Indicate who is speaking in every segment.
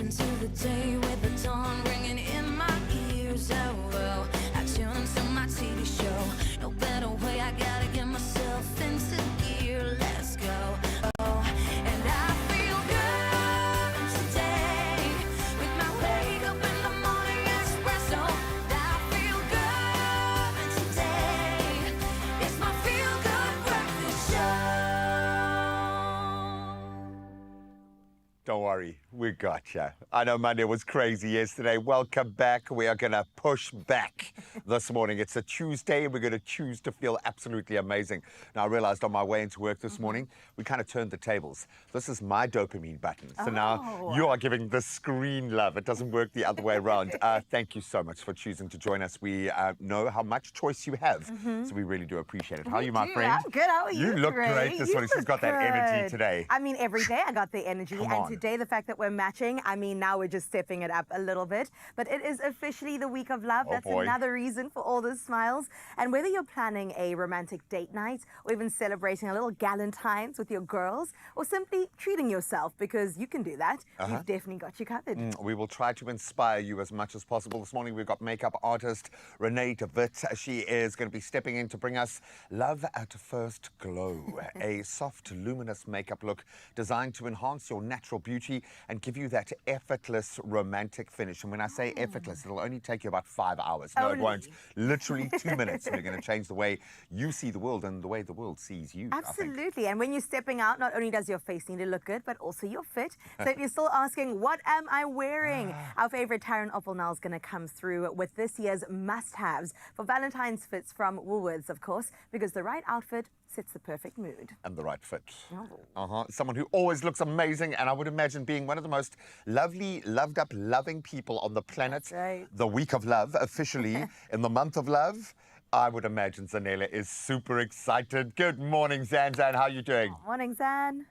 Speaker 1: into the day with the dawn ringing in my ears. Oh, well, I tune into my TV show. No better way, I gotta get myself into gear. Let's go. Oh, and I feel good today with my wake up in the morning espresso. I feel good today. It's my feel good breakfast show.
Speaker 2: Don't worry, we got you. I know Monday was crazy yesterday. Welcome back. We are going to push back this morning. It's a Tuesday, and we're going to choose to feel absolutely amazing. Now, I realized on my way into work this morning, we kind of turned the tables. This is my dopamine button. So now you are giving the screen love. It doesn't work the other way around. Thank you so much for choosing to join us. We know how much choice you have, so we really do appreciate it. How are you, my friend?
Speaker 3: I'm good. How are you?
Speaker 2: You look great this morning. She's got that energy today.
Speaker 3: I mean, every day I got the energy.
Speaker 2: Come
Speaker 3: and
Speaker 2: on.
Speaker 3: Today, the fact that we're matching, I mean, now we're just stepping it up a little bit. But it is officially the week of love. That's another reason for all the smiles. And whether you're planning a romantic date night or even celebrating a little Valentine's with your girls or simply treating yourself, because you can do that, we've definitely got you covered.
Speaker 2: We will try to inspire you as much as possible. This morning we've got makeup artist Renee DeWitt. She is going to be stepping in to bring us Love at First Glow, a soft, luminous makeup look designed to enhance your natural beauty and give you that effortless romantic finish. And when I say effortless, it'll only take you about 5 hours. No, it won't. Literally 2 minutes. And we're going to change the way you see the world and the way the world sees you.
Speaker 3: Absolutely. And when you're stepping out, not only does your face need to look good, but also your fit. So if you're still asking, what am I wearing? Our favorite Taryn Opelnal is going to come through with this year's must-haves for Valentine's fits from Woolworths, of course, because the right outfit sets the perfect mood.
Speaker 2: And the right fit. Someone who always looks amazing, and I would imagine being one of the most lovely, loved up, loving people on the planet.
Speaker 3: That's right.
Speaker 2: The week of love, officially, in the month of love. I would imagine Zanele is super excited. Good morning, Zan. How are you doing?
Speaker 3: Morning, Zan.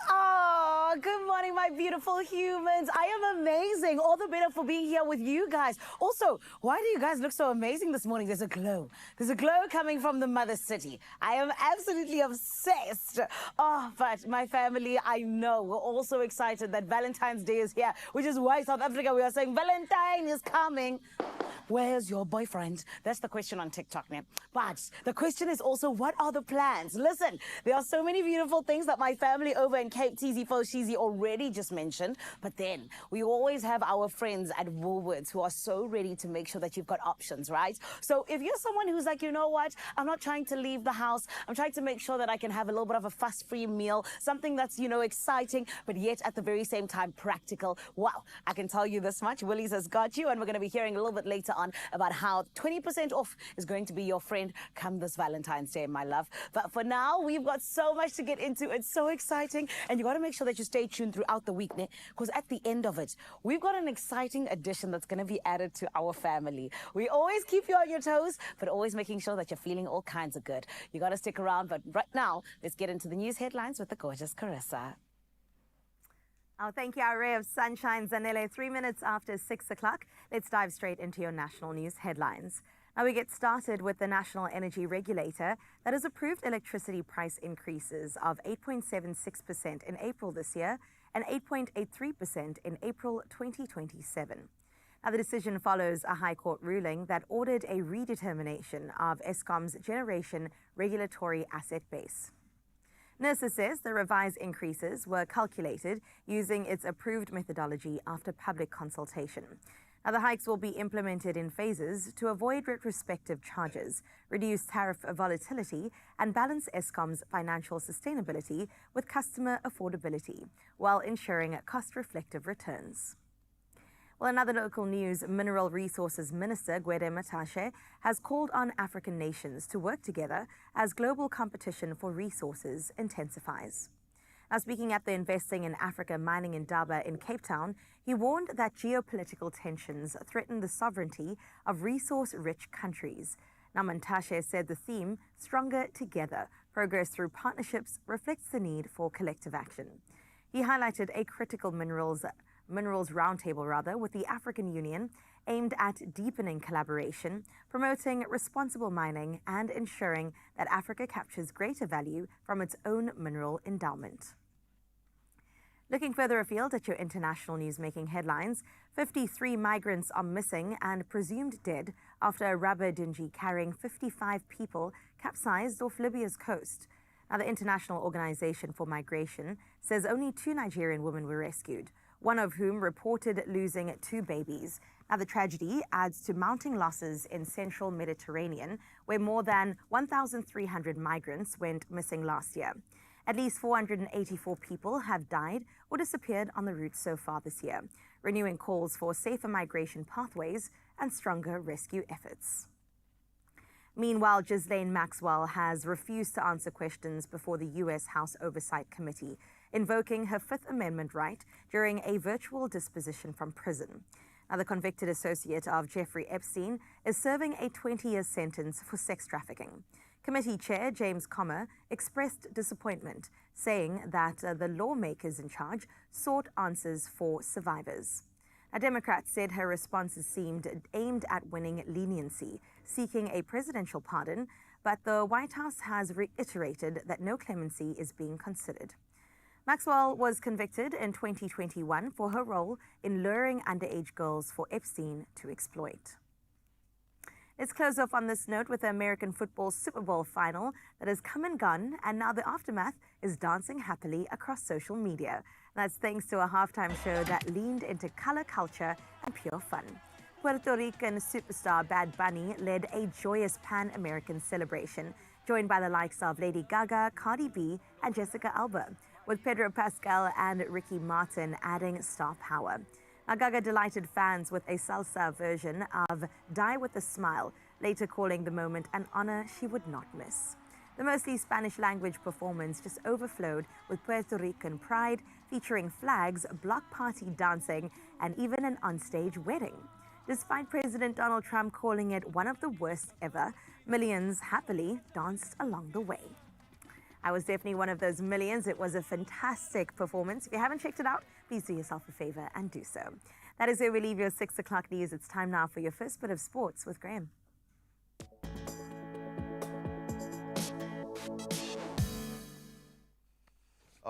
Speaker 4: Oh, good morning, my beautiful humans. I am amazing. All the better for being here with you guys. Also, why do you guys look so amazing this morning? There's a glow. There's a glow coming from the mother city. I am absolutely obsessed. Oh, but my family, I know, we're also excited that Valentine's Day is here, which is why South Africa, we are saying Valentine is coming. Where's your boyfriend? That's the question on TikTok now. But the question is also, what are the plans? Listen, there are so many beautiful things that my family over in Cape Teasy Foshizi already just mentioned. But then we always have our friends at Woolworths who are so ready to make sure that you've got options, right? So if you're someone who's like, you know what, I'm not trying to leave the house. I'm trying to make sure that I can have a little bit of a fuss-free meal, something that's, you know, exciting, but yet at the very same time practical. Well, I can tell you this much. Woolies has got you, and we're going to be hearing a little bit later on about how 20% off is going to be your friend come this Valentine's Day, my love. But for now, we've got so much to get into. It's so exciting. And you got to make sure that you stay tuned throughout the week, because at the end of it, we've got an exciting addition that's going to be added to our family. We always keep you on your toes, but always making sure that you're feeling all kinds of good. You got to stick around. But right now, let's get into the news headlines with the gorgeous Carissa.
Speaker 3: Oh, thank you, our ray of sunshine, Zanele. 3 minutes after 6 o'clock, let's dive straight into your national news headlines. Now we get started with the National Energy Regulator that has approved electricity price increases of 8.76% in April this year and 8.83% in April 2027. Now the decision follows a High Court ruling that ordered a redetermination of Eskom's generation regulatory asset base. NERSA says the revised increases were calculated using its approved methodology after public consultation. Now, the hikes will be implemented in phases to avoid retrospective charges, reduce tariff volatility, and balance Eskom's financial sustainability with customer affordability, while ensuring cost-reflective returns. Well, in other local news, Mineral Resources Minister Gwede Matashe has called on African nations to work together as global competition for resources intensifies. Now, speaking at the Investing in Africa Mining Indaba in Cape Town, he warned that geopolitical tensions threaten the sovereignty of resource-rich countries. Now, Matashe said the theme, Stronger Together, Progress Through Partnerships, reflects the need for collective action. He highlighted a critical minerals roundtable with the African Union aimed at deepening collaboration, promoting responsible mining, and ensuring that Africa captures greater value from its own mineral endowment. Looking further afield at your international news making headlines, 53 migrants are missing and presumed dead after a rubber dinghy carrying 55 people capsized off Libya's coast. Now, the International Organization for Migration says only 2 Nigerian women were rescued, one of whom reported losing 2 babies. Now, the tragedy adds to mounting losses in central Mediterranean, where more than 1,300 migrants went missing last year. At least 484 people have died or disappeared on the route so far this year, renewing calls for safer migration pathways and stronger rescue efforts. Meanwhile, Ghislaine Maxwell has refused to answer questions before the U.S. House Oversight Committee, invoking her Fifth Amendment right during a virtual disposition from prison. Now, the convicted associate of Jeffrey Epstein is serving a 20-year sentence for sex trafficking. Committee Chair James Comer expressed disappointment, saying that the lawmakers in charge sought answers for survivors. A Democrat said her responses seemed aimed at winning leniency, seeking a presidential pardon, but the White House has reiterated that no clemency is being considered. Maxwell was convicted in 2021 for her role in luring underage girls for Epstein to exploit. Let's close off on this note with the American football Super Bowl final that has come and gone, and now the aftermath is dancing happily across social media. That's thanks to a halftime show that leaned into color culture and pure fun. Puerto Rican superstar Bad Bunny led a joyous Pan-American celebration, joined by the likes of Lady Gaga, Cardi B, and Jessica Alba, with Pedro Pascal and Ricky Martin adding star power. Now, Gaga delighted fans with a salsa version of Die With a Smile, later calling the moment an honor she would not miss. The mostly Spanish language performance just overflowed with Puerto Rican pride, featuring flags, block party dancing, and even an onstage wedding. Despite President Donald Trump calling it one of the worst ever, millions happily danced along the way. I was definitely one of those millions. It was a fantastic performance. If you haven't checked it out, please do yourself a favor and do so. That is where we leave your 6 o'clock news. It's time now for your first bit of sports with Graham.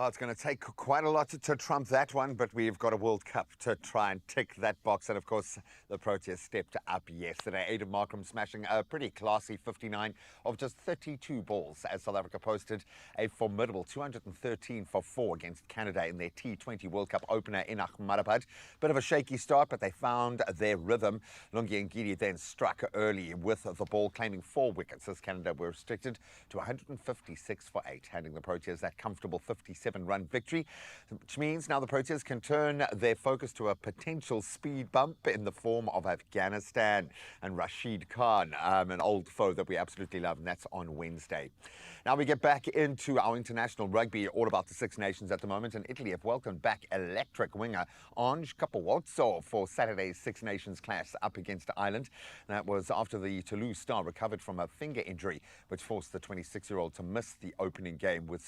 Speaker 2: Oh, it's going to take quite a lot to trump that one, but we've got a World Cup to try and tick that box. And of course, the Proteas stepped up yesterday. Aiden Markram smashing a pretty classy 59 of just 32 balls as South Africa posted a formidable 213 for 4 against Canada in their T20 World Cup opener in Ahmedabad. Bit of a shaky start, but they found their rhythm. Lungi Ngidi then struck early with the ball, claiming 4 wickets as Canada were restricted to 156 for 8, handing the Proteas that comfortable 57-run victory, which means now the Proteas can turn their focus to a potential speed bump in the form of Afghanistan and Rashid Khan, an old foe that we absolutely love, and that's on Wednesday. Now we get back into our international rugby, all about the Six Nations at the moment, and Italy have welcomed back electric winger Ange Capowozzo for Saturday's Six Nations clash up against Ireland. That was after the Toulouse star recovered from a finger injury, which forced the 26-year-old to miss the opening game with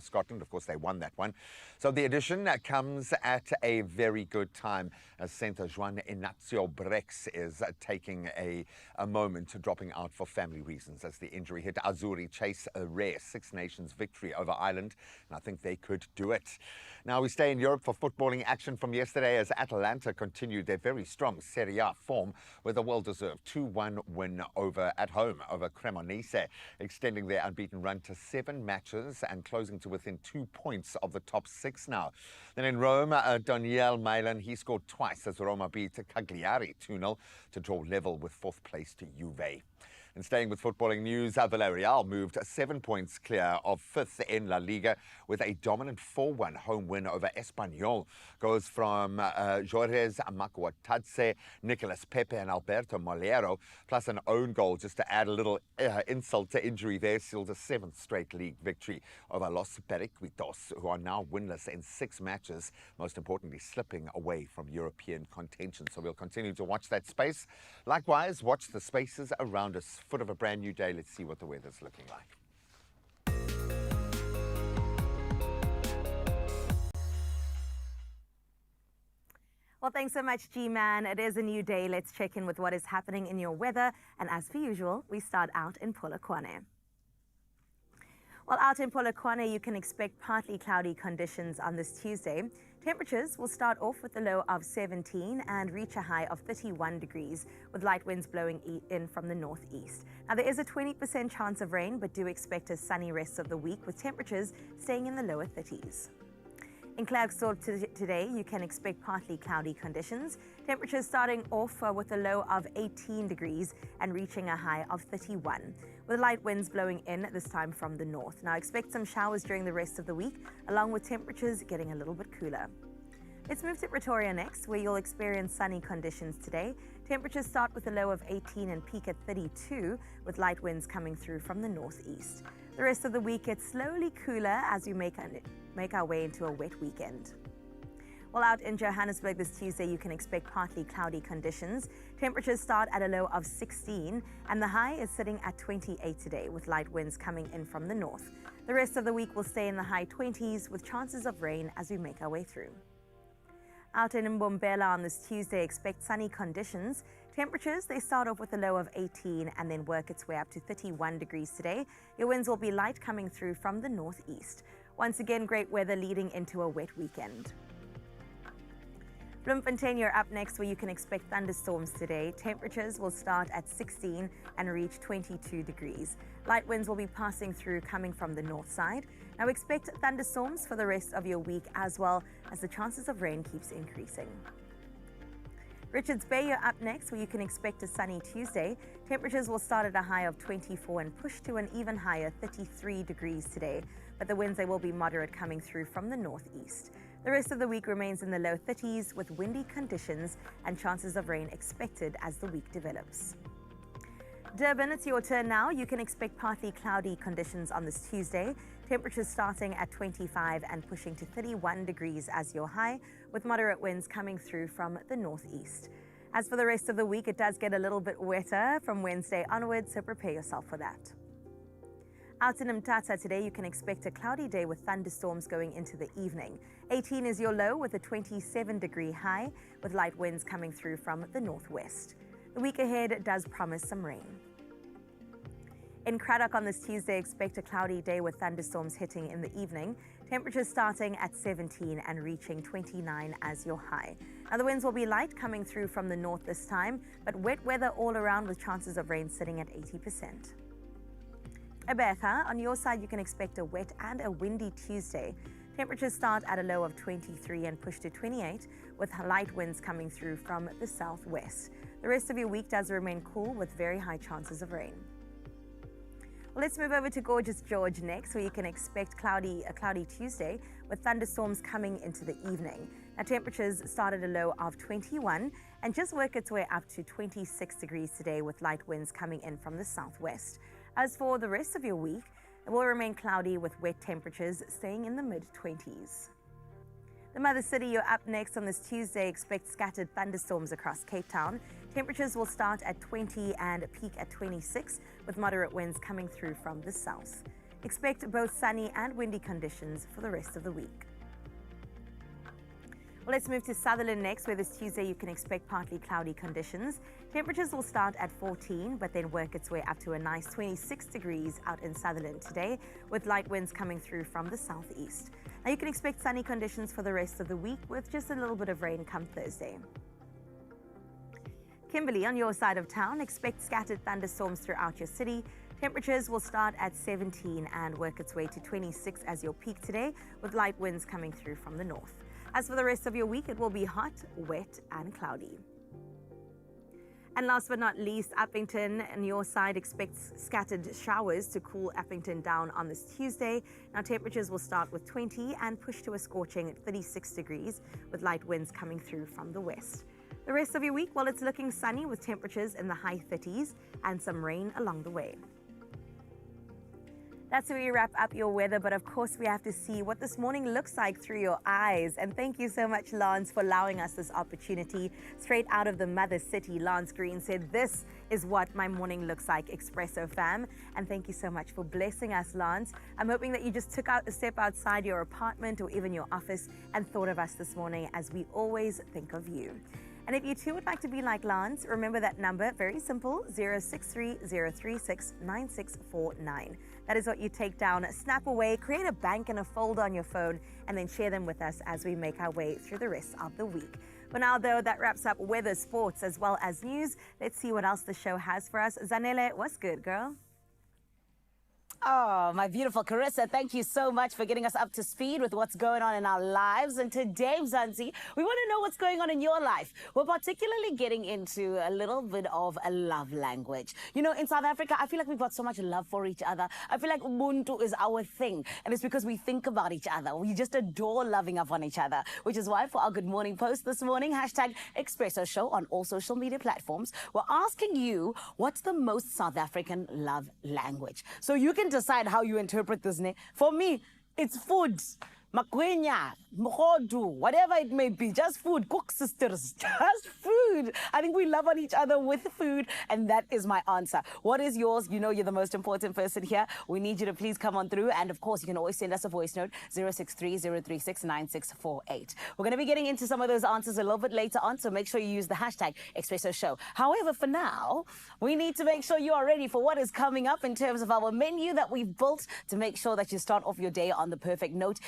Speaker 2: Scotland. Of course, they won that one. So the addition comes at a very good time as centre Juan Ignacio Brex is taking a moment, dropping out for family reasons as the injury hit. Azzurri chase a rare Six Nations victory over Ireland, and I think they could do it. Now we stay in Europe for footballing action from yesterday as Atalanta continued their very strong Serie A form with a well-deserved 2-1 win at home over Cremonese, extending their unbeaten run to 7 matches and closing to within 2 points of the top 6 now. Then in Rome, Daniel Milan, he scored twice as Roma beat Cagliari 2-0 to draw level with 4th place to Juve. And staying with footballing news, Villarreal moved 7 points clear of 5th in La Liga with a dominant 4-1 home win over Espanyol. Goes from Jorge Macuatadze, Nicolas Pepe and Alberto Molero, plus an own goal just to add a little insult to injury there, sealed a 7th straight league victory over Los Periquitos, who are now winless in 6 matches, most importantly slipping away from European contention. So we'll continue to watch that space. Likewise, watch the spaces around us. Foot of a brand new day. Let's see what the weather's looking like.
Speaker 3: Well, thanks so much, G-Man. It is a new day. Let's check in with what is happening in your weather. And as per usual, we start out in Polokwane. While out in Polokwane, you can expect partly cloudy conditions on this Tuesday. Temperatures will start off with a low of 17 and reach a high of 31 degrees, with light winds blowing in from the northeast. Now, there is a 20% chance of rain, but do expect a sunny rest of the week, with temperatures staying in the lower 30s. In Klerksdorp today, you can expect partly cloudy conditions. Temperatures starting off with a low of 18 degrees and reaching a high of 31, with light winds blowing in this time from the north. Now expect some showers during the rest of the week, along with temperatures getting a little bit cooler. Let's move to Pretoria next, where you'll experience sunny conditions today. Temperatures start with a low of 18 and peak at 32, with light winds coming through from the northeast. The rest of the week gets slowly cooler as we make our way into a wet weekend. While out in Johannesburg this Tuesday, you can expect partly cloudy conditions. Temperatures start at a low of 16 and the high is sitting at 28 today, with light winds coming in from the north. The rest of the week will stay in the high 20s with chances of rain as we make our way through. Out in Mbombela on this Tuesday, expect sunny conditions. Temperatures, they start off with a low of 18 and then work its way up to 31 degrees today. Your winds will be light coming through from the northeast. Once again, great weather leading into a wet weekend. Bloemfontein, you're up next, where you can expect thunderstorms today. Temperatures will start at 16 and reach 22 degrees. Light winds will be passing through coming from the north side. Now expect thunderstorms for the rest of your week, as well as the chances of rain keeps increasing. Richards Bay, you're up next, where you can expect a sunny Tuesday. Temperatures will start at a high of 24 and push to an even higher 33 degrees today, but the winds, they will be moderate coming through from the northeast. The rest of the week remains in the low 30s with windy conditions and chances of rain expected as the week develops. Durban, it's your turn now. You can expect partly cloudy conditions on this Tuesday. Temperatures starting at 25 and pushing to 31 degrees as your high, with moderate winds coming through from the northeast. As for the rest of the week, it does get a little bit wetter from Wednesday onwards, so prepare yourself for that. Out in Mthatha today, you can expect a cloudy day with thunderstorms going into the evening. 18 is your low with a 27-degree high, with light winds coming through from the northwest. The week ahead does promise some rain. In Cradock on this Tuesday, expect a cloudy day with thunderstorms hitting in the evening. Temperatures starting at 17 and reaching 29 as your high. Now the winds will be light coming through from the north this time, but wet weather all around with chances of rain sitting at 80%. Abertha, on your side, you can expect a wet and a windy Tuesday. Temperatures start at a low of 23 and push to 28, with light winds coming through from the southwest. The rest of your week does remain cool with very high chances of rain. Well, let's move over to gorgeous George next, where you can expect a cloudy Tuesday with thunderstorms coming into the evening. Now, temperatures start at a low of 21 and just work its way up to 26 degrees today, with light winds coming in from the southwest. As for the rest of your week, it will remain cloudy with wet temperatures staying in the mid-20s. The Mother City, you're up next on this Tuesday. Expect scattered thunderstorms across Cape Town. Temperatures will start at 20 and peak at 26, with moderate winds coming through from the south. Expect both sunny and windy conditions for the rest of the week. Well, let's move to Sutherland next, where this Tuesday you can expect partly cloudy conditions. Temperatures will start at 14, but then work its way up to a nice 26 degrees out in Sutherland today, with light winds coming through from the southeast. Now you can expect sunny conditions for the rest of the week, with just a little bit of rain come Thursday. Kimberley, on your side of town, expect scattered thunderstorms throughout your city. Temperatures will start at 17 and work its way to 26 as your peak today, with light winds coming through from the north. As for the rest of your week, it will be hot, wet, and cloudy. And last but not least, Uppington, on your side, expects scattered showers to cool Uppington down on this Tuesday. Now, temperatures will start with 20 and push to a scorching 36 degrees, with light winds coming through from the west. The rest of your week, well, it's looking sunny with temperatures in the high 30s and some rain along the way. That's where we wrap up your weather, but of course we have to see what this morning looks like through your eyes. And thank you so much, Lance, for allowing us this opportunity. Straight out of the Mother City, Lance Green said, "This is what my morning looks like, Expresso fam." And thank you so much for blessing us, Lance. I'm hoping that you just took out a step outside your apartment or even your office and thought of us this morning, as we always think of you. And if you too would like to be like Lance, remember that number, very simple, 063 036 9649. That is what you take down, snap away, create a bank and a folder on your phone, and then share them with us as we make our way through the rest of the week. For now, though, that wraps up weather, sports, as well as news. Let's see what else the show has for us. Zanele, what's good, girl?
Speaker 4: Oh, my beautiful Carissa, thank you so much for getting us up to speed with what's going on in our lives. And today, Zanzi, we want to know what's going on in your life. We're particularly getting into a little bit of a love language. You know, in South Africa, I feel like we've got so much love for each other. I feel like Ubuntu is our thing. And it's because we think about each other. We just adore loving up on each other, which is why for our Good Morning post this morning, hashtag Expresso Show on all social media platforms, we're asking you, what's the most South African love language? So you can decide how you interpret this. For me, it's food. Makwenya, mhodu, whatever it may be, just food. Cook sisters, just food. I think we love on each other with food, and that is my answer. What is yours? You know you're the most important person here. We need you to please come on through, and of course, you can always send us a voice note, 063-036-9648. We're going to be getting into some of those answers a little bit later on, so make sure you use the hashtag Expresso Show. However, for now, we need to make sure you are ready for what is coming up in terms of our menu that we've built to make sure that you start off your day on the perfect note.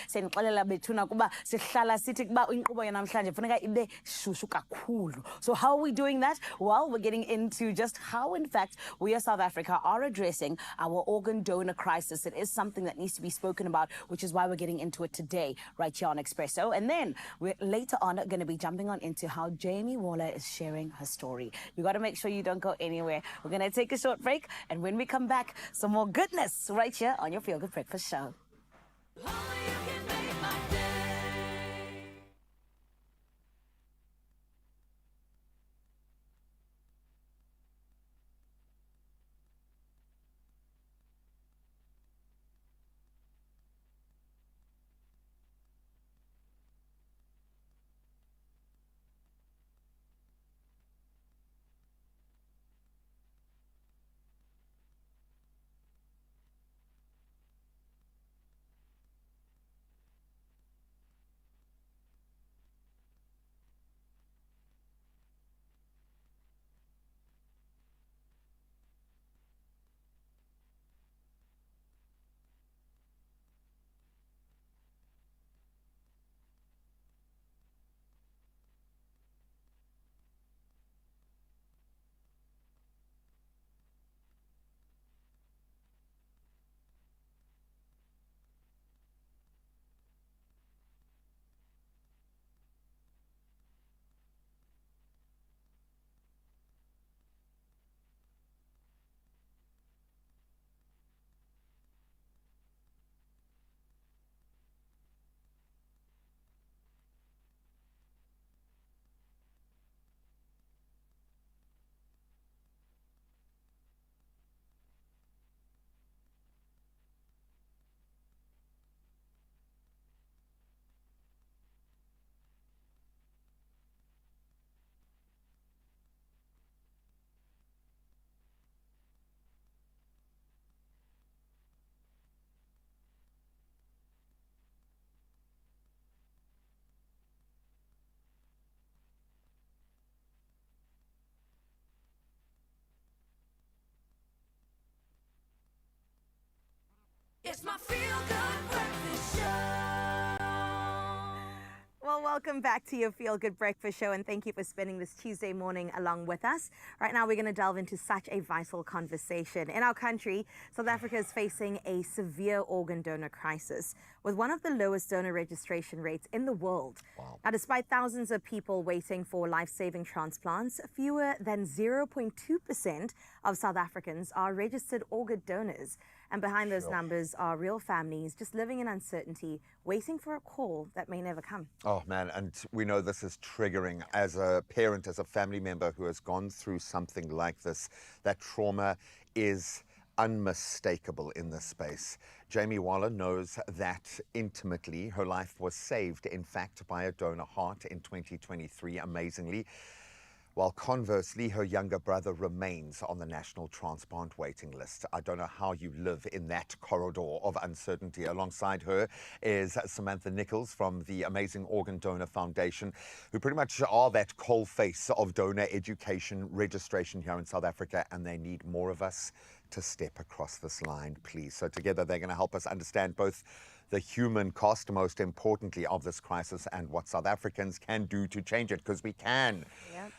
Speaker 4: So how are we doing that? Well, we're getting into just how, in fact, we as South Africa are addressing our organ donor crisis. It is something that needs to be spoken about, which is why we're getting into it today, right here on Expresso. And then we're later on going to be jumping on into how Jamie Waller is sharing her story. You got to make sure you don't go anywhere. We're going to take a short break, and when we come back, some more goodness right here on your Feel Good Breakfast Show.
Speaker 1: It's my Feel Good Breakfast Show.
Speaker 3: Well, welcome back to your Feel Good Breakfast Show, and thank you for spending this Tuesday morning along with us. Right now, we're going to delve into such a vital conversation. In our country, South Africa is facing a severe organ donor crisis with one of the lowest donor registration rates in the world.
Speaker 2: Wow.
Speaker 3: Now, despite thousands of people waiting for life-saving transplants, fewer than 0.2% of South Africans are registered organ donors. And behind those numbers are real families just living in uncertainty, waiting for a call that may never come.
Speaker 2: Oh, man, and we know this is triggering. As a parent, as a family member who has gone through something like this, that trauma is unmistakable in this space. Jamie Waller knows that intimately. Her life was saved, in fact, by a donor heart in 2023, amazingly. While conversely, her younger brother remains on the national transplant waiting list. I don't know how you live in that corridor of uncertainty. Alongside her is Samantha Nichols from the Amazing Organ Donor Foundation, who pretty much are that coal face of donor education registration here in South Africa, and they need more of us to step across this line, please. So together they're going to help us understand both the human cost, most importantly, of this crisis and what South Africans can do to change it, because we can.
Speaker 3: Yep.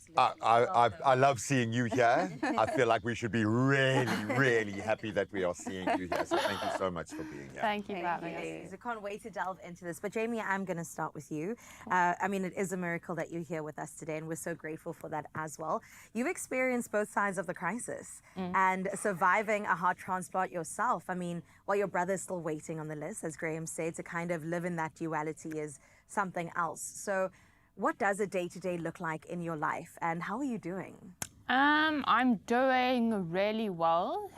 Speaker 2: I love seeing you here. I feel like we should be really, really happy that we are seeing you here. So thank you so much for being here.
Speaker 5: Thank you for having us.
Speaker 3: I can't wait to delve into this. But Jamie, I'm going to start with you. I mean, it is a miracle that you're here with us today, and we're so grateful for that as well. You've experienced both sides of the crisis and surviving a heart transplant yourself. I mean, while your brother's still waiting on the list, as Graham said, to kind of live in that duality is something else. So what does a day-to-day look like in your life, and how are you doing?
Speaker 5: I'm doing really well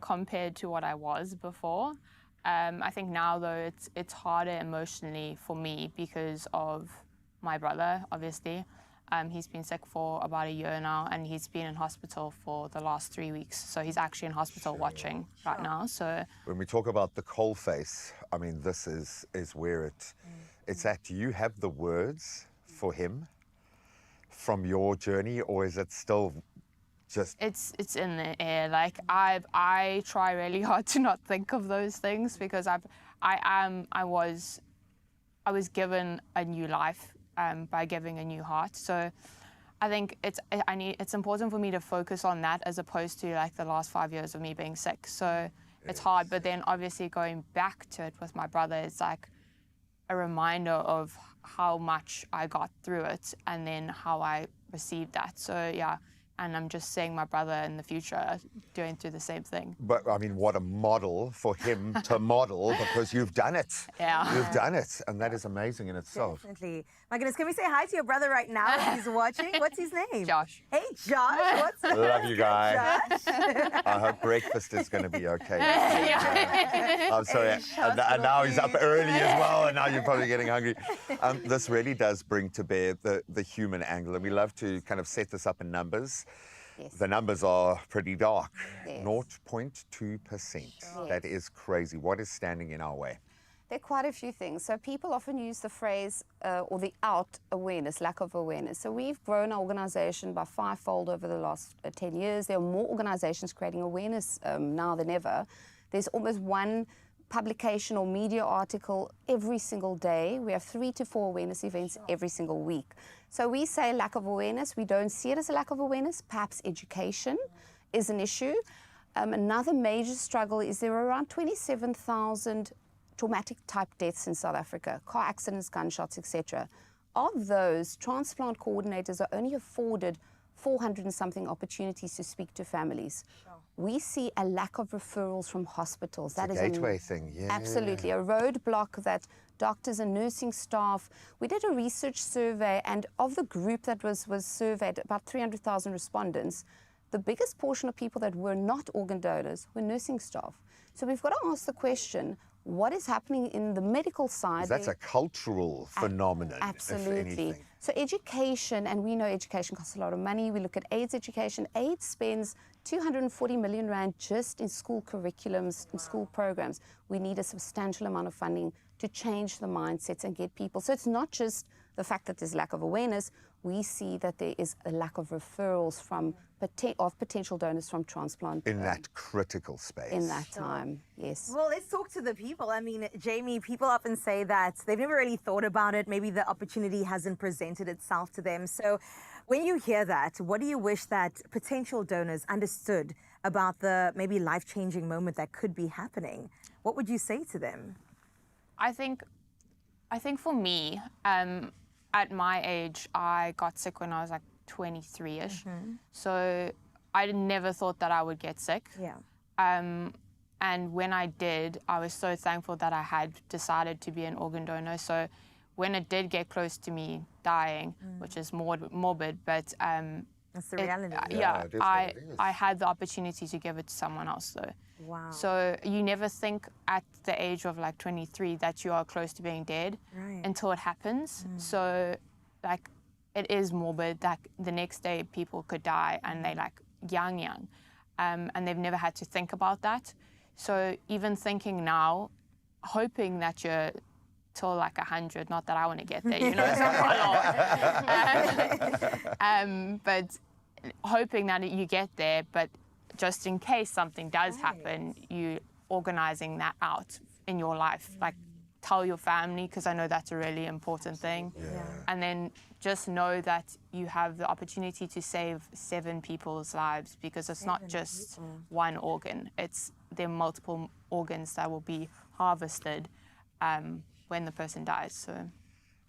Speaker 5: compared to what I was before. I think now, though, it's harder emotionally for me because of my brother, obviously. He's been sick for about a year now, and he's been in hospital for the last 3 weeks. So he's actually in hospital watching right now. So
Speaker 2: when we talk about the coal face, I mean, this is where it's at. Do you have the words for him from your journey, or is it still just
Speaker 5: it's in the air? Like I try really hard to not think of those things, because I was given a new life by giving a new heart. So I think it's important for me to focus on that as opposed to like the last 5 years of me being sick. So it's hard, but then obviously going back to it with my brother is like a reminder of how much I got through it and then how I received that. So yeah, and I'm just seeing my brother in the future doing through the same thing.
Speaker 2: But I mean, what a model for him to model, because you've done it.
Speaker 5: Yeah.
Speaker 2: You've done it, and that is amazing in itself.
Speaker 3: Definitely. My goodness, can we say hi to your brother right now if he's watching? What's his name?
Speaker 5: Josh.
Speaker 3: Hey, Josh. What's up?
Speaker 2: Love you guys.
Speaker 3: Josh.
Speaker 2: I hope breakfast is going to be okay. I'm sorry. And now he's up early as well, and now you're probably getting hungry. This really does bring to bear the human angle, and we love to kind of set this up in numbers.
Speaker 6: Yes.
Speaker 2: The numbers are pretty dark.
Speaker 6: Yes.
Speaker 2: 0.2%. That is crazy. What is standing in our way?
Speaker 6: There are quite a few things. So people often use the phrase or the out awareness, lack of awareness. So we've grown our organization by fivefold over the last 10 years. There are more organizations creating awareness now than ever. There's almost one publication or media article every single day. We have 3 to 4 awareness events every single week. So we say lack of awareness. We don't see it as a lack of awareness. Perhaps education is an issue. Another major struggle is there are around 27,000 traumatic type deaths in South Africa, car accidents, gunshots, etc. Of those, transplant coordinators are only afforded 400 and something opportunities to speak to families. We see a lack of referrals from hospitals.
Speaker 2: That is a gateway thing, yeah.
Speaker 6: Absolutely, a roadblock that doctors and nursing staff. We did a research survey, and of the group that was surveyed, about 300,000 respondents, the biggest portion of people that were not organ donors were nursing staff. So we've got to ask the question, what is happening in the medical side?
Speaker 2: That's a cultural phenomenon,
Speaker 6: Absolutely.
Speaker 2: if anything.
Speaker 6: So education, and we know education costs a lot of money. We look at AIDS education. AIDS spends 240 million rand just in school curriculums and school programs. We need a substantial amount of funding to change the mindsets and get people. So it's not just the fact that there's lack of awareness. We see that there is a lack of referrals from potential donors from transplant.
Speaker 2: In that critical space.
Speaker 6: In that time, yes.
Speaker 3: Well, let's talk to the people. I mean, Jamie, people often say that they've never really thought about it. Maybe the opportunity hasn't presented itself to them. So when you hear that, what do you wish that potential donors understood about the maybe life-changing moment that could be happening? What would you say to them?
Speaker 5: I think for me, at my age, I got sick when I was like 23-ish. So I never thought that I would get sick.
Speaker 3: Yeah.
Speaker 5: And when I did, I was so thankful that I had decided to be an organ donor. So when it did get close to me dying, which is morbid, but
Speaker 3: that's the reality.
Speaker 5: I had the opportunity to give it to someone else though.
Speaker 3: Wow.
Speaker 5: So you never think at the age of like 23 that you are close to being dead until it happens. So like it is morbid that the next day people could die and they like young. And they've never had to think about that. So even thinking now, hoping that you're till like 100, not that I want to get there, you know, it's not quite long. But hoping that you get there, but just in case something does happen, you organizing that out in your life. Like, tell your family, because I know that's a really important thing. And then just know that you have the opportunity to save 7 people's lives, because it's not just one organ. There are multiple organs that will be harvested when the person dies. So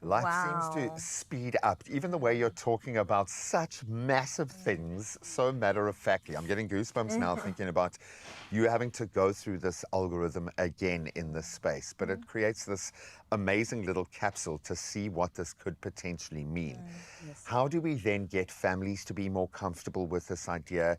Speaker 2: Life seems to speed up. Even the way you're talking about such massive things, so matter-of-factly. I'm getting goosebumps now thinking about you having to go through this algorithm again in this space. But it creates this amazing little capsule to see what this could potentially mean. How do we then get families to be more comfortable with this idea?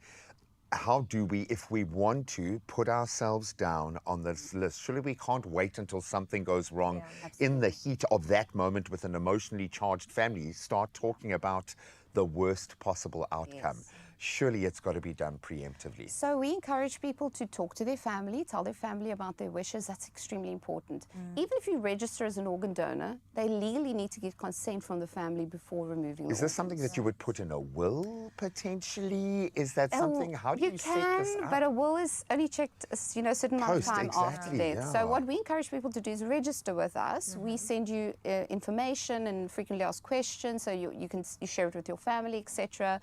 Speaker 2: How do we, if we want to, put ourselves down on this list? Surely we can't wait until something goes wrong in the heat of that moment with an emotionally charged family, start talking about the worst possible outcome. Surely it's got to be done preemptively.
Speaker 6: So we encourage people to talk to their family, tell their family about their wishes. That's extremely important. Even if you register as an organ donor, they legally need to get consent from the family before removing the
Speaker 2: Is this something that you would put in a will, potentially? Is that something, how do you set this up?
Speaker 6: But a will is only checked, a certain amount of time after death.
Speaker 2: yeah.
Speaker 6: So what we encourage people to do is register with us. We send you information and frequently asked questions, so you share it with your family, etc.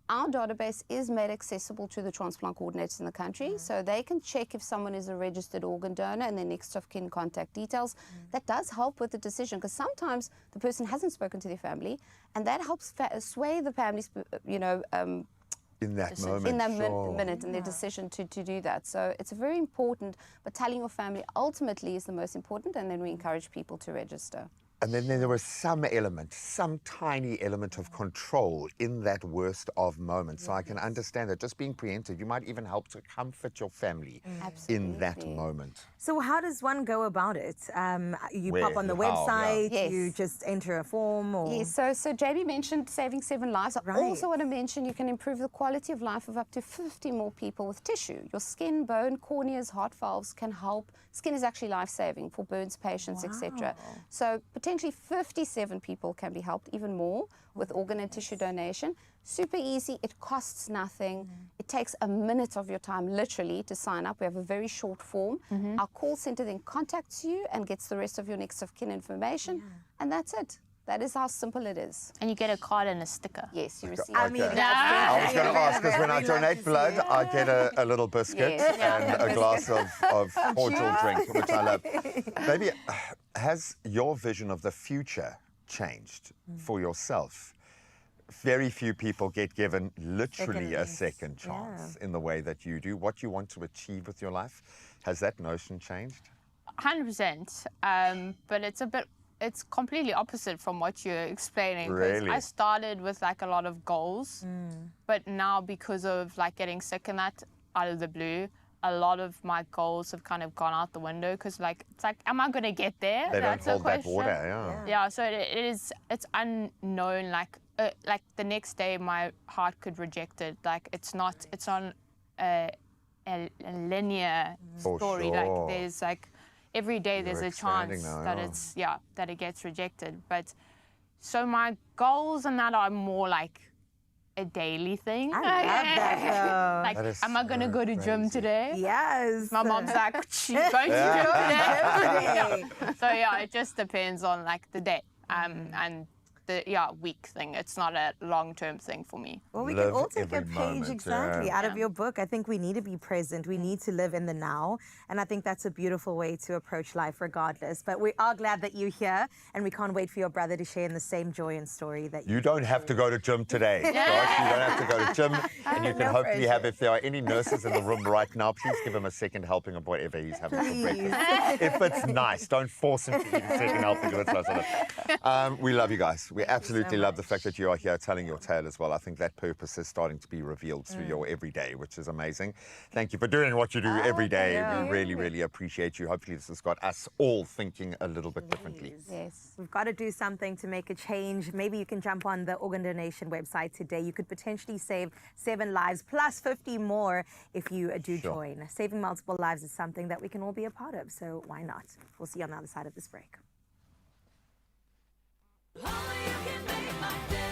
Speaker 6: Our database is made accessible to the transplant coordinators in the country, so they can check if someone is a registered organ donor and their next of kin contact details. That does help with the decision, because sometimes the person hasn't spoken to their family, and that helps sway the families,
Speaker 2: in that moment,
Speaker 6: in that minute, in their decision to do that. So it's very important, but telling your family ultimately is the most important, and then we encourage people to register.
Speaker 2: And then there was some element, some tiny element of control in that worst of moments. So I can understand that just being preemptive, you might even help to comfort your family in that moment.
Speaker 3: So how does one go about it? You pop on the
Speaker 2: How?
Speaker 3: website,
Speaker 6: Yes.
Speaker 3: you just enter a form, or...
Speaker 6: Yes, so JB mentioned saving 7 lives. I also want to mention you can improve the quality of life of up to 50 more people with tissue. Your skin, bone, corneas, heart valves can help. Skin is actually life-saving for burns patients, etc. So potentially 57 people can be helped, even more, with organ and tissue donation. Super easy, it costs nothing. It takes a minute of your time, literally, to sign up. We have a very short form. Our call center then contacts you and gets the rest of your next of kin information, and that's it. That is how simple it is.
Speaker 5: and you get a card and a sticker.
Speaker 6: Yes, you receive.
Speaker 3: I mean,
Speaker 2: Okay.
Speaker 3: that's
Speaker 2: I was going to ask, because when I donate blood, I get a little biscuit
Speaker 6: Yes.
Speaker 2: and a glass of cordial drink, which I love. Maybe, has your vision of the future changed for yourself? Very few people get given literally a second chance in the way that you do. What you want to achieve with your life, has that notion changed?
Speaker 5: 100%. But it's completely opposite from what you're explaining. 'Cause
Speaker 2: Really?
Speaker 5: I started with like a lot of goals, but now because of like getting sick and that out of the blue, a lot of my goals have kind of gone out the window, because like it's like, am I going to get there?
Speaker 2: They
Speaker 5: That's
Speaker 2: don't
Speaker 5: the
Speaker 2: hold that
Speaker 5: question.
Speaker 2: water,
Speaker 5: Yeah, so it's unknown. Like the next day, my heart could reject it. Like it's on a linear
Speaker 2: For
Speaker 5: story.
Speaker 2: sure.
Speaker 5: Like there's like every day there's a
Speaker 2: expanding
Speaker 5: chance
Speaker 2: now,
Speaker 5: that
Speaker 2: yeah.
Speaker 5: that it gets rejected. But so my goals and that are more like a daily thing.
Speaker 3: I love that, though.
Speaker 5: Like,
Speaker 2: That is
Speaker 5: am I gonna
Speaker 2: so
Speaker 5: go to gym
Speaker 2: crazy.
Speaker 5: today?
Speaker 3: Yes.
Speaker 5: My mom's like, she's going to gym today.
Speaker 3: Today.
Speaker 5: So yeah, it just depends on like the day and the week thing. It's not a long-term thing for me.
Speaker 3: Well, we
Speaker 2: Live
Speaker 3: can all take a
Speaker 2: every
Speaker 3: page
Speaker 2: moment,
Speaker 3: exactly
Speaker 2: yeah.
Speaker 3: out of your book. I think we need to be present. We need to live in the now. And I think that's a beautiful way to approach life regardless. But we are glad that you're here, and we can't wait for your brother to share in the same joy and story that
Speaker 2: You don't have to go to gym today, Josh. You don't have to go to gym. And you can
Speaker 3: No
Speaker 2: hopefully
Speaker 3: pressure.
Speaker 2: have, if there are any nurses in the room right now, please give him a second helping of whatever he's having for breakfast. If it's nice, don't force him to eat a second helping if it's nice. We love you guys. We absolutely love the fact that you are here telling your tale as well. I think that purpose is starting to be revealed through your everyday, which is amazing. Thank you for doing what you do every day. We really, really appreciate you. Hopefully this has got us all thinking a little bit differently.
Speaker 6: Yes.
Speaker 3: We've got to do something to make a change. Maybe you can jump on the organ donation website today. You could potentially save 7 lives plus 50 more if you do join. Saving multiple lives is something that we can all be a part of. So why not? We'll see you on the other side of this break.
Speaker 1: Only you can make my day.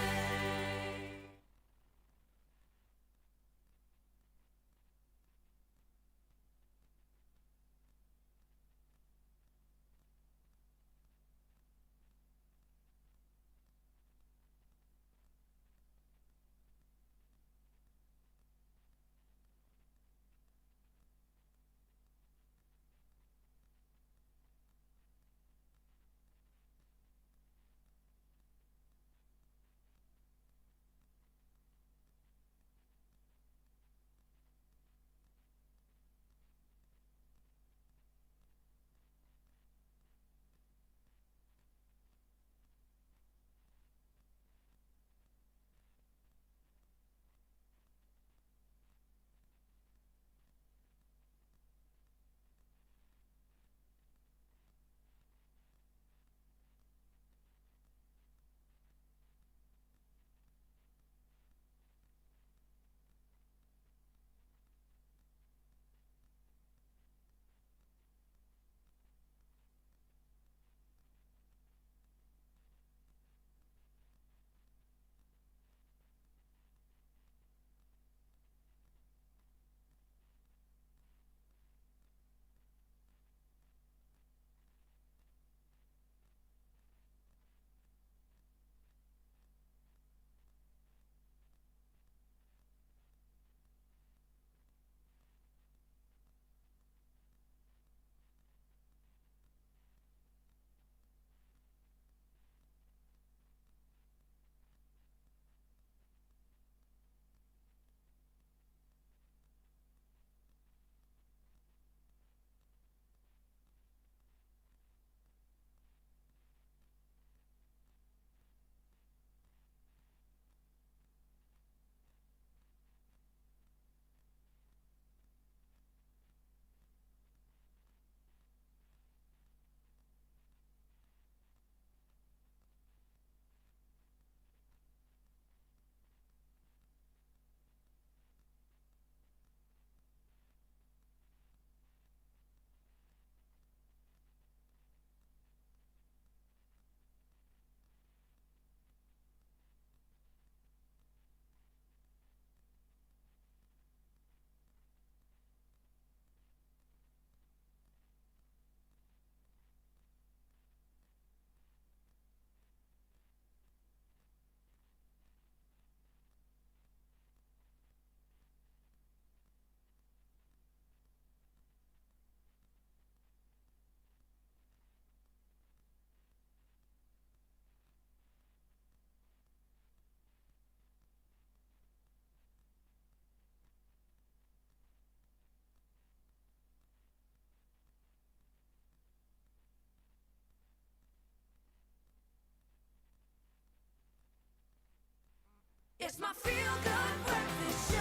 Speaker 1: It's my feel-good breakfast show.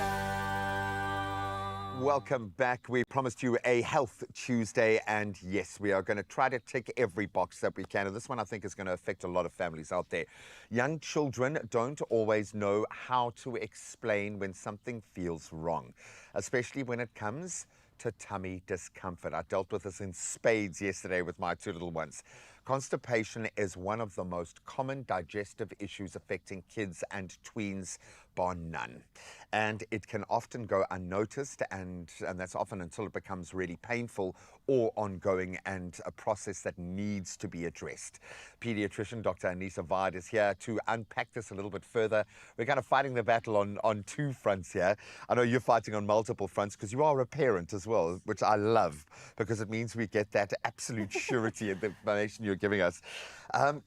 Speaker 2: Welcome back. We promised you a Health Tuesday, and yes, we are going to try to tick every box that we can. And this one, I think, is going to affect a lot of families out there. Young children don't always know how to explain when something feels wrong, especially when it comes to tummy discomfort. I dealt with this in spades yesterday with my two little ones. Constipation is one of the most common digestive issues affecting kids and tweens, bar none. And it can often go unnoticed, and that's often until it becomes really painful or ongoing and a process that needs to be addressed. Pediatrician Dr. Anissa Vard is here to unpack this a little bit further. We're kind of fighting the battle on two fronts here. I know you're fighting on multiple fronts because you are a parent as well, which I love because it means we get that absolute surety in the information you're giving us.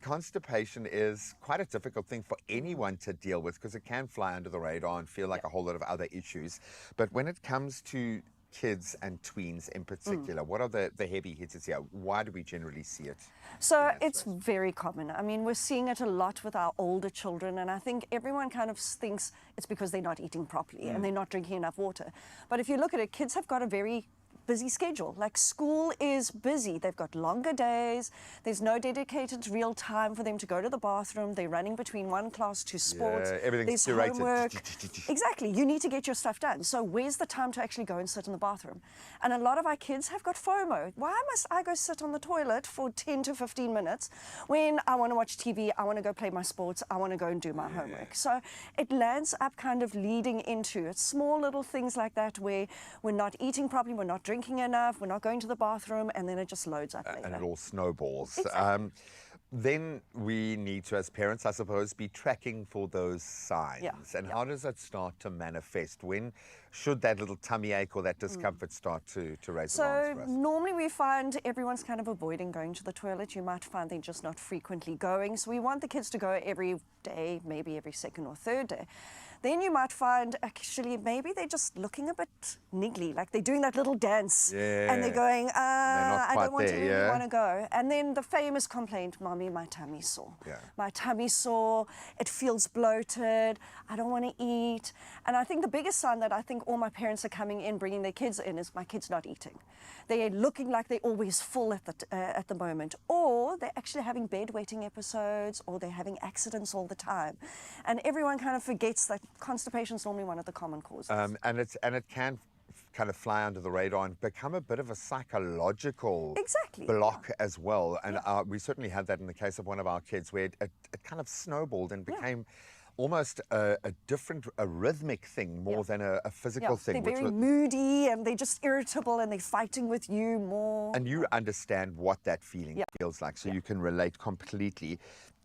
Speaker 2: Constipation is quite a difficult thing for anyone to deal with because it can fly under the radar and feel like a whole lot of other issues. But when it comes to kids and tweens in particular, what are the heavy hitters here? Why do we generally see it?
Speaker 7: So it's very common. I mean, we're seeing it a lot with our older children, and I think everyone kind of thinks it's because they're not eating properly and they're not drinking enough water. But if you look at it, kids have got a very busy schedule. Like, school is busy. They've got longer days. There's no dedicated real time for them to go to the bathroom. They're running between one class to sports.
Speaker 2: Yeah, everything's
Speaker 7: There's
Speaker 2: curated.
Speaker 7: homework. Exactly. You need to get your stuff done. So where's the time to actually go and sit in the bathroom? And a lot of our kids have got FOMO. Why must I go sit on the toilet for 10 to 15 minutes when I want to watch TV, I want to go play my sports, I want to go and do my homework? So it lands up kind of leading into small little things like that where we're not eating properly, we're not drinking enough, we're not going to the bathroom, and then it just loads up later.
Speaker 2: And it all snowballs.
Speaker 7: Exactly.
Speaker 2: Then we need to, as parents, I suppose, be tracking for those signs. And how does that start to manifest? When should that little tummy ache or that discomfort start to raise alarms
Speaker 7: So
Speaker 2: for us?
Speaker 7: normally we find everyone's kind of avoiding going to the toilet. You might find they're just not frequently going. So we want the kids to go every day, maybe every second or third day. Then you might find actually maybe they're just looking a bit niggly, like they're doing that little dance and they're going, I don't want to really want to go. And then the famous complaint, Mommy, my tummy's sore. My tummy's sore, it feels bloated, I don't want to eat. And I think the biggest sign that I think all my parents are coming in, bringing their kids in, is my kid's not eating. They're looking like they're always full at the moment, or they're actually having bedwetting episodes, or they're having accidents all the time. And everyone kind of forgets that constipation is normally one of the common causes.
Speaker 2: And it can kind of fly under the radar and become a bit of a psychological block as well. And we certainly had that in the case of one of our kids, where it kind of snowballed and became almost a different, a rhythmic thing more than a physical thing.
Speaker 7: They're very moody and they're just irritable and they're fighting with you more.
Speaker 2: And you understand what that feeling feels like, so you can relate completely.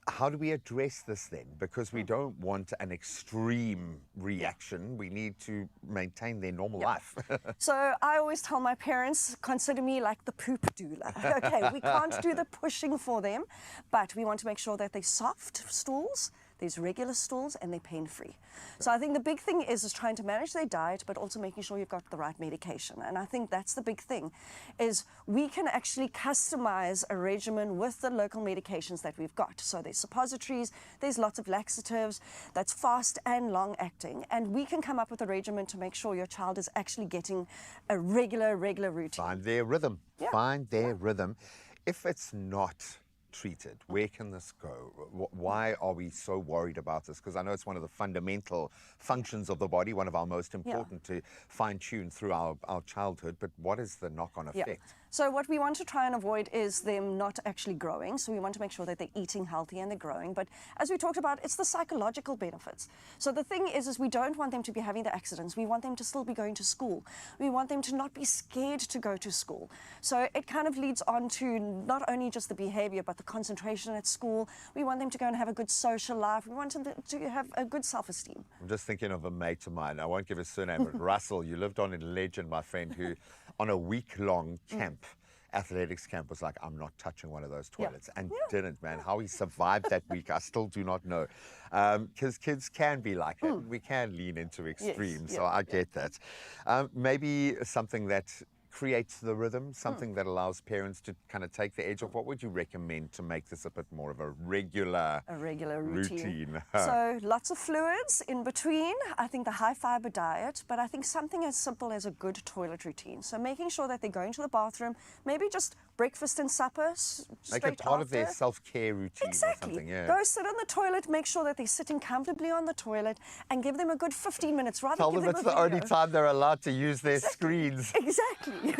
Speaker 2: How do we address this then? Because we don't want an extreme reaction. We need to maintain their normal life.
Speaker 7: So I always tell my parents, consider me like the poop doula. Okay, we can't do the pushing for them, but we want to make sure that they're soft stools, there's regular stools, and they're pain-free. So I think the big thing is trying to manage their diet, but also making sure you've got the right medication. And I think that's the big thing, is we can actually customize a regimen with the local medications that we've got. So there's suppositories, there's lots of laxatives, that's fast and long-acting. And we can come up with a regimen to make sure your child is actually getting a regular routine.
Speaker 2: Find their rhythm. Find their rhythm. If it's not treated, where can this go? Why are we so worried about this? Because I know it's one of the fundamental functions of the body, one of our most important to fine-tune through our childhood, but what is the knock-on effect?
Speaker 7: So what we want to try and avoid is them not actually growing. So we want to make sure that they're eating healthy and they're growing. But as we talked about, it's the psychological benefits. So the thing is we don't want them to be having the accidents. We want them to still be going to school. We want them to not be scared to go to school. So it kind of leads on to not only just the behavior, but the concentration at school. We want them to go and have a good social life. We want them to have a good self-esteem.
Speaker 2: I'm just thinking of a mate of mine. I won't give his surname, but Russell, you lived on in Legend, my friend, who on a week-long camp, athletics camp, was like, I'm not touching one of those toilets, and didn't, man. How he survived that week, I still do not know. Because kids can be like that. We can lean into extremes, so I get that. Maybe something that creates the rhythm, something that allows parents to kind of take the edge off? What would you recommend to make this a bit more of a regular routine?
Speaker 7: So lots of fluids in between. I think the high fiber diet, but I think something as simple as a good toilet routine. So making sure that they're going to the bathroom, maybe just breakfast and supper
Speaker 2: Make it part of their self-care routine or something, yeah.
Speaker 7: Go sit on the toilet, make sure that they're sitting comfortably on the toilet, and give them a good 15 minutes. Rather
Speaker 2: Tell
Speaker 7: give
Speaker 2: them it's the only time they're allowed to use their screens.
Speaker 7: Exactly.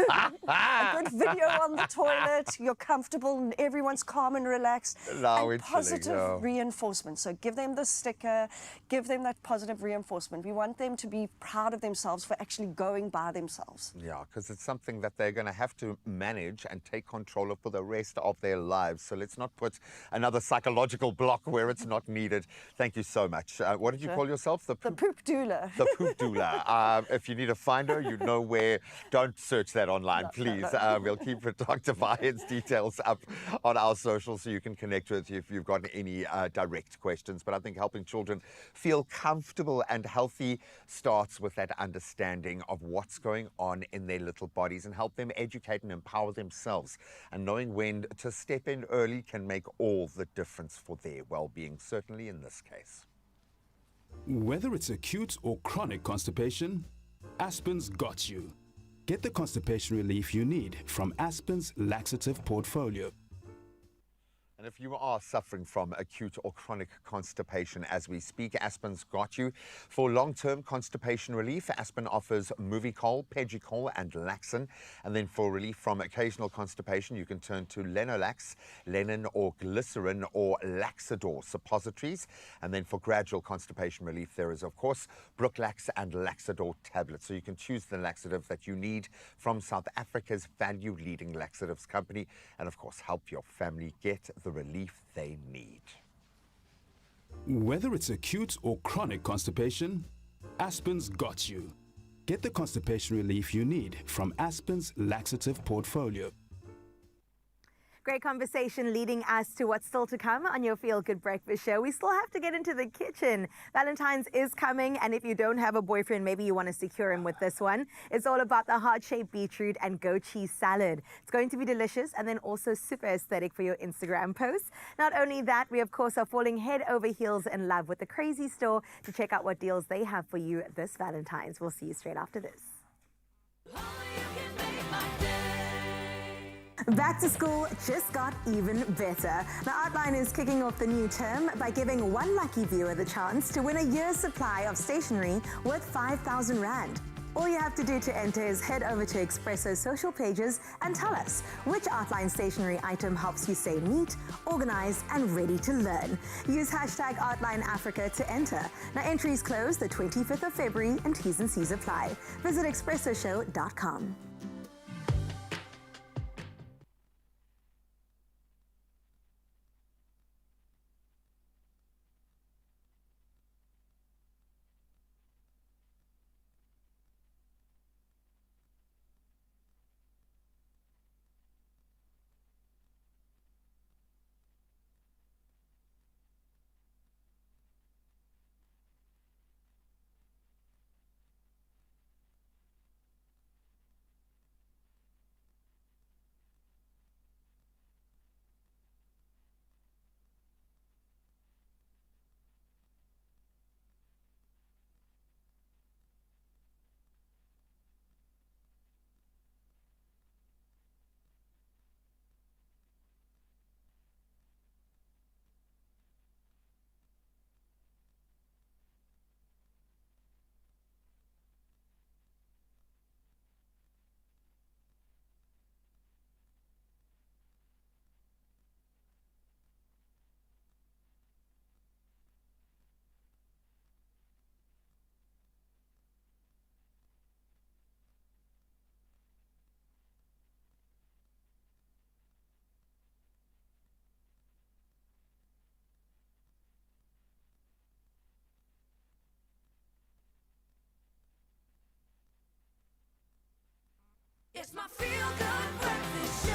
Speaker 7: A good video on the toilet, you're comfortable, and everyone's calm and relaxed. And positive reinforcement. So give them the sticker, give them that positive reinforcement. We want them to be proud of themselves for actually going by themselves.
Speaker 2: Yeah, because it's something that they're going to have to manage and take control of for the rest of their lives. So let's not put another psychological block where it's not needed. Thank you so much. What did you call yourself?
Speaker 7: The poop doula.
Speaker 2: The poop doula. If you need to find her, you know where. Don't search that online, please. We'll keep Dr. Vian's details up on our socials so you can connect with you if you've got any direct questions. But I think helping children feel comfortable and healthy starts with that understanding of what's going on in their little bodies and help them educate and empower themselves. And knowing when to step in early can make all the difference for their well-being, certainly in this case.
Speaker 8: Whether it's acute or chronic constipation, Aspen's got you. Get the constipation relief you need from Aspen's laxative portfolio.
Speaker 2: And if you are suffering from acute or chronic constipation as we speak, Aspen's got you. For long-term constipation relief, Aspen offers Movicol, Pegicol and Laxin. And then for relief from occasional constipation, you can turn to Lenolax, Lenin or Glycerin or Laxador suppositories. And then for gradual constipation relief, there is, of course, Brooklax and Laxador tablets. So you can choose the laxative that you need from South Africa's value-leading laxatives company. And, of course, help your family get the relief they need.
Speaker 8: Whether it's acute or chronic constipation, Aspen's got you. Get the constipation relief you need from Aspen's laxative portfolio.
Speaker 3: Great conversation leading us to what's still to come on your Feel Good Breakfast Show. We still have to get into the kitchen. Valentine's is coming, and if you don't have a boyfriend, maybe you want to secure him with this one. It's all about the heart-shaped beetroot and goat cheese salad. It's going to be delicious and then also super aesthetic for your Instagram posts. Not only that, we of course are falling head over heels in love with the Crazy Store to check out what deals they have for you this Valentine's. We'll see you straight after this. Back to school just got even better. The Outline is kicking off the new term by giving one lucky viewer the chance to win a year's supply of stationery worth 5,000 Rand. All you have to do to enter is head over to Expresso's social pages and tell us which Outline stationery item helps you stay neat, organized, and ready to learn. Use hashtag OutlineAfrica to enter. Now entries close the 25th of February and T's and C's apply. Visit expressoshow.com.
Speaker 1: It's my Feel Good Breakfast Show.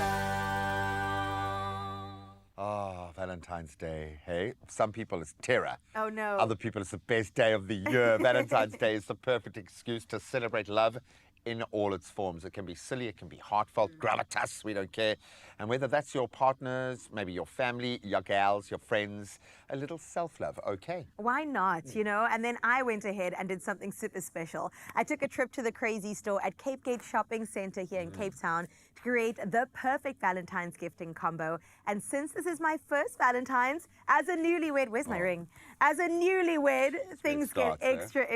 Speaker 2: Ah, Valentine's Day. Hey, some people it's terror.
Speaker 3: Oh no.
Speaker 2: Other people it's the best day of the year. Valentine's Day is the perfect excuse to celebrate love in all its forms. It can be silly, it can be heartfelt, gravitas, we don't care. And whether that's your partners, maybe your family, your gals, your friends, a little self-love, okay?
Speaker 3: Why not, you know? And then I went ahead and did something super special. I took a trip to the Crazy Store at Cape Gate Shopping Centre here in Cape Town to create the perfect Valentine's gifting combo. And since this is my first Valentine's, as a newlywed, where's my ring? As a newlywed, things get extra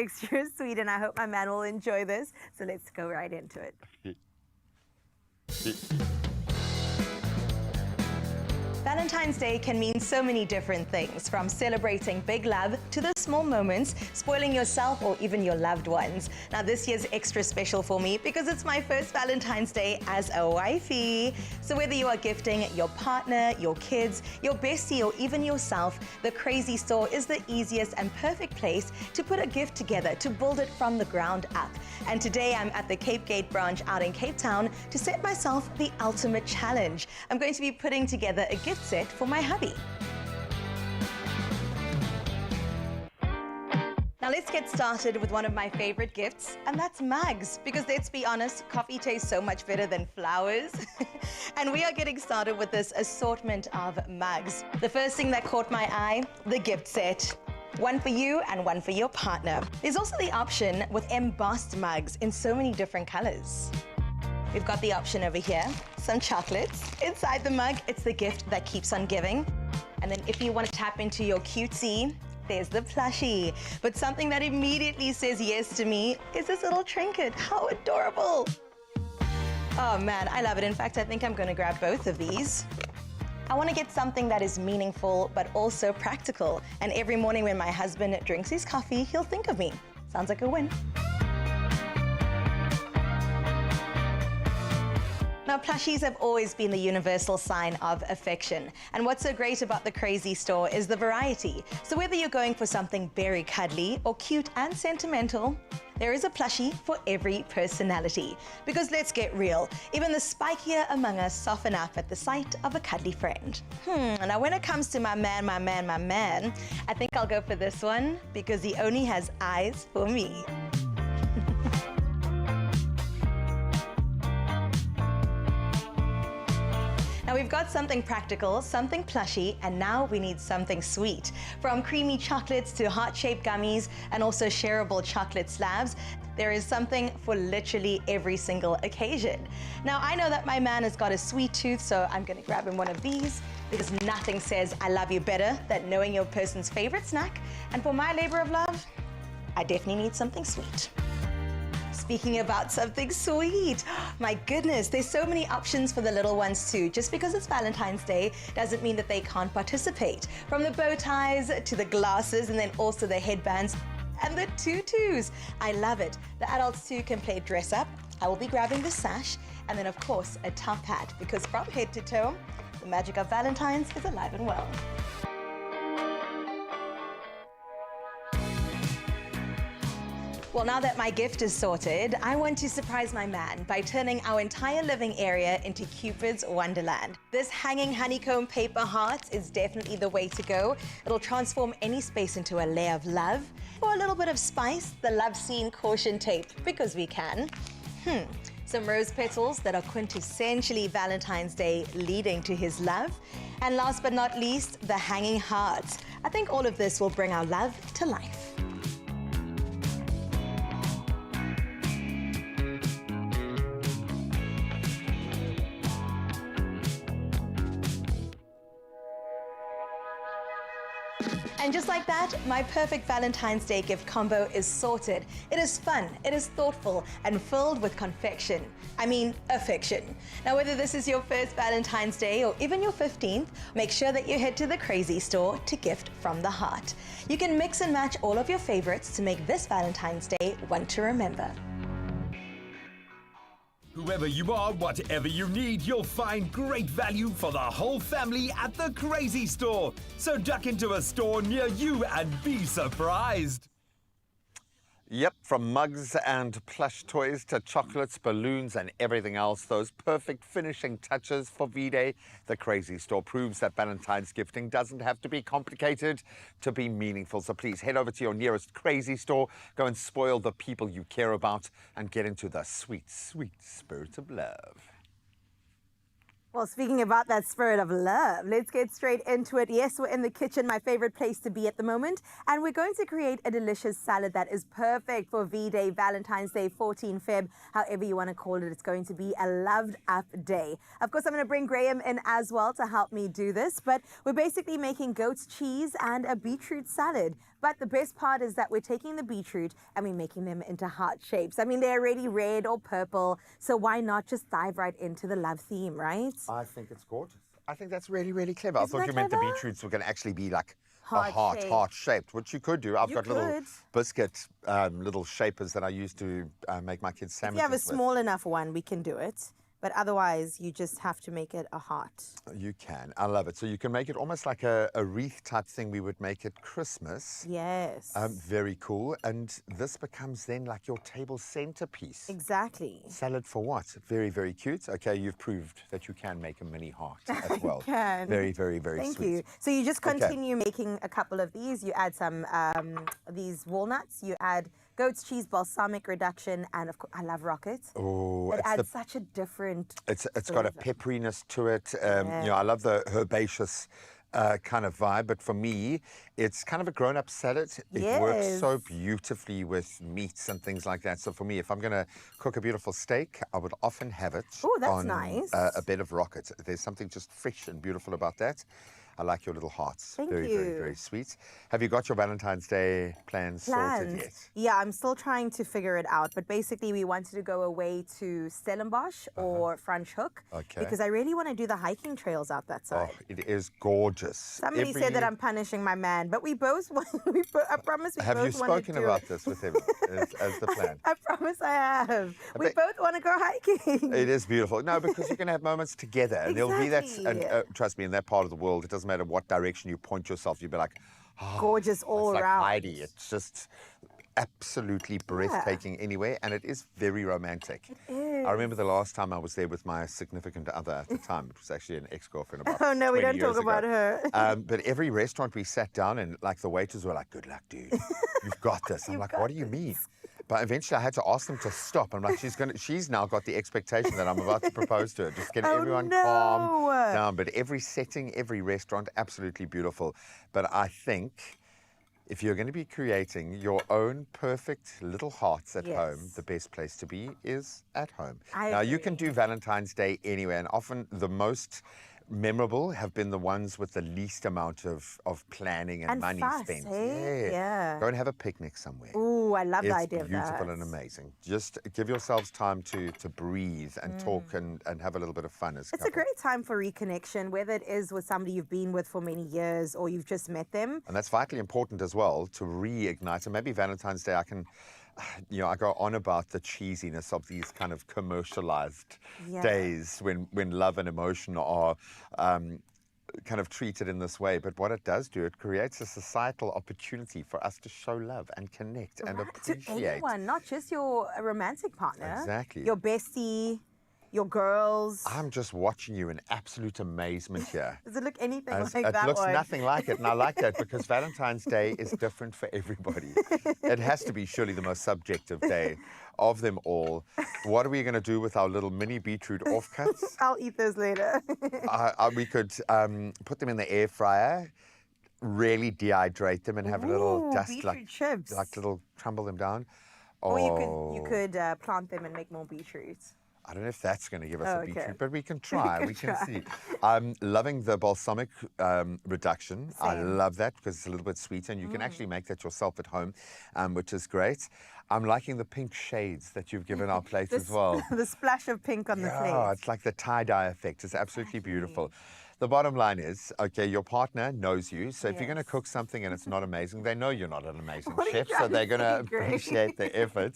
Speaker 3: sweet, and I hope my man will enjoy this. So let's go right into it. Valentine's Day can mean so many different things, from celebrating big love to the small moments, spoiling yourself or even your loved ones. Now this year's extra special for me because it's my first Valentine's Day as a wifey. So whether you are gifting your partner, your kids, your bestie or even yourself, the Crazy Store is the easiest and perfect place to put a gift together, to build it from the ground up. And today I'm at the Cape Gate branch out in Cape Town to set myself the ultimate challenge. I'm going to be putting together a gift set for my hubby. Now let's get started with one of my favorite gifts, and that's mugs. Because let's be honest, coffee tastes so much better than flowers. And we are getting started with this assortment of mugs. The first thing that caught my eye, the gift set. One for you and one for your partner. There's also the option with embossed mugs in so many different colors. We've got the option over here, some chocolates. Inside the mug, it's the gift that keeps on giving. And then if you want to tap into your cutesy, there's the plushie. But something that immediately says yes to me is this little trinket. How adorable. Oh man, I love it. In fact, I think I'm going to grab both of these. I want to get something that is meaningful, but also practical. And every morning when my husband drinks his coffee, he'll think of me. Sounds like a win. Now, plushies have always been the universal sign of affection. And what's so great about the Crazy Store is the variety. So whether you're going for something very cuddly or cute and sentimental, there is a plushie for every personality. Because let's get real, even the spikier among us soften up at the sight of a cuddly friend. Now when it comes to my man, I think I'll go for this one because he only has eyes for me. Now we've got something practical, something plushy, and now we need something sweet. From creamy chocolates to heart-shaped gummies and also shareable chocolate slabs, there is something for literally every single occasion. Now I know that my man has got a sweet tooth, so I'm gonna grab him one of these because nothing says I love you better than knowing your person's favorite snack. And for my labor of love, I definitely need something sweet. Speaking about something sweet, my goodness, there's so many options for the little ones too. Just because it's Valentine's Day doesn't mean that they can't participate. From the bow ties to the glasses and then also the headbands and the tutus. I love it. The adults too can play dress up. I will be grabbing the sash and then of course a top hat because from head to toe, the magic of Valentine's is alive and well. Well, now that my gift is sorted, I want to surprise my man by turning our entire living area into Cupid's Wonderland. This hanging honeycomb paper heart is definitely the way to go. It'll transform any space into a layer of love. For a little bit of spice, the love scene caution tape, because we can. Some rose petals that are quintessentially Valentine's Day leading to his love. And last but not least, the hanging hearts. I think all of this will bring our love to life. And just like that, my perfect Valentine's Day gift combo is sorted. It is fun, it is thoughtful, and filled with confection. I mean, affection. Now, whether this is your first Valentine's Day or even your 15th, make sure that you head to the Crazy Store to gift from the heart. You can mix and match all of your favorites to make this Valentine's Day one to remember.
Speaker 9: Whoever you are, whatever you need, you'll find great value for the whole family at the Crazy Store. So duck into a store near you and be surprised.
Speaker 2: Yep, from mugs and plush toys to chocolates, balloons, and everything else, those perfect finishing touches for V-Day. The Crazy Store proves that Valentine's gifting doesn't have to be complicated to be meaningful. So please head over to your nearest Crazy Store, go and spoil the people you care about, and get into the sweet, sweet spirit of love.
Speaker 3: Well, speaking about that spirit of love, let's get straight into it. Yes, we're in the kitchen, my favorite place to be at the moment. And we're going to create a delicious salad that is perfect for V-Day, Valentine's Day, 14 Feb, however you want to call it. It's going to be a loved up day. Of course, I'm going to bring Graham in as well to help me do this. But we're basically making goat's cheese and a beetroot salad. But the best part is that we're taking the beetroot and we're making them into heart shapes. I mean, they're already red or purple, so why not just dive right into the love theme, right?
Speaker 2: I think it's gorgeous. I think that's really, really clever.
Speaker 3: Isn't
Speaker 2: I thought
Speaker 3: that
Speaker 2: you meant the
Speaker 3: clever?
Speaker 2: beetroots were going to actually be like
Speaker 3: Heart-shaped.
Speaker 2: heart-shaped, which you could do. I've
Speaker 3: You
Speaker 2: got little
Speaker 3: could.
Speaker 2: biscuit, little shapers that I use to make my kids
Speaker 3: If
Speaker 2: sandwiches
Speaker 3: you have a
Speaker 2: with.
Speaker 3: small enough one, we can do it. But otherwise, you just have to make it a heart.
Speaker 2: You can. I love it. So you can make it almost like a wreath type thing we would make at Christmas.
Speaker 3: Yes.
Speaker 2: Very cool. And this becomes then like your table centerpiece.
Speaker 3: Exactly.
Speaker 2: Salad for what? Very, very cute. Okay, you've proved that you can make a mini heart as well.
Speaker 3: can.
Speaker 2: Very, very, very
Speaker 3: Thank
Speaker 2: sweet.
Speaker 3: you. So you just
Speaker 2: Okay.
Speaker 3: continue making a couple of these. You add some these walnuts. You add goat's cheese, balsamic reduction, and of course, I love rockets.
Speaker 2: Oh,
Speaker 3: It
Speaker 2: it's
Speaker 3: adds such a different.
Speaker 2: It's got a
Speaker 3: flavor.
Speaker 2: pepperiness to it. You know, I love the herbaceous kind of vibe, but for me, it's kind of a grown-up salad. It works so
Speaker 3: Yes.
Speaker 2: beautifully with meats and things like that. So for me, if I'm going to cook a beautiful steak, I would often have it
Speaker 3: Ooh, that's
Speaker 2: on
Speaker 3: nice.
Speaker 2: a bed of rockets. There's something just fresh and beautiful about that. I like your little hearts.
Speaker 3: Thank
Speaker 2: very, very,
Speaker 3: you.
Speaker 2: very sweet. Have you got your Valentine's Day plans sorted yet?
Speaker 3: Yeah, I'm still trying to figure it out. But basically, we wanted to go away to Stellenbosch or Franschhoek
Speaker 2: Okay.
Speaker 3: because I really want to do the hiking trails out that
Speaker 2: Oh,
Speaker 3: side.
Speaker 2: it is gorgeous.
Speaker 3: Somebody said that I'm punishing my man, but we both want. I promise we
Speaker 2: Have
Speaker 3: both
Speaker 2: you
Speaker 3: want to
Speaker 2: spoken
Speaker 3: do
Speaker 2: about
Speaker 3: it.
Speaker 2: this with him as the plan?
Speaker 3: I promise I have. We
Speaker 2: bet-
Speaker 3: both want to go hiking.
Speaker 2: It is beautiful. No, because you're going to have moments together. And there'll be that, and
Speaker 3: Exactly.
Speaker 2: trust me, in that part of the world, it doesn't matter what direction you point yourself, you'll be like, oh,
Speaker 3: Gorgeous all
Speaker 2: it's like
Speaker 3: around.
Speaker 2: Heidi. It's just absolutely breathtaking anyway, and it is very romantic.
Speaker 3: It
Speaker 2: I remember the last time I was there with my significant other at the time. It was actually an ex-girlfriend about
Speaker 3: Oh, no, we
Speaker 2: 20
Speaker 3: don't talk
Speaker 2: years
Speaker 3: about
Speaker 2: ago.
Speaker 3: her.
Speaker 2: But every restaurant we sat down in, like the waiters were like, good luck, dude. You've got this. I'm like, what do you mean? But eventually I had to ask them to stop. I'm like, she's now got the expectation that I'm about to propose to her. Just get
Speaker 3: Oh,
Speaker 2: everyone
Speaker 3: no.
Speaker 2: calm down. But every setting, every restaurant, absolutely beautiful. But I think if you're going to be creating your own perfect little hearts at home,
Speaker 3: Yes.
Speaker 2: the best place to be is at home.
Speaker 3: I
Speaker 2: Now, you can
Speaker 3: agree.
Speaker 2: do Valentine's Day anywhere, and often the most memorable have been the ones with the least amount of planning and money
Speaker 3: fuss,
Speaker 2: spent.
Speaker 3: hey? Yeah.
Speaker 2: Go and have a picnic somewhere.
Speaker 3: Ooh, I love the
Speaker 2: It's
Speaker 3: idea of that.
Speaker 2: beautiful and amazing. Just give yourselves time to breathe and talk and have a little bit of fun as a
Speaker 3: It's a
Speaker 2: couple.
Speaker 3: great time for reconnection, whether it is with somebody you've been with for many years or you've just met them.
Speaker 2: And that's vitally important as well to reignite. And maybe Valentine's Day, I go on about the cheesiness of these kind of commercialized
Speaker 3: Yeah.
Speaker 2: days when love and emotion are kind of treated in this way. But what it does do, it creates a societal opportunity for us to show love and connect and
Speaker 3: Right,
Speaker 2: appreciate.
Speaker 3: to anyone, not just your romantic partner.
Speaker 2: Exactly.
Speaker 3: Your bestie, your girls.
Speaker 2: I'm just watching you in absolute amazement here.
Speaker 3: Does it look anything
Speaker 2: As
Speaker 3: like
Speaker 2: it
Speaker 3: that
Speaker 2: looks
Speaker 3: one?
Speaker 2: nothing like it, and I like that because Valentine's Day is different for everybody. It has to be surely the most subjective day of them all. What are we going to do with our little mini beetroot offcuts?
Speaker 3: I'll eat those later.
Speaker 2: We could put them in the air fryer, really dehydrate them, and have a little
Speaker 3: Ooh,
Speaker 2: dust,
Speaker 3: beetroot chips.
Speaker 2: like little crumble them down.
Speaker 3: Or you
Speaker 2: Oh,
Speaker 3: could plant them and make more beetroots.
Speaker 2: I don't know if that's going to give us
Speaker 3: Oh,
Speaker 2: a
Speaker 3: okay.
Speaker 2: beetroot, but we can try.
Speaker 3: can
Speaker 2: We can
Speaker 3: try.
Speaker 2: see. I'm loving the balsamic reduction. I
Speaker 3: Same.
Speaker 2: love that because it's a little bit sweeter, and you can actually make that yourself at home, which is great. I'm liking the pink shades that you've given our plate as well.
Speaker 3: The splash of pink on the
Speaker 2: Yeah,
Speaker 3: plate.
Speaker 2: it's like the tie-dye effect. It's absolutely beautiful. The bottom line is, okay, your partner knows you, so if you're going to
Speaker 3: Yes.
Speaker 2: cook something and it's not amazing, they know you're not an amazing
Speaker 3: What are you
Speaker 2: chef, so
Speaker 3: trying to
Speaker 2: they're going to
Speaker 3: say, Greg?
Speaker 2: appreciate the effort.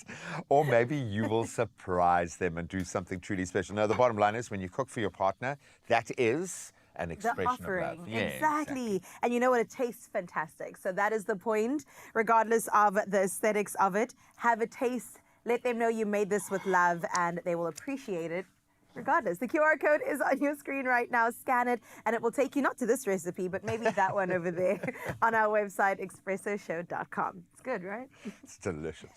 Speaker 2: Or maybe you will surprise them and do something truly special. No, the bottom line is when you cook for your partner, that is an
Speaker 3: The
Speaker 2: expression
Speaker 3: offering,
Speaker 2: of love. Yeah,
Speaker 3: exactly. And you know what? It tastes fantastic. So that is the point, regardless of the aesthetics of it. Have a taste. Let them know you made this with love, and they will appreciate it. Regardless, the QR code is on your screen right now. Scan it, and it will take you not to this recipe, but maybe that one over there on our website, expressoshow.com. It's good, right?
Speaker 2: It's delicious.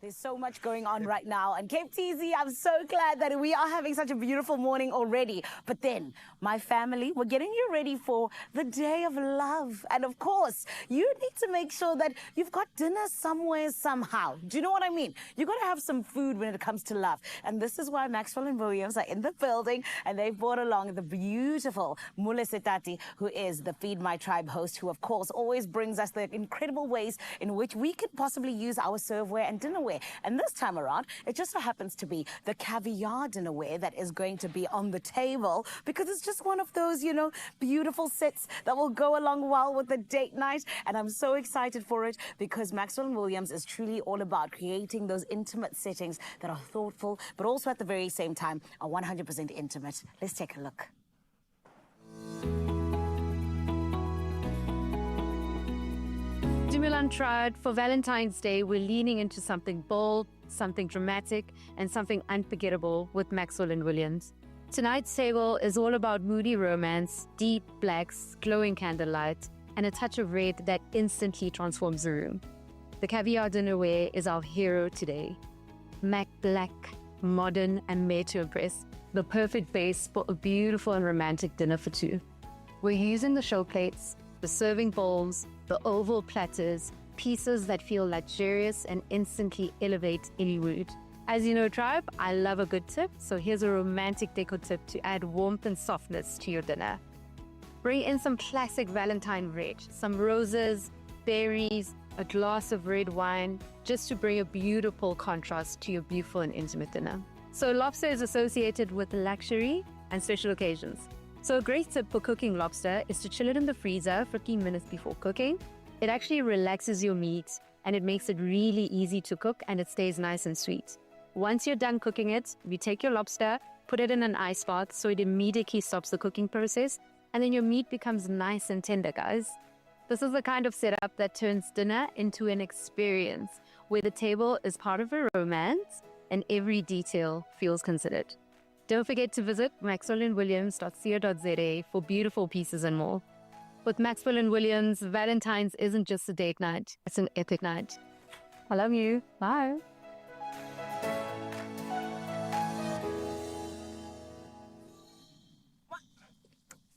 Speaker 4: There's so much going on right now. And Cape TZ, I'm so glad that we are having such a beautiful morning already. But then, my family, we're getting you ready for the day of love. And of course, you need to make sure that you've got dinner somewhere, somehow. Do you know what I mean? You've got to have some food when it comes to love. And this is why Maxwell and Williams are in the building. And they've brought along the beautiful Mule Setati, who is the Feed My Tribe host, who, of course, always brings us the incredible ways in which we could possibly use our serveware and dinnerware. And this time around, it just so happens to be the caviar dinnerware that is going to be on the table, because it's just one of those, you know, beautiful sets that will go along well with the date night. And I'm so excited for it, because Maxwell and Williams is truly all about creating those intimate settings that are thoughtful, but also at the very same time are 100% intimate. Let's take a look.
Speaker 10: Dumoulin tried for Valentine's Day, we're leaning into something bold, something dramatic, and something unforgettable with Maxwell and Williams. Tonight's table is all about moody romance, deep blacks, glowing candlelight, and a touch of red that instantly transforms the room. The caviar dinnerware is our hero today. Matte black, modern, and made to impress. The perfect base for a beautiful and romantic dinner for two. We're using the show plates, the serving bowls, the oval platters, pieces that feel luxurious and instantly elevate any mood. As you know, tribe, I love a good tip, so here's a romantic decor tip to add warmth and softness to your dinner. Bring in some classic Valentine red, some roses, berries, a glass of red wine, just to bring a beautiful contrast to your beautiful and intimate dinner. So lobster is associated with luxury and special occasions. So a great tip for cooking lobster is to chill it in the freezer 15 minutes before cooking. It actually relaxes your meat and it makes it really easy to cook, and it stays nice and sweet. Once you're done cooking it, you take your lobster, put it in an ice bath so it immediately stops the cooking process, and then your meat becomes nice and tender, guys. This is the kind of setup that turns dinner into an experience where the table is part of a romance and every detail feels considered. Don't forget to visit maxwellandwilliams.co.za for beautiful pieces and more. With Maxwell and Williams, Valentine's isn't just a date night, it's an epic night. I love you. Bye.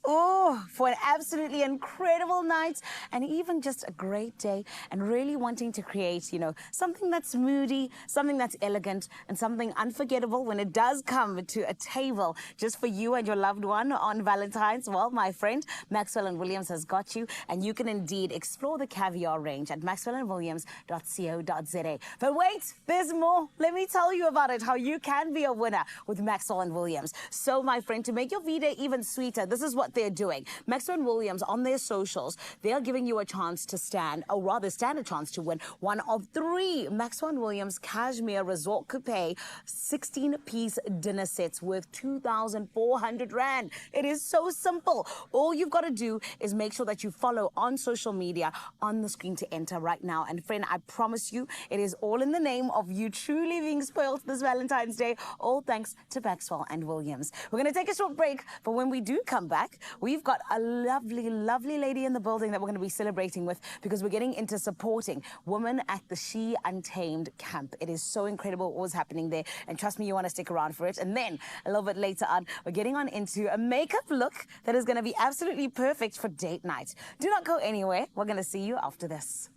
Speaker 4: Oh, for an absolutely incredible night and even just a great day, and really wanting to create, you know, something that's moody, something that's elegant, and something unforgettable when it does come to a table just for you and your loved one on Valentine's. Well, my friend, Maxwell and Williams has got you, and you can indeed explore the caviar range at maxwellandwilliams.co.za. But wait, there's more. Let me tell you about it, how you can be a winner with Maxwell and Williams. So, my friend, to make your V-Day even sweeter, this is what they're doing. Maxwell and Williams, on their socials, they are giving you a chance to stand a chance to win one of 3 Maxwell and Williams Cashmere Resort Coupe 16-piece dinner sets worth 2,400 Rand. It is so simple. All you've got to do is make sure that you follow on social media on the screen to enter right now. And friend, I promise you, it is all in the name of you truly being spoiled this Valentine's Day, all thanks to Maxwell and Williams. We're going to take a short break, but when we do come back, we've got a lovely, lovely lady in the building that we're going to be celebrating with, because we're getting into supporting women at the She Untamed camp. It is so incredible what was happening there, and trust me, you want to stick around for it. And then a little bit later on, we're getting on into a makeup look that is going to be absolutely perfect for date night. Do not go anywhere. We're going to see you after this.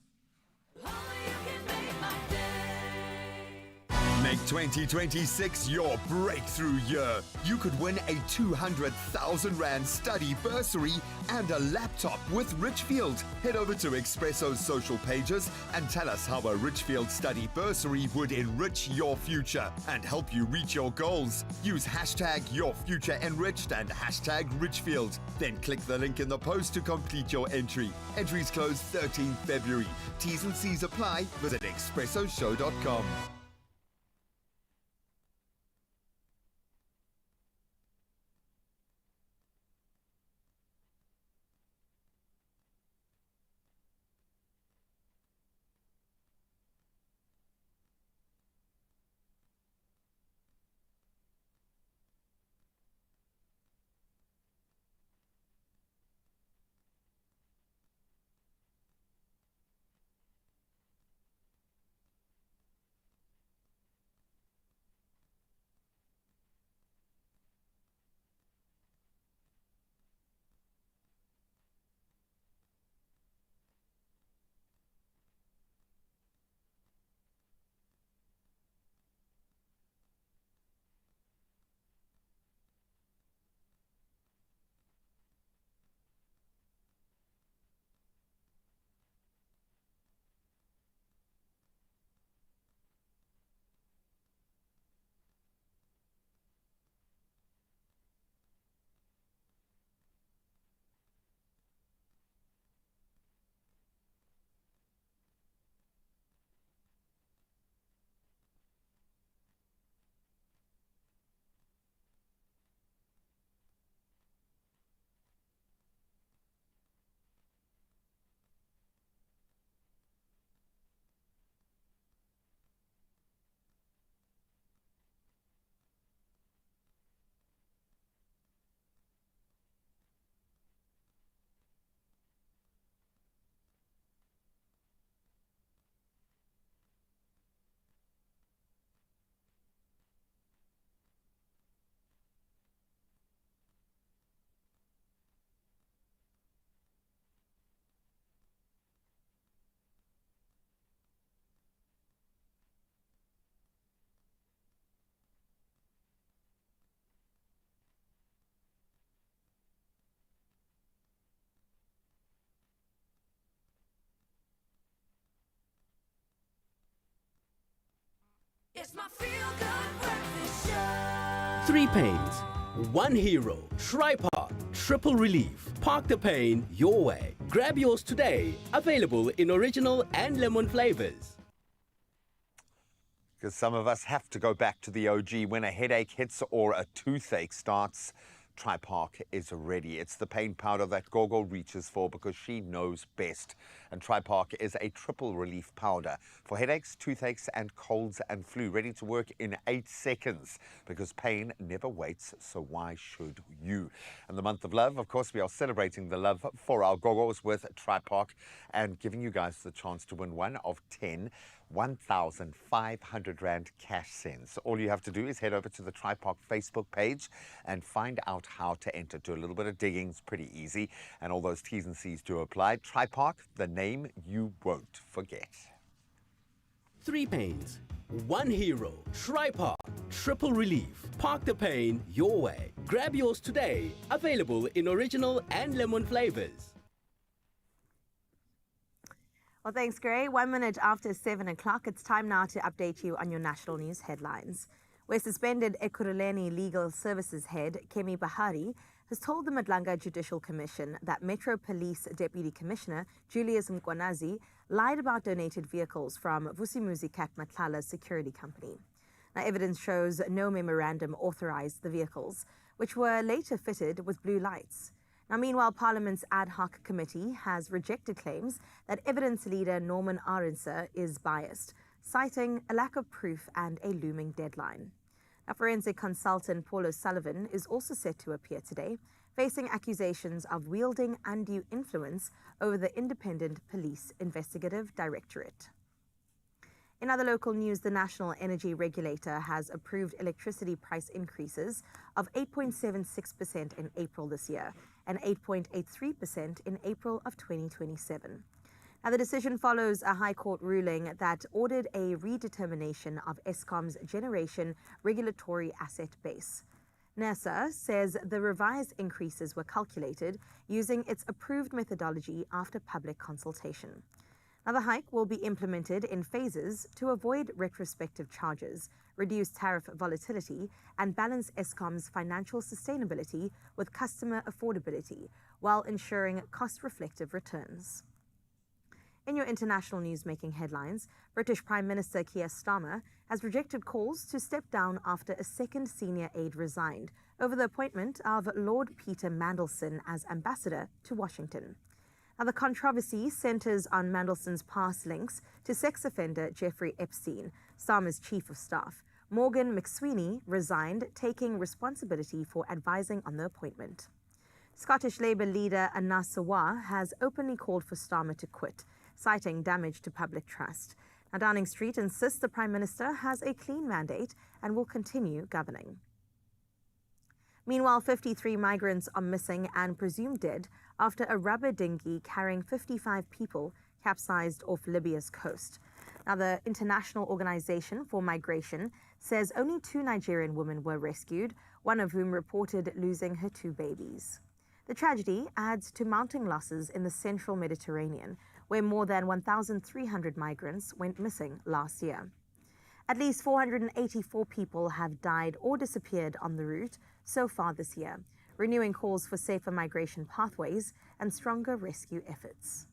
Speaker 9: Make 2026 your breakthrough year. You could win a 200,000 Rand study bursary and a laptop with Richfield. Head over to Expresso's social pages and tell us how a Richfield study bursary would enrich your future and help you reach your goals. Use hashtag YourFutureEnriched and hashtag Richfield. Then click the link in the post to complete your entry. Entries close 13th February. T's and C's apply. Visit expressoshow.com.
Speaker 1: It's my feel-good breakfast show.
Speaker 11: 3 pains, 1 hero. Tri-Park, triple relief. Park the pain your way. Grab yours today. Available in original and lemon flavors.
Speaker 2: Because some of us have to go back to the OG when a headache hits or a toothache starts. Tri-Park is ready. It's the pain powder that Gogo reaches for because she knows best. And Tri-Park is a triple relief powder for headaches, toothaches and colds and flu, ready to work in 8 seconds because pain never waits, so why should you? And the month of love, of course, we are celebrating the love for our Gogos with Tri-Park and giving you guys the chance to win one of 10 1,500 Rand cash sends. All you have to do is head over to the Tri-Park Facebook page and find out how to enter. Do a little bit of digging, it's pretty easy, and all those T's and C's do apply. Tri-Park, the name you won't forget.
Speaker 11: 3 pains, 1 hero. Tri-Park, triple relief. Park the pain your way. Grab yours today. Available in original and lemon flavors.
Speaker 3: Well, thanks, Gray. 1 minute after 7 o'clock, it's time now to update you on your national news headlines. Where suspended Ekurhuleni Legal Services head, Kemi Bahari, has told the Madlanga Judicial Commission that Metro Police Deputy Commissioner Julius Mkwanazi lied about donated vehicles from Vusimuzi Cat Matlala's security company. Now, evidence shows no memorandum authorized the vehicles, which were later fitted with blue lights. Now, meanwhile, Parliament's ad hoc committee has rejected claims that evidence leader Norman Arendse is biased, citing a lack of proof and a looming deadline. Now, forensic consultant Paul O'Sullivan is also set to appear today, facing accusations of wielding undue influence over the Independent Police Investigative Directorate. In other local news, the National Energy Regulator has approved electricity price increases of 8.76% in April this year and 8.83% in April of 2027. Now, the decision follows a High Court ruling that ordered a redetermination of Eskom's generation regulatory asset base. NERSA says the revised increases were calculated using its approved methodology after public consultation. Now, the hike will be implemented in phases to avoid retrospective charges, reduce tariff volatility, and balance Eskom's financial sustainability with customer affordability, while ensuring cost-reflective returns. In your international news-making headlines, British Prime Minister Keir Starmer has rejected calls to step down after a second senior aide resigned over the appointment of Lord Peter Mandelson as ambassador to Washington. Now, the controversy centers on Mandelson's past links to sex offender Jeffrey Epstein. Starmer's chief of staff, Morgan McSweeney, resigned, taking responsibility for advising on the appointment. Scottish Labour leader Anas Sawar has openly called for Starmer to quit, citing damage to public trust. Now, Downing Street insists the Prime Minister has a clean mandate and will continue governing. Meanwhile, 53 migrants are missing and presumed dead after a rubber dinghy carrying 55 people capsized off Libya's coast. Now, the International Organization for Migration says only 2 Nigerian women were rescued, one of whom reported losing her 2 babies. The tragedy adds to mounting losses in the central Mediterranean, where more than 1,300 migrants went missing last year. At least 484 people have died or disappeared on the route so far this year, renewing calls for safer migration pathways and stronger rescue efforts.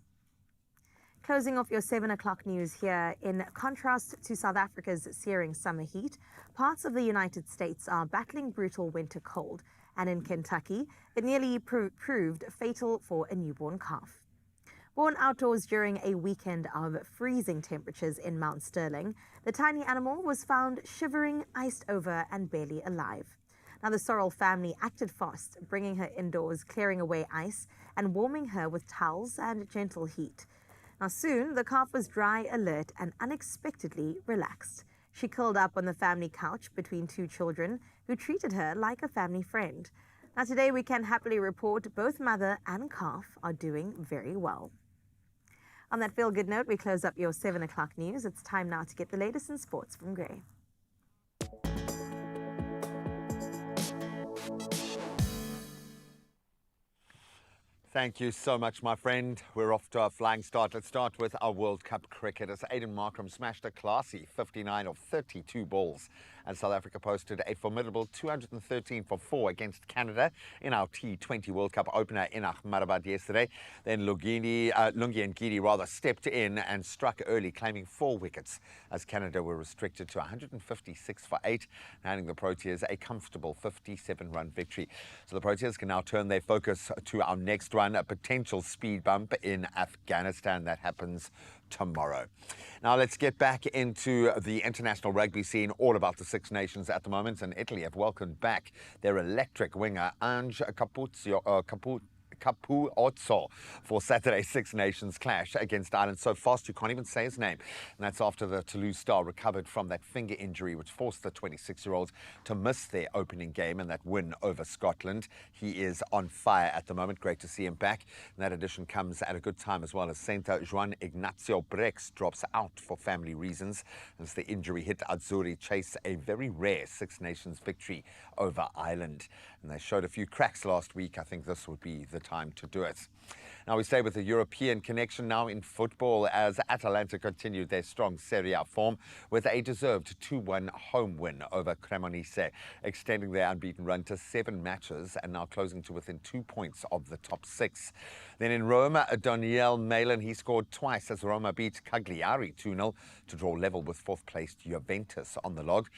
Speaker 3: Closing off your 7 o'clock news here, in contrast to South Africa's searing summer heat, parts of the United States are battling brutal winter cold, and in Kentucky, it nearly proved fatal for a newborn calf. Born outdoors during a weekend of freezing temperatures in Mount Sterling, the tiny animal was found shivering, iced over, and barely alive. Now, the Sorrell family acted fast, bringing her indoors, clearing away ice, and warming her with towels and gentle heat. Now, soon, the calf was dry, alert, and unexpectedly relaxed. She curled up on the family couch between 2 children, who treated her like a family friend. Now, today, we can happily report both mother and calf are doing very well. On that feel-good note, we close up your 7 o'clock news. It's time now to get the latest in sports from Gray.
Speaker 2: Thank you so much, my friend. We're off to a flying start. Let's start with our World Cup cricket as Aiden Markram smashed a classy 59 of 32 balls. And South Africa posted a formidable 213 for 4 against Canada in our T20 World Cup opener in Ahmedabad yesterday. Then Lungi Ngidi stepped in and struck early, claiming 4 wickets as Canada were restricted to 156 for 8, handing the Proteas a comfortable 57-run victory. So the Proteas can now turn their focus to our next run, a potential speed bump in Afghanistan that happens tomorrow. Now let's get back into the international rugby scene, all about the Six Nations at the moment, and Italy have welcomed back their electric winger Ange Capuozzo for Saturday's Six Nations clash against Ireland. So fast you can't even say his name. And that's after the Toulouse star recovered from that finger injury which forced the 26-year-olds to miss their opening game and that win over Scotland. He is on fire at the moment. Great to see him back. And that addition comes at a good time as well as Saint Juan Ignacio Brex drops out for family reasons as the injury hit Azzurri chase a very rare Six Nations victory over Ireland. And they showed a few cracks last week. I think this would be the time to do it. Now we stay with the European connection now in football as Atalanta continued their strong Serie A form with a deserved 2-1 home win over Cremonese, extending their unbeaten run to 7 matches and now closing to within 2 points of the top 6. Then in Rome, Daniel Malin, he scored twice as Roma beat Cagliari 2-0 to draw level with 4th-placed Juventus on the log.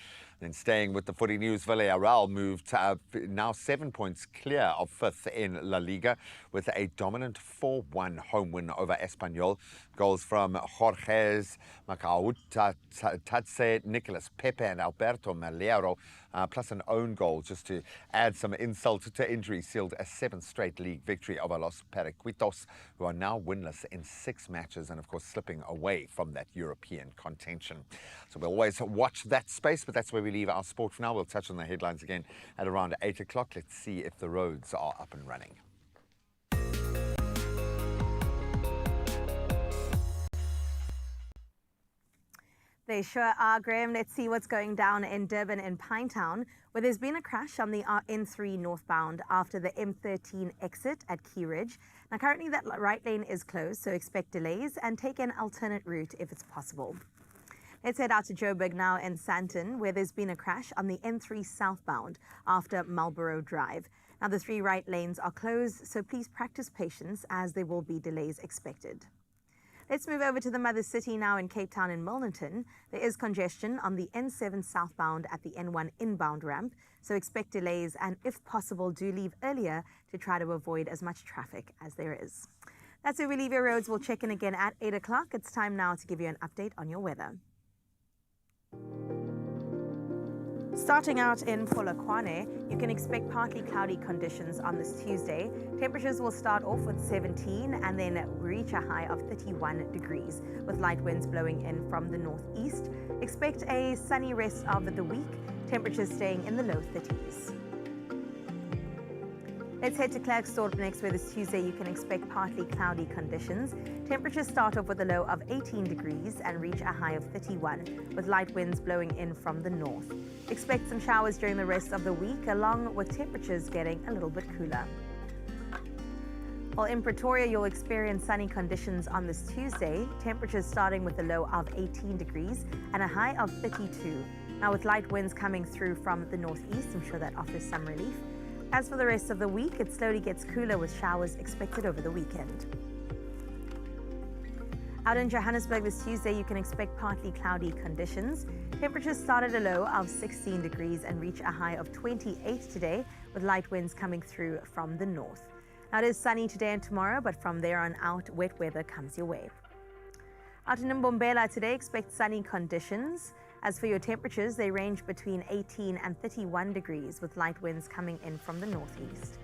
Speaker 2: Then staying with the footy news, Villarreal moved now 7 points clear of 5th in La Liga with a dominant 4-1 home win over Espanyol. Goals from Jorge Macauta, Tatse, Nicolas Pepe and Alberto Malero, plus an own goal just to add some insult to injury, sealed a 7th straight league victory over Los Periquitos, who are now winless in 6 matches and, of course, slipping away from that European contention. So we'll always watch that space, but that's where we leave our sport for now. We'll touch on the headlines again at around 8 o'clock. Let's see if the roads are up and running.
Speaker 3: They sure are, Graham. Let's see what's going down in Durban in Pinetown, where there's been a crash on the N3 northbound after the M13 exit at Key Ridge. Now, currently that right lane is closed, so expect delays and take an alternate route if it's possible. Let's head out to Joburg now in Sandton, where there's been a crash on the N3 southbound after Marlborough Drive. Now, the 3 right lanes are closed, so please practice patience as there will be delays expected. Let's move over to the mother city now in Cape Town in Milnerton. There is congestion on the N7 southbound at the N1 inbound ramp, so expect delays and if possible do leave earlier to try to avoid as much traffic as there is. That's where we leave your roads. We'll check in again at 8 o'clock. It's time now to give you an update on your weather. Starting out in Polokwane, you can expect partly cloudy conditions on this Tuesday. Temperatures will start off with 17 and then reach a high of 31 degrees with light winds blowing in from the northeast. Expect a sunny rest of the week, temperatures staying in the low 30s. Let's head to Klerksdorp next, where this Tuesday you can expect partly cloudy conditions. Temperatures start off with a low of 18 degrees and reach a high of 31, with light winds blowing in from the north. Expect some showers during the rest of the week, along with temperatures getting a little bit cooler. While in Pretoria, you'll experience sunny conditions on this Tuesday. Temperatures starting with a low of 18 degrees and a high of 32. Now, with light winds coming through from the northeast, I'm sure that offers some relief. As for the rest of the week, it slowly gets cooler with showers expected over the weekend. Out in Johannesburg this Tuesday, you can expect partly cloudy conditions. Temperatures start at a low of 16 degrees and reach a high of 28 today, with light winds coming through from the north. Now, it is sunny today and tomorrow, but from there on out, wet weather comes your way. Out in Mbombela today, expect sunny conditions. As for your temperatures, they range between 18 and 31 degrees with light winds coming in from the northeast.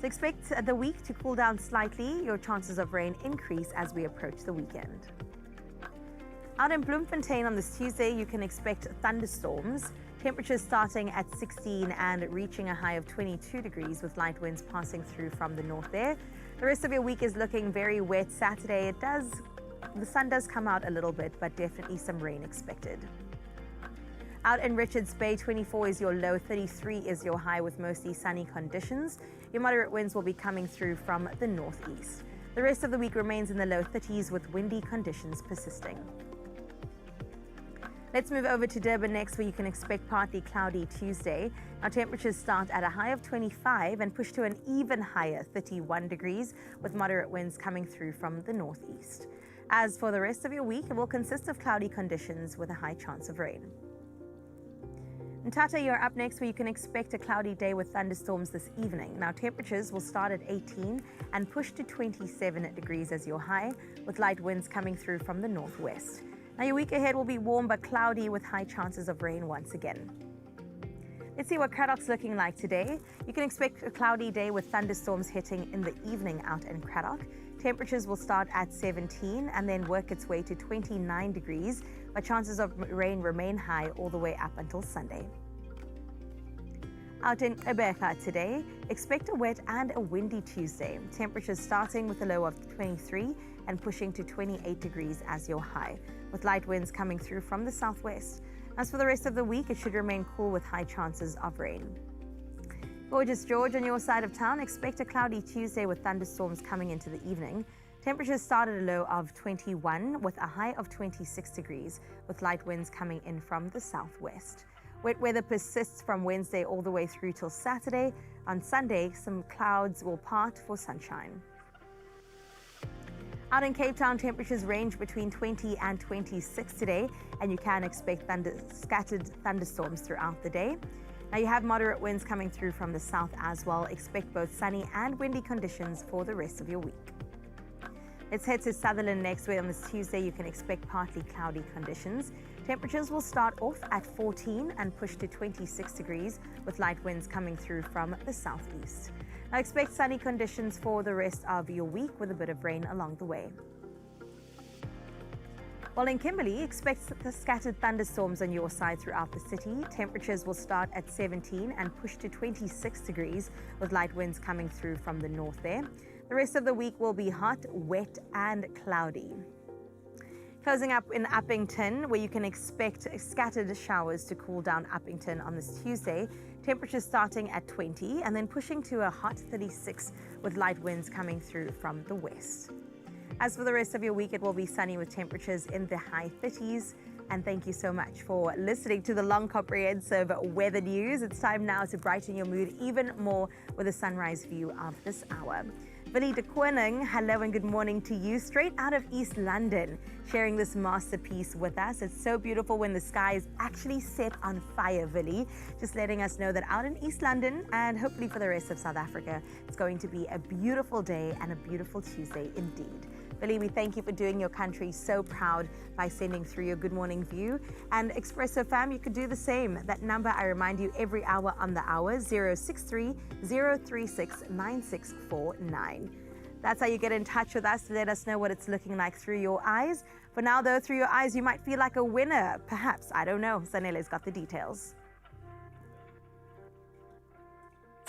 Speaker 3: So expect the week to cool down slightly. Your chances of rain increase as we approach the weekend. Out in Bloemfontein on this Tuesday, you can expect thunderstorms. Temperatures starting at 16 and reaching a high of 22 degrees with light winds passing through from the north there. The rest of your week is looking very wet. Saturday, the sun does come out a little bit, but definitely some rain expected. Out in Richards Bay, 24 is your low, 33 is your high with mostly sunny conditions. Your moderate winds will be coming through from the northeast. The rest of the week remains in the low 30s with windy conditions persisting. Let's move over to Durban next, where you can expect partly cloudy Tuesday. Our temperatures start at a high of 25 and push to an even higher 31 degrees with moderate winds coming through from the northeast. As for the rest of your week, it will consist of cloudy conditions with a high chance of rain. Tata, you're up next, where you can expect a cloudy day with thunderstorms this evening. Now, temperatures will start at 18 and push to 27 degrees as your high, with light winds coming through from the northwest. Now, your week ahead will be warm but cloudy with high chances of rain once again. Let's see what Cradock's looking like today. You can expect a cloudy day with thunderstorms hitting in the evening out in Cradock. Temperatures will start at 17 and then work its way to 29 degrees, but chances of rain remain high all the way up until Sunday. Out in Ebeka today, expect a wet and a windy Tuesday. Temperatures starting with a low of 23 and pushing to 28 degrees as your high, with light winds coming through from the southwest. As for the rest of the week, it should remain cool with high chances of rain. Gorgeous George, on your side of town, expect a cloudy Tuesday with thunderstorms coming into the evening. Temperatures start at a low of 21 with a high of 26 degrees, with light winds coming in from the southwest. Wet weather persists from Wednesday all the way through till Saturday. On Sunday, some clouds will part for sunshine. Out in Cape Town, temperatures range between 20 and 26 today, and you can expect scattered thunderstorms throughout the day. Now, you have moderate winds coming through from the south as well. Expect both sunny and windy conditions for the rest of your week. Let's head to Sutherland next, where on this Tuesday you can expect partly cloudy conditions. Temperatures will start off at 14 and push to 26 degrees with light winds coming through from the southeast. Now, expect sunny conditions for the rest of your week with a bit of rain along the way. While in Kimberley, expect scattered thunderstorms on your side throughout the city. Temperatures will start at 17 and push to 26 degrees with light winds coming through from the north there. The rest of the week will be hot, wet and cloudy. Closing up in Uppington, where you can expect scattered showers to cool down Uppington on this Tuesday. Temperatures starting at 20 and then pushing to a hot 36 with light winds coming through from the west. As for the rest of your week, it will be sunny with temperatures in the high 30s. And thank you so much for listening to the long comprehensive weather news. It's time now to brighten your mood even more with a sunrise view of this hour. Billy de Koning, hello and good morning to you, straight out of East London, sharing this masterpiece with us. It's so beautiful when the sky is actually set on fire, Billy. Just letting us know that out in East London and hopefully for the rest of South Africa, it's going to be a beautiful day and a beautiful Tuesday indeed. Billy, we thank you for doing your country so proud by sending through your good morning view. And Expresso fam, you could do the same. That number, I remind you, every hour on the hour, 063 036 9649. That's how you get in touch with us to let us know what it's looking like through your eyes. For now, though, through your eyes, you might feel like a winner. Perhaps, I don't know. Zanele's got the details.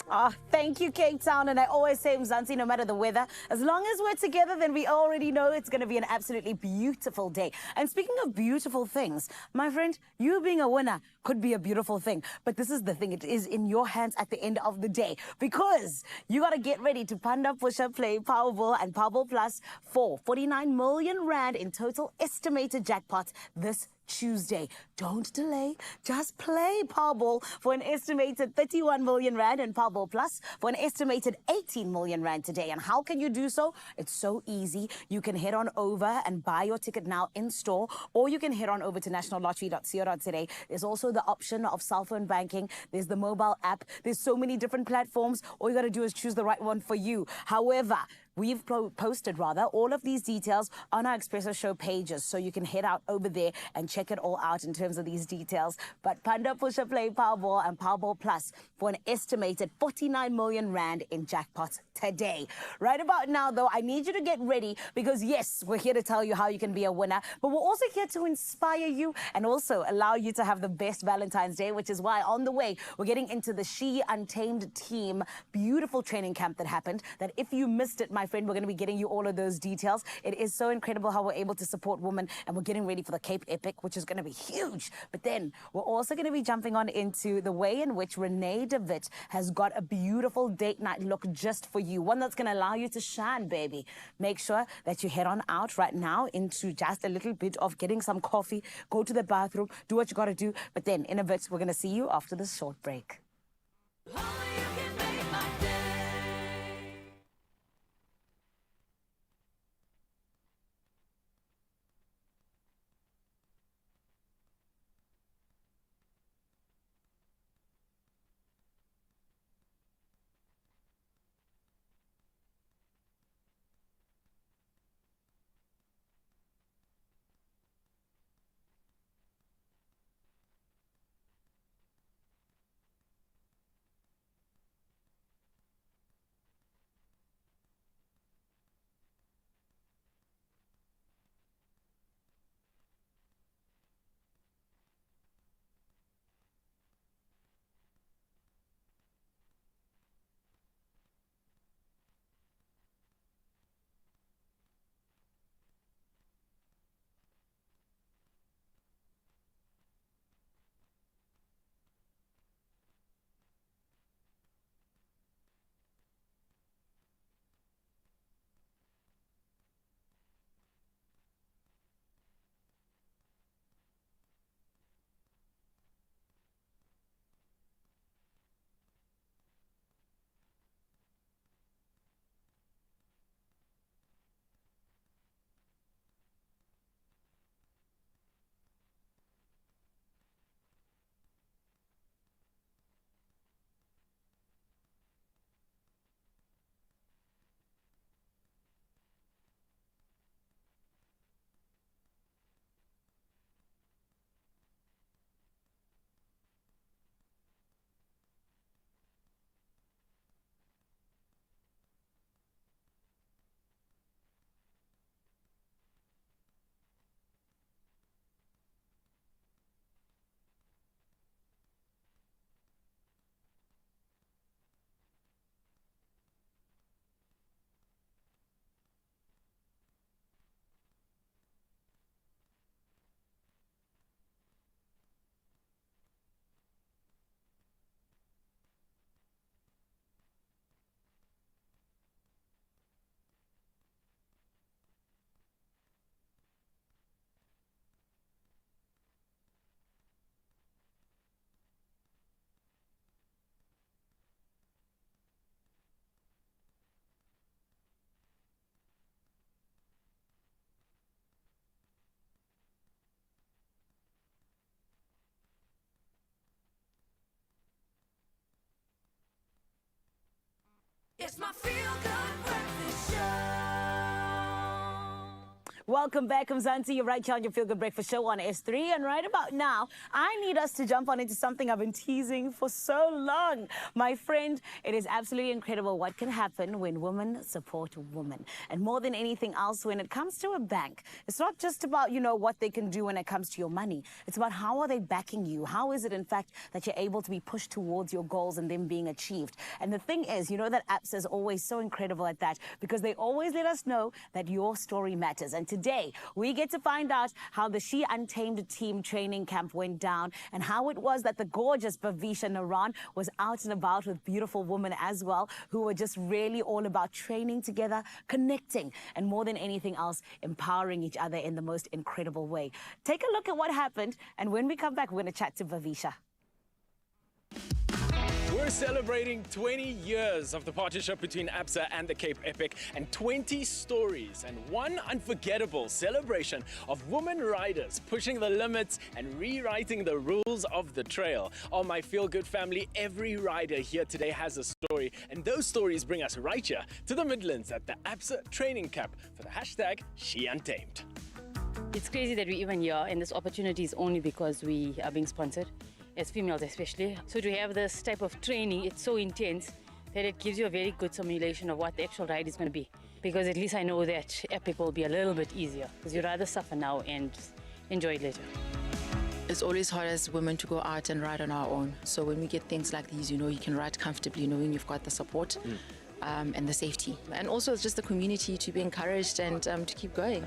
Speaker 4: Oh, thank you, Cape Town. And I always say, Mzansi, no matter the weather, as long as we're together, then we already know it's going to be an absolutely beautiful day. And speaking of beautiful things, my friend, you being a winner could be a beautiful thing. But this is the thing. It is in your hands at the end of the day, because you got to get ready to Panda Pusher Play Powerball and Powerball Plus for 49 million rand in total estimated jackpot this Tuesday. Don't delay. Just play Powerball for an estimated 31 million rand and Powerball Plus for an estimated 18 million rand today. And how can you do so? It's so easy. You can head on over and buy your ticket now in store, or you can head on over to nationallottery.co.za. There's also the option of cell phone banking. There's the mobile app. There's so many different platforms. All you got to do is choose the right one for you. However, we've posted all of these details on our Expresso Show pages, so you can head out over there and check it all out in terms of these details. But Panda Pusher Play Powerball and Powerball Plus for an estimated 49 million rand in jackpots today. Right about now, though, I need you to get ready, because yes, we're here to tell you how you can be a winner, but we're also here to inspire you and also allow you to have the best Valentine's Day, which is why on the way, we're getting into the She Untamed team beautiful training camp that happened, that if you missed it, my my friend. We're going to be getting you all of those details. It is so incredible how we're able to support women, and we're getting ready for the Cape Epic, which is going to be huge. But then we're also going to be jumping on into the way in which Renee DeWitt has got a beautiful date night look just for you, one that's going to allow you to shine, baby. Make sure that you head on out right now into just a little bit of getting some coffee, go to the bathroom, do what you got to do. But then in a bit, we're going to see you after this short break.
Speaker 1: It's my feel-good breakfast show.
Speaker 4: Welcome back, Mzansi. You're right here on your Feel Good Breakfast Show on S3. And right about now, I need us to jump on into something I've been teasing for so long. My friend, it is absolutely incredible what can happen when women support women. And more than anything else, when it comes to a bank, it's not just about, you know, what they can do when it comes to your money. It's about how are they backing you? How is it, in fact, that you're able to be pushed towards your goals and them being achieved? And the thing is, you know that apps is always so incredible at that because they always let us know that your story matters. And today, we get to find out how the She Untamed team training camp went down and how it was that the gorgeous Bavisha Naran was out and about with beautiful women as well who were just really all about training together, connecting, and more than anything else, empowering each other in the most incredible way. Take a look at what happened, and when we come back, we're going to chat to Bavisha.
Speaker 12: We're celebrating 20 years of the partnership between ABSA and the Cape Epic and 20 stories and one unforgettable celebration of women riders pushing the limits and rewriting the rules of the trail. Oh, my Feel Good family, every rider here today has a story, and those stories bring us right here to the Midlands at the ABSA training camp for the hashtag She Untamed.
Speaker 13: It's crazy that we're even here, and this opportunity is only because we are being sponsored, as females especially. So to have this type of training, it's so intense that it gives you a very good simulation of what the actual ride is going to be. Because at least I know that Epic will be a little bit easier, because you'd rather suffer now and enjoy it later.
Speaker 14: It's always hard as women to go out and ride on our own. So when we get things like these, you know, you can ride comfortably knowing you've got the support. and the safety. And also it's just the community to be encouraged and to keep going.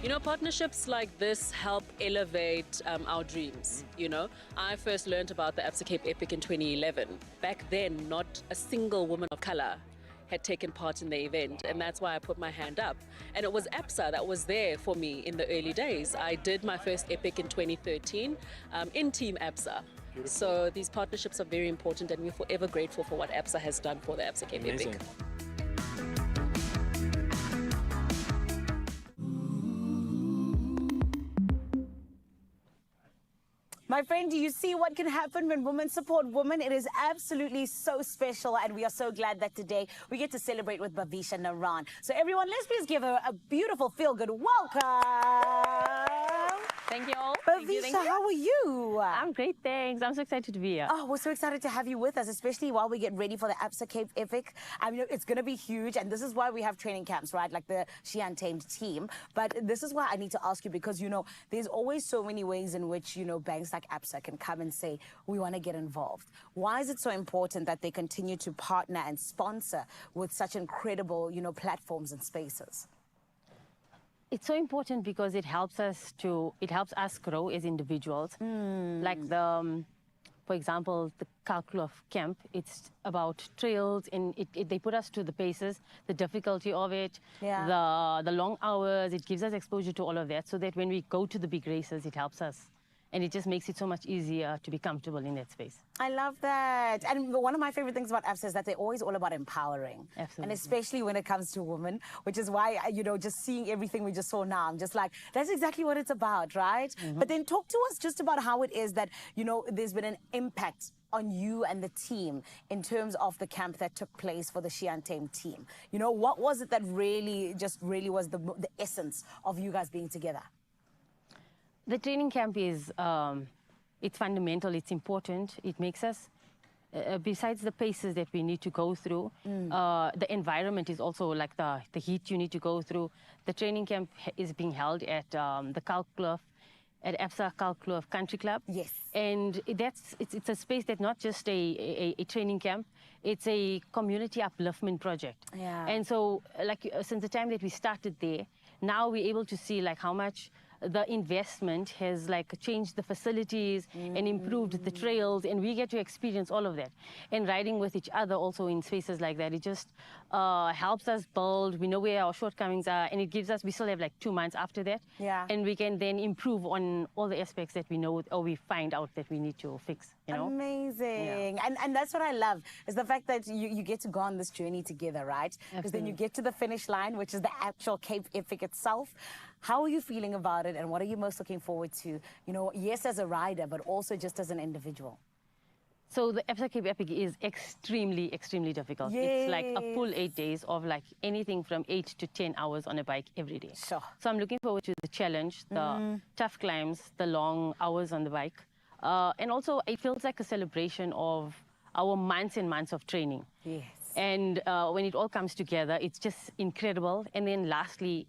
Speaker 15: You know, partnerships like this help elevate our dreams. You know, I first learned about the Absa Cape Epic in 2011. Back then, not a single woman of color had taken part in the event, and that's why I put my hand up. And it was Absa that was there for me in the early days. I did my first Epic in 2013 in Team Absa. Beautiful. So these partnerships are very important, and we're forever grateful for what Absa has done for the Absa Cape
Speaker 12: Amazing.
Speaker 15: Epic.
Speaker 4: My friend, do you see what can happen when women support women? It is absolutely so special, and we are so glad that today we get to celebrate with Bhavisha Naran. So everyone, let's please give her a beautiful feel-good welcome.
Speaker 16: Thank you all.
Speaker 4: Bhavisha, how are you?
Speaker 16: I'm great, thanks. I'm so excited to be here.
Speaker 4: Oh, we're so excited to have you with us, especially while we get ready for the Absa Cape Epic. I mean, it's going to be huge, and this is why we have training camps, right? Like the Chia Untamed team. But this is why I need to ask you, because, you know, there's always so many ways in which, you know, banks like Absa can come and say, we want to get involved. Why is it so important that they continue to partner and sponsor with such incredible, you know, platforms and spaces?
Speaker 16: It's so important because it helps us grow as individuals. Like for example, the Kalkulov camp, it's about trails, and they put us to the paces, the difficulty of it, the long hours. It gives us exposure to all of that, so that when we go to the big races, it helps us. And it just makes it so much easier to be comfortable in that space.
Speaker 4: I love that. And one of my favorite things about Absa is that they're always all about empowering.
Speaker 16: Absolutely.
Speaker 4: And especially when it comes to women, which is why, you know, just seeing everything we just saw now, I'm just like, that's exactly what it's about, right? But then talk to us just about how it is that, you know, there's been an impact on you and the team in terms of the camp that took place for the Chia Untamed team. You know, what was it that really was the essence of you guys being together?
Speaker 16: The training camp is, it's fundamental, it's important, it makes us, besides the paces that we need to go through, the environment is also like the heat you need to go through. The training camp is being held at the Kalkulov, at Absa Kalkulov Country Club.
Speaker 4: Yes.
Speaker 16: And it's a space that's not just a training camp, it's a community upliftment project.
Speaker 4: Yeah.
Speaker 16: And so, like, since the time that we started there, now we're able to see like how much the investment has like changed the facilities and improved the trails, and we get to experience all of that. And riding with each other also in spaces like that, it just helps us build. We know where our shortcomings are, and it gives us, we still have like 2 months after that.
Speaker 4: Yeah.
Speaker 16: And we can then improve on all the aspects that we know or we find out that we need to fix, you know?
Speaker 4: Amazing. Yeah. And that's what I love, is the fact that you get to go on this journey together, right? Because then you get to the finish line, which is the actual Cape Epic itself. How are you feeling about it, and what are you most looking forward to? You know, yes, as a rider, but also just as an individual.
Speaker 16: So the Absa Cape Epic is extremely, extremely difficult.
Speaker 4: Yes.
Speaker 16: It's like a full 8 days of like anything from 8 to 10 hours on a bike every day.
Speaker 4: Sure.
Speaker 16: So I'm looking forward to the challenge, the tough climbs, the long hours on the bike. And also it feels like a celebration of our months and months of training.
Speaker 4: Yes.
Speaker 16: And when it all comes together, it's just incredible. And then lastly,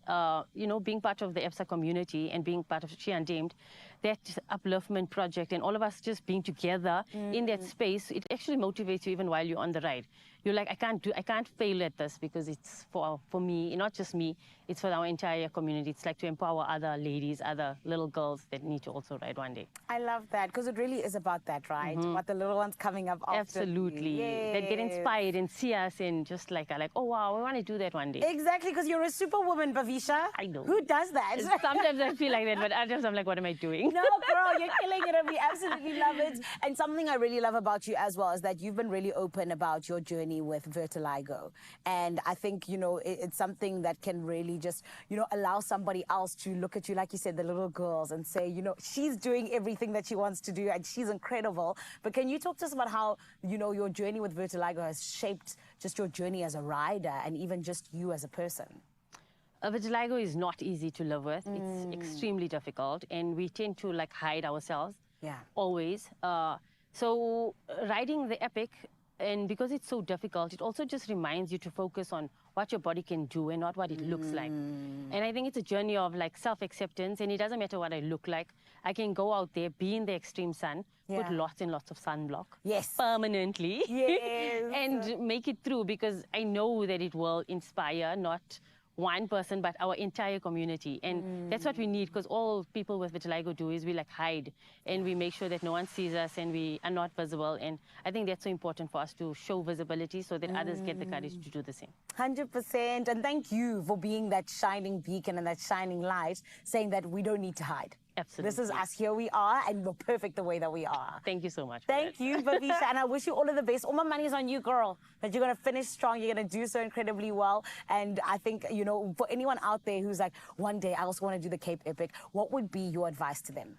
Speaker 16: you know, being part of the Absa community and being part of Chia Untamed, that upliftment project and all of us just being together in that space, it actually motivates you even while you're on the ride. You're like, I can't fail at this, because it's for me, not just me, it's for our entire community. It's like to empower other ladies, other little girls that need to also ride one day.
Speaker 4: I love that, because it really is about that, right? What the little ones coming up after.
Speaker 16: Absolutely.
Speaker 4: Yes.
Speaker 16: That get inspired and see us and just like, oh wow, I want to do that one day.
Speaker 4: Exactly, because you're a superwoman, Bhavisha.
Speaker 16: I know.
Speaker 4: Who does that?
Speaker 16: Sometimes I feel like that, but other times I'm like, what am I doing?
Speaker 4: No, girl, you're killing it, and we absolutely love it. And something I really love about you as well is that you've been really open about your journey with vitiligo. And I think, you know, it's something that can really just, you know, allow somebody else to look at you, like you said, the little girls, and say, you know, she's doing everything that she wants to do and she's incredible. But can you talk to us about how, you know, your journey with vitiligo has shaped just your journey as a rider and even just you as a person?
Speaker 16: Vitiligo is not easy to live with. It's extremely difficult, and we tend to like hide ourselves.
Speaker 4: Yeah.
Speaker 16: Always. So riding the Epic, And because it's so difficult, it also just reminds you to focus on what your body can do and not what it looks like. And I think it's a journey of like self-acceptance, and it doesn't matter what I look like. I can go out there, be in the extreme sun, put lots and lots of sunblock.
Speaker 4: Yes.
Speaker 16: Permanently.
Speaker 4: Yes.
Speaker 16: And make it through, because I know that it will inspire not one person, but our entire community. And that's what we need, because all people with vitiligo do is we like hide, and we make sure that no one sees us and we are not visible. And I think that's so important for us to show visibility so that others get the courage to do the same.
Speaker 4: 100%. And thank you for being that shining beacon and that shining light, saying that we don't need to hide.
Speaker 16: Absolutely.
Speaker 4: This is us. Here we are, and we're perfect the way that we are.
Speaker 16: Thank you so much.
Speaker 4: Thank you, Bavisha, and I wish you all of the best. All my money is on you, girl, that you're going to finish strong. You're going to do so incredibly well. And I think, you know, for anyone out there who's like, one day I also want to do the Cape Epic, what would be your advice to them?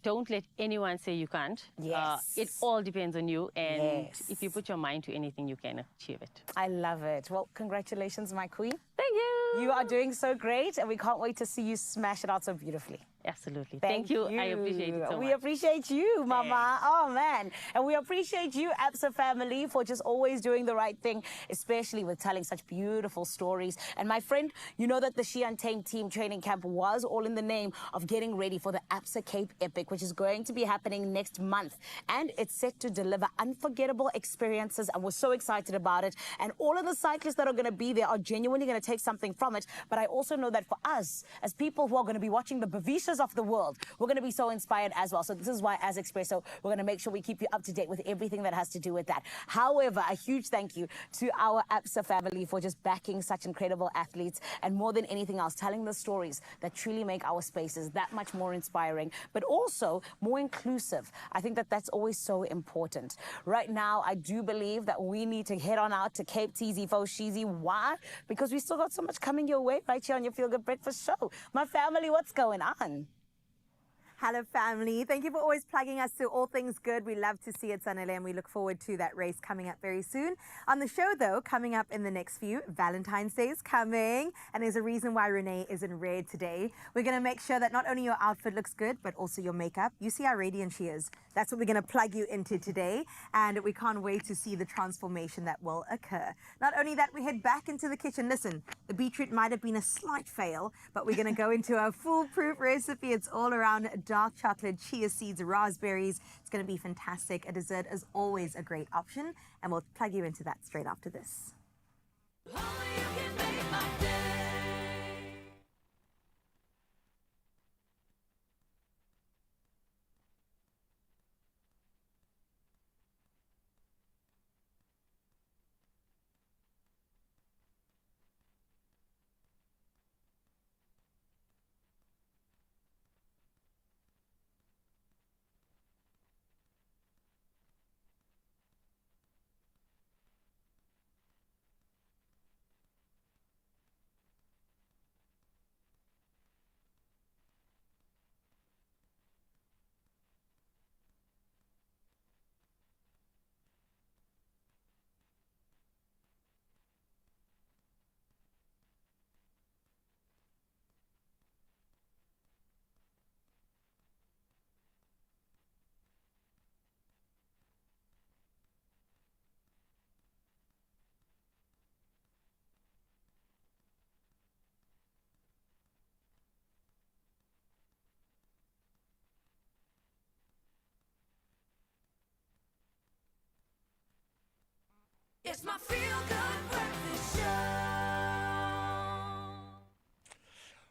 Speaker 16: Don't let anyone say you can't.
Speaker 4: Yes.
Speaker 16: It all depends on you. And
Speaker 4: Yes.
Speaker 16: if you put your mind to anything, you can achieve it.
Speaker 4: I love it. Well, congratulations, my queen.
Speaker 16: Thank you.
Speaker 4: You are doing so great, and we can't wait to see you smash it out so beautifully.
Speaker 16: Absolutely. Thank you. I appreciate it so much.
Speaker 4: We appreciate you, Mama. Oh, man. And we appreciate you, ABSA family, for just always doing the right thing, especially with telling such beautiful stories. And my friend, you know that the Chia Untamed team training camp was all in the name of getting ready for the ABSA Cape Epic, which is going to be happening next month. And it's set to deliver unforgettable experiences, and we're so excited about it. And all of the cyclists that are going to be there are genuinely going to take something from it. But I also know that for us, as people who are going to be watching the Bavishas of the world, we're going to be so inspired as well. So this is why, as Expresso, we're going to make sure we keep you up to date with everything that has to do with that. However, a huge thank you to our ABSA family for just backing such incredible athletes, and more than anything else, telling the stories that truly make our spaces that much more inspiring, but also more inclusive. I think that that's always so important. Right now, I do believe that we need to head on out to Cape TZ Fo Shizi. Why? Because we still got so much coming your way right here on your Feel Good Breakfast show. My family, what's going on?
Speaker 3: Hello, family. Thank you for always plugging us to all things good. We love to see it, Sanele, and we look forward to that race coming up very soon. On the show, though, coming up in the next few, Valentine's Day is coming, and there's a reason why Renee is in red today. We're going to make sure that not only your outfit looks good, but also your makeup. You see how radiant she is. That's what we're going to plug you into today, and we can't wait to see the transformation that will occur. Not only that, we head back into the kitchen. Listen, the beetroot might have been a slight fail, but we're going to go into a foolproof recipe. It's all around dark chocolate, chia seeds, raspberries. It's going to be fantastic. A dessert is always a great option, and we'll plug you into that straight after this.
Speaker 1: It's my Feel Good Breakfast Show.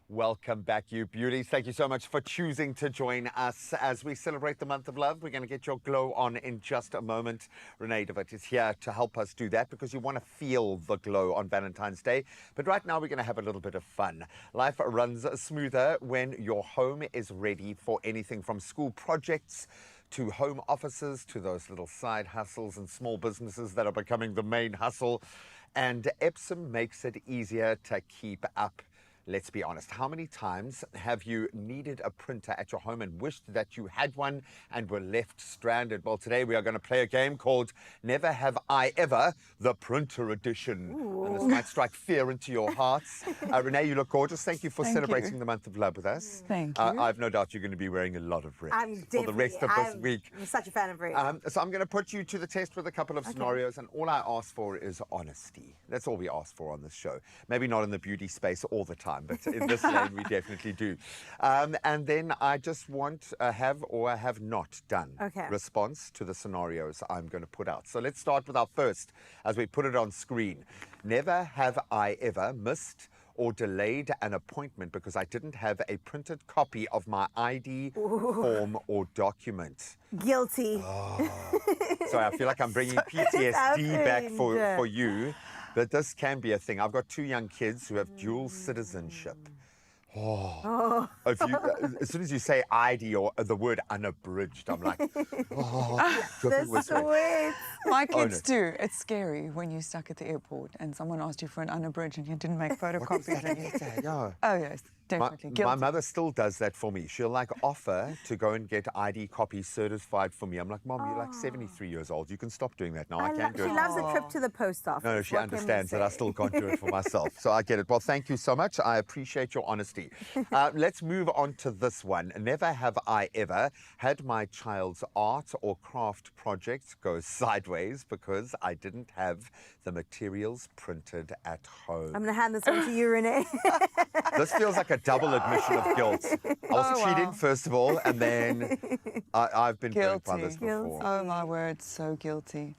Speaker 2: Welcome back, you beauties. Thank you so much for choosing to join us as we celebrate the month of love. We're going to get your glow on in just a moment. Renee DeWitt is here to help us do that, because you want to feel the glow on Valentine's Day. But right now, we're going to have a little bit of fun. Life runs smoother when your home is ready for anything from school projects to home offices, to those little side hustles and small businesses that are becoming the main hustle. And Epsom makes it easier to keep up. Let's be honest. How many times have you needed a printer at your home and wished that you had one and were left stranded? Well, today we are going to play a game called Never Have I Ever, the Printer Edition. And this might strike fear into your hearts. Renee, you look gorgeous. Thank you for celebrating the month of love with us.
Speaker 17: Thank you.
Speaker 2: I have no doubt you're going to be wearing a lot of red for the rest of this week.
Speaker 3: I'm such a fan of red.
Speaker 2: So I'm going to put you to the test with a couple of scenarios, and all I ask for is honesty. That's all we ask for on this show. Maybe not in the beauty space all the time, but in this lane we definitely do. And then I just want a have or a have not done response to the scenarios I'm going to put out. So let's start with our first as we put it on screen. Never have I ever missed or delayed an appointment because I didn't have a printed copy of my ID form or document.
Speaker 3: Guilty.
Speaker 2: Sorry, I feel like I'm bringing PTSD back for you, but this can be a thing. I've got 2 young kids who have dual citizenship. If you, as soon as you say ID or the word unabridged, I'm like,
Speaker 3: That's sweet.
Speaker 17: My kids too. It's scary when you're stuck at the airport and someone asked you for an unabridged and you didn't make photocopies. Oh yes, definitely.
Speaker 2: My mother still does that for me. She'll like offer to go and get ID copies certified for me. I'm like, Mom, you're like 73 years old. You can stop doing that now. I can't do it.
Speaker 3: She loves a trip to the post office.
Speaker 2: No, she understands that I still can't do it for myself. So I get it. Well, thank you so much. I appreciate your honesty. Let's move on to this one. Never have I ever had my child's art or craft project go sideways because I didn't have the materials printed at home.
Speaker 3: I'm going to hand this one to you, Renee.
Speaker 2: This feels like a double admission of guilt. I was cheating, first of all, and then I've been burnt by this before.
Speaker 17: Oh my word, so guilty.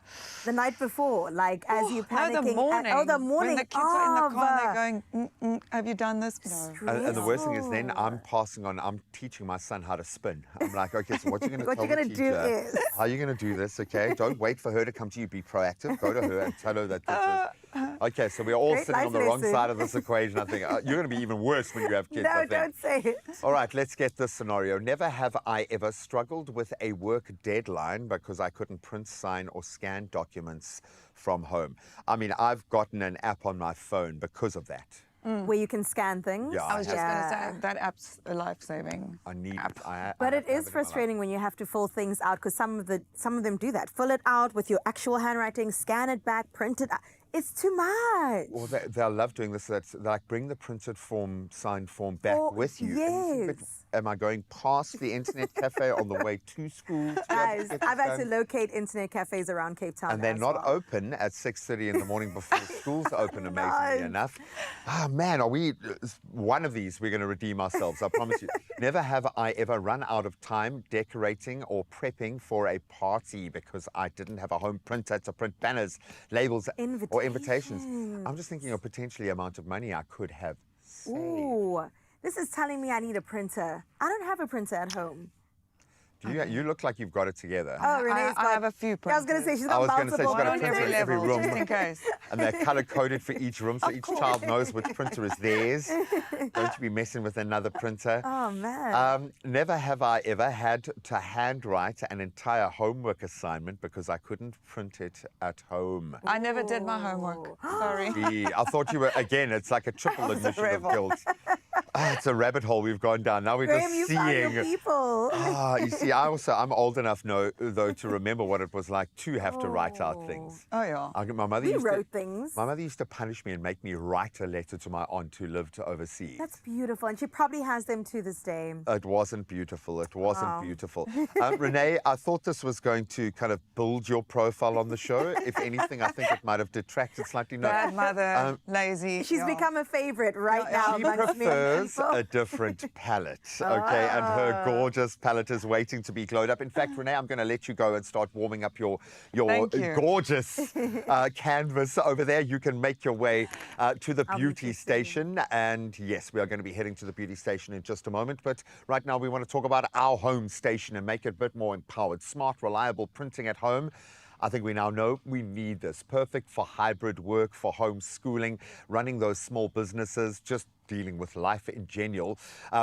Speaker 3: The night before, like as you panicking.
Speaker 17: No, the morning.
Speaker 3: The morning.
Speaker 17: When the kids are in the car, they're going, have you done this? No.
Speaker 2: And the worst thing is then I'm passing on, I'm teaching my son how to spin. I'm like, okay, so what you're going to tell the teacher? How are you going to do this, okay? Don't wait for her to come to you. Be proactive. Go to her and tell her that this is... Okay, so we're all sitting on the wrong side of this equation. I think you're going to be even worse when you have kids.
Speaker 3: No, don't say it.
Speaker 2: All right, let's get this scenario. Never have I ever struggled with a work deadline because I couldn't print, sign, or scan documents from home. I mean, I've gotten an app on my phone because of that.
Speaker 3: Where you can scan things.
Speaker 2: Yeah,
Speaker 17: I was just going to say, that app's a life-saving app.
Speaker 3: But it is frustrating when you have to fill things out because some of them do that. Fill it out with your actual handwriting, scan it back, print it out. It's too much.
Speaker 2: Well, they love doing this. They like bring the printed form, signed form back with you.
Speaker 3: Yes.
Speaker 2: Am I going past the internet cafe on the way to school?
Speaker 3: Guys, I've had to locate internet cafes around Cape Town.
Speaker 2: And they're not open at 6:30 in the morning before school's open, amazingly enough. Ah, man, are we... One of these, we're going to redeem ourselves, I promise you. Never have I ever run out of time decorating or prepping for a party because I didn't have a home printer to print banners, labels, or invitations. I'm just thinking of potentially amount of money I could have saved.
Speaker 3: Ooh, this is telling me I need a printer. I don't have a printer at home.
Speaker 2: Do you look like you've got it together.
Speaker 3: Oh, Renee's got...
Speaker 17: I have a few printers.
Speaker 3: I was going to say, she's got multiple
Speaker 2: got
Speaker 17: on every
Speaker 2: room.
Speaker 17: just in case.
Speaker 2: And they're color-coded for each room, so each child knows which printer is theirs. Don't you be messing with another printer.
Speaker 3: Oh, man.
Speaker 2: Never have I ever had to handwrite an entire homework assignment because I couldn't print it at home.
Speaker 17: I never did my homework. Sorry.
Speaker 2: Gee, I thought you were, again, it's like a triple admission of guilt. It's a rabbit hole we've gone down. Now we're
Speaker 3: Graham,
Speaker 2: just
Speaker 3: you
Speaker 2: seeing.
Speaker 3: found your people.
Speaker 2: You see, I'm old enough though to remember what it was like to have to write out things.
Speaker 17: Oh yeah.
Speaker 2: My mother
Speaker 3: We wrote things.
Speaker 2: My mother used to punish me and make me write a letter to my aunt who lived overseas.
Speaker 3: That's beautiful, and she probably has them to this day.
Speaker 2: It wasn't beautiful. It wasn't beautiful. Renee, I thought this was going to kind of build your profile on the show. If anything, I think it might have detracted slightly. No.
Speaker 17: Bad mother, lazy.
Speaker 3: She's become a favorite right now.
Speaker 2: She prefers a different palette, okay? And her gorgeous palette is waiting to be glowed up. In fact, Renee, I'm going to let you go and start warming up your gorgeous canvas over there. You can make your way to the beauty station. And yes, we are going to be heading to the beauty station in just a moment. But right now, we want to talk about our home station and make it a bit more empowered. Smart, reliable printing at home. I think we now know we need this. Perfect for hybrid work, for homeschooling, running those small businesses, just dealing with life in general,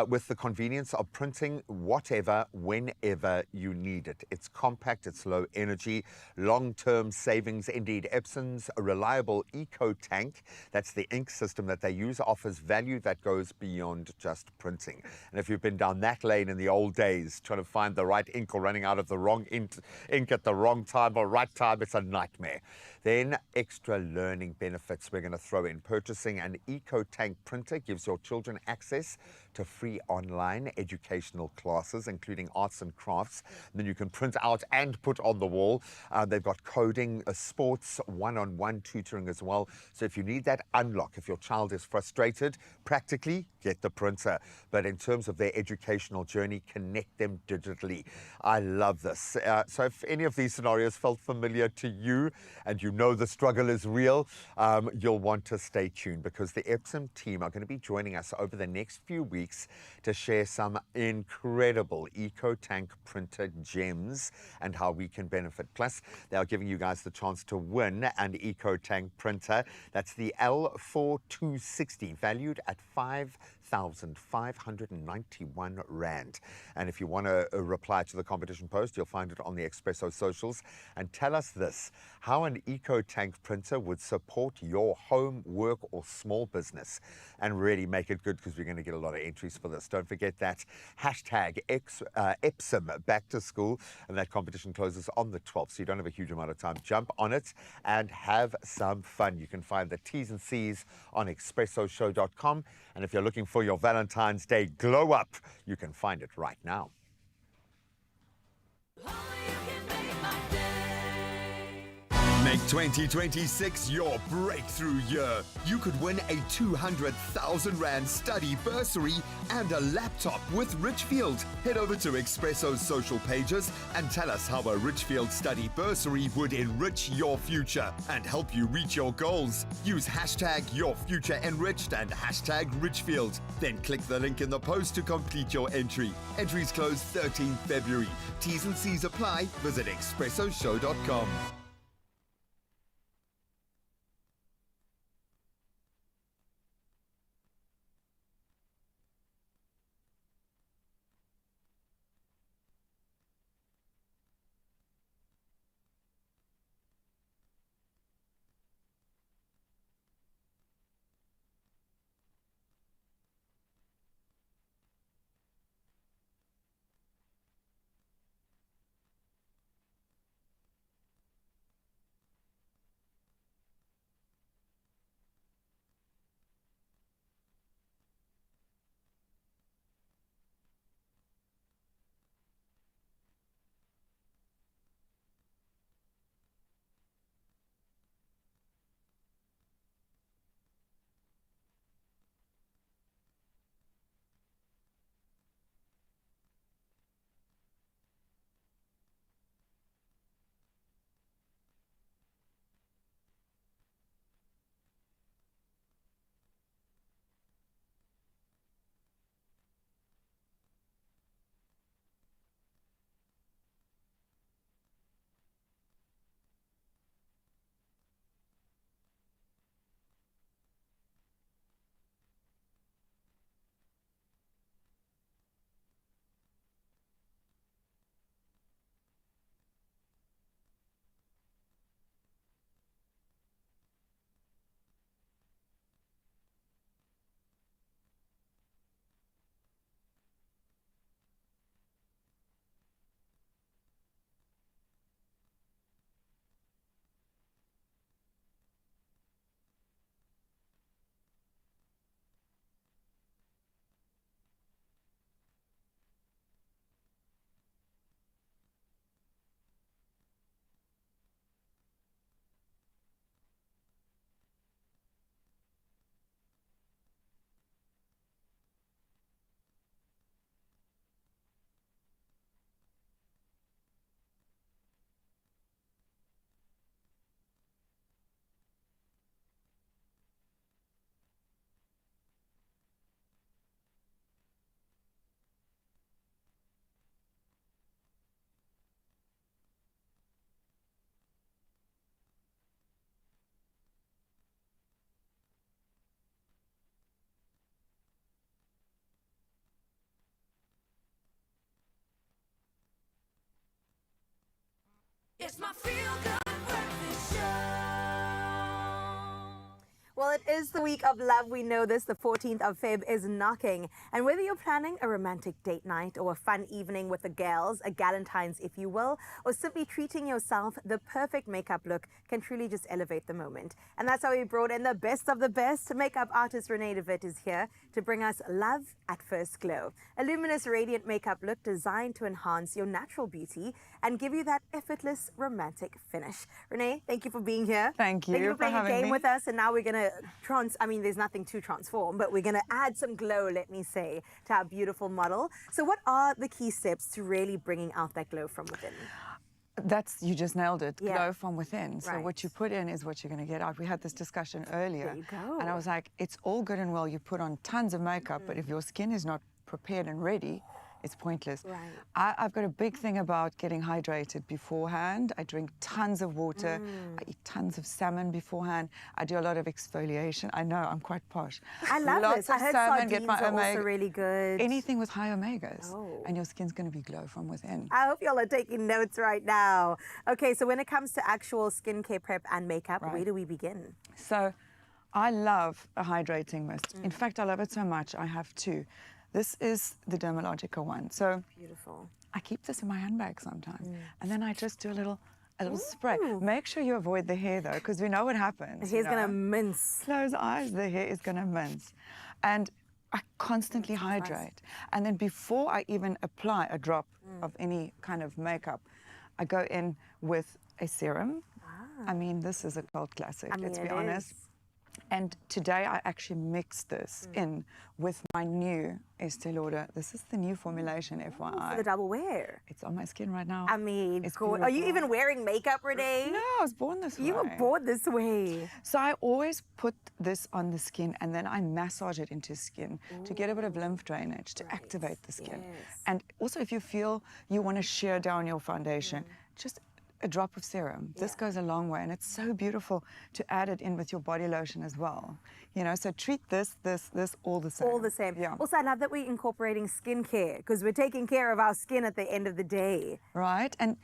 Speaker 2: with the convenience of printing whatever, whenever you need it. It's compact, it's low energy, long-term savings indeed. Epsom's reliable eco tank, that's the ink system that they use, offers value that goes beyond just printing. And if you've been down that lane in the old days, trying to find the right ink or running out of the wrong ink at the wrong time or right time, it's a nightmare. Then extra learning benefits we're going to throw in. Purchasing an eco tank printer gives your children access to free online educational classes, including arts and crafts. And then you can print out and put on the wall. They've got coding, sports, one-on-one tutoring as well. So if you need that unlock, if your child is frustrated, practically get the printer. But in terms of their educational journey, connect them digitally. I love this. So if any of these scenarios felt familiar to you and you know the struggle is real, you'll want to stay tuned, because the Epsom team are going to be joining us over the next few weeks to share some incredible eco tank printer gems and how we can benefit. Plus, they are giving you guys the chance to win an eco tank printer. That's the L4260, valued at 5,591 Rand. And if you want to reply to the competition post, you'll find it on the Expresso socials. And tell us this, how an eco tank printer would support your home, work or small business, and really make it good, because we're going to get a lot of entries for this. Don't forget that hashtag Epsom back to school, and that competition closes on the 12th, so you don't have a huge amount of time. Jump on it and have some fun. You can find the T's and C's on expressoshow.com, and if you're looking for your Valentine's Day glow up, you can find it right now.
Speaker 9: Make 2026 your breakthrough year. You could win a 200,000 Rand study bursary and a laptop with Richfield. Head over to Expresso's social pages and tell us how a Richfield study bursary would enrich your future and help you reach your goals. Use hashtag YourFutureEnriched and hashtag Richfield. Then click the link in the post to complete your entry. Entries close 13th February. T's and C's apply. Visit expressoshow.com.
Speaker 1: It's my feel-good breakfast show.
Speaker 3: Well, it is the week of love. We know this. The 14th of Feb is knocking. And whether you're planning a romantic date night or a fun evening with the gals, a Valentine's if you will, or simply treating yourself, the perfect makeup look can truly just elevate the moment. And that's how we brought in the best of the best. Makeup artist Renee DeVitt is here to bring us love at first glow. A luminous, radiant makeup look designed to enhance your natural beauty and give you that effortless romantic finish. Renee, thank you for being here.
Speaker 17: Thank you
Speaker 3: for
Speaker 17: for
Speaker 3: playing a
Speaker 17: having
Speaker 3: game
Speaker 17: me.
Speaker 3: with us. And now we're going to there's nothing to transform, but we're going to add some glow, let me say, to our beautiful model. So what are the key steps to really bringing out that glow from within?
Speaker 17: You just nailed it.
Speaker 3: Yeah.
Speaker 17: Glow from within. So
Speaker 3: Right.
Speaker 17: what you put in is what you're going to get out. We had this discussion earlier.
Speaker 3: There you go.
Speaker 17: And I was like, it's all good and well. You put on tons of makeup, but if your skin is not prepared and ready, it's pointless.
Speaker 3: Right.
Speaker 17: I've got a big thing about getting hydrated beforehand. I drink tons of water. I eat tons of salmon beforehand. I do a lot of exfoliation. I know, I'm quite posh.
Speaker 3: I love
Speaker 17: Lots
Speaker 3: this.
Speaker 17: of
Speaker 3: I heard
Speaker 17: salmon, get
Speaker 3: sardines
Speaker 17: my
Speaker 3: are also
Speaker 17: omega.
Speaker 3: really good.
Speaker 17: Anything with high omegas.
Speaker 3: Oh.
Speaker 17: And your skin's going to be glow from within.
Speaker 3: I hope y'all are taking notes right now. Okay, so when it comes to actual skincare prep and makeup, where do we begin?
Speaker 17: So I love a hydrating mist. In fact, I love it so much, I have two. This is the Dermalogica one. So
Speaker 3: beautiful.
Speaker 17: I keep this in my handbag sometimes. And then I just do a little spray. Make sure you avoid the hair though, because we know what happens.
Speaker 3: The hair's gonna mince.
Speaker 17: Close eyes, the hair is gonna mince. And I constantly hydrate. And then before I even apply a drop of any kind of makeup, I go in with a serum. I mean, this is a cult classic, let's be honest. And today I actually mixed this in with my new Estee Lauder. This is the new formulation, FYI.
Speaker 3: For the double wear.
Speaker 17: It's on my skin right now.
Speaker 3: I mean,
Speaker 17: It's
Speaker 3: cool. Are you
Speaker 17: beautiful.
Speaker 3: even wearing makeup, Renee?
Speaker 17: No, I was born this way.
Speaker 3: You were born this way.
Speaker 17: So I always put this on the skin and then I massage it into skin to get a bit of lymph drainage, to activate the skin. And also if you feel you want to shear down your foundation, just a drop of serum. This goes a long way, and it's so beautiful to add it in with your body lotion as well. You know, so treat this all the same.
Speaker 3: All the same.
Speaker 17: Yeah.
Speaker 3: Also, I love that we're incorporating skincare because we're taking care of our skin at the end of the day.
Speaker 17: Right, and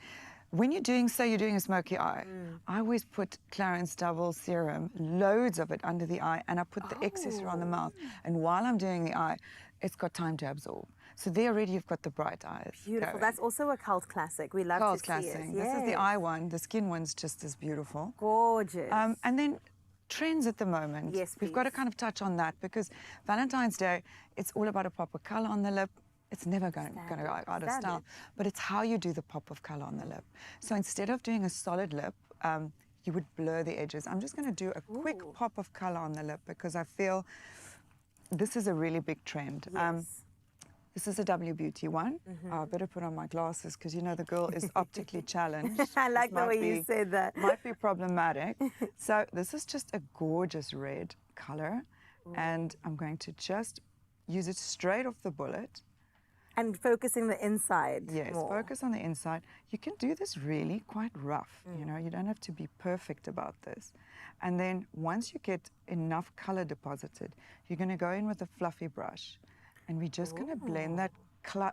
Speaker 17: when you're doing a smoky eye, I always put Clarins Double Serum, loads of it under the eye, and I put the excess on the mouth. And while I'm doing the eye, it's got time to absorb. So there already you've got the bright eyes.
Speaker 3: Beautiful.
Speaker 17: going.
Speaker 3: That's also a cult classic. We love
Speaker 17: Cult
Speaker 3: to
Speaker 17: classic.
Speaker 3: see it.
Speaker 17: This is the
Speaker 3: Yes.
Speaker 17: eye one. The skin one's just as beautiful.
Speaker 3: Gorgeous.
Speaker 17: And then trends at the moment.
Speaker 3: Yes,
Speaker 17: We've got to kind of touch on that because Valentine's Day, it's all about a pop of colour on the lip. It's never going to go out of style. But it's how you do the pop of colour on the lip. So instead of doing a solid lip, you would blur the edges. I'm just going to do a quick pop of colour on the lip because I feel this is a really big trend. This is a W Beauty one. I better put on my glasses because you know the girl is optically challenged.
Speaker 3: I like
Speaker 17: This
Speaker 3: the way
Speaker 17: might
Speaker 3: you
Speaker 17: be-
Speaker 3: said that.
Speaker 17: Might be problematic. So this is just a gorgeous red color, and I'm going to just use it straight off the bullet.
Speaker 3: And focusing the inside.
Speaker 17: Yes,
Speaker 3: more.
Speaker 17: focus on the inside. You can do this really quite rough. You know, you don't have to be perfect about this. And then once you get enough color deposited, you're going to go in with a fluffy brush. And we're just going to blend that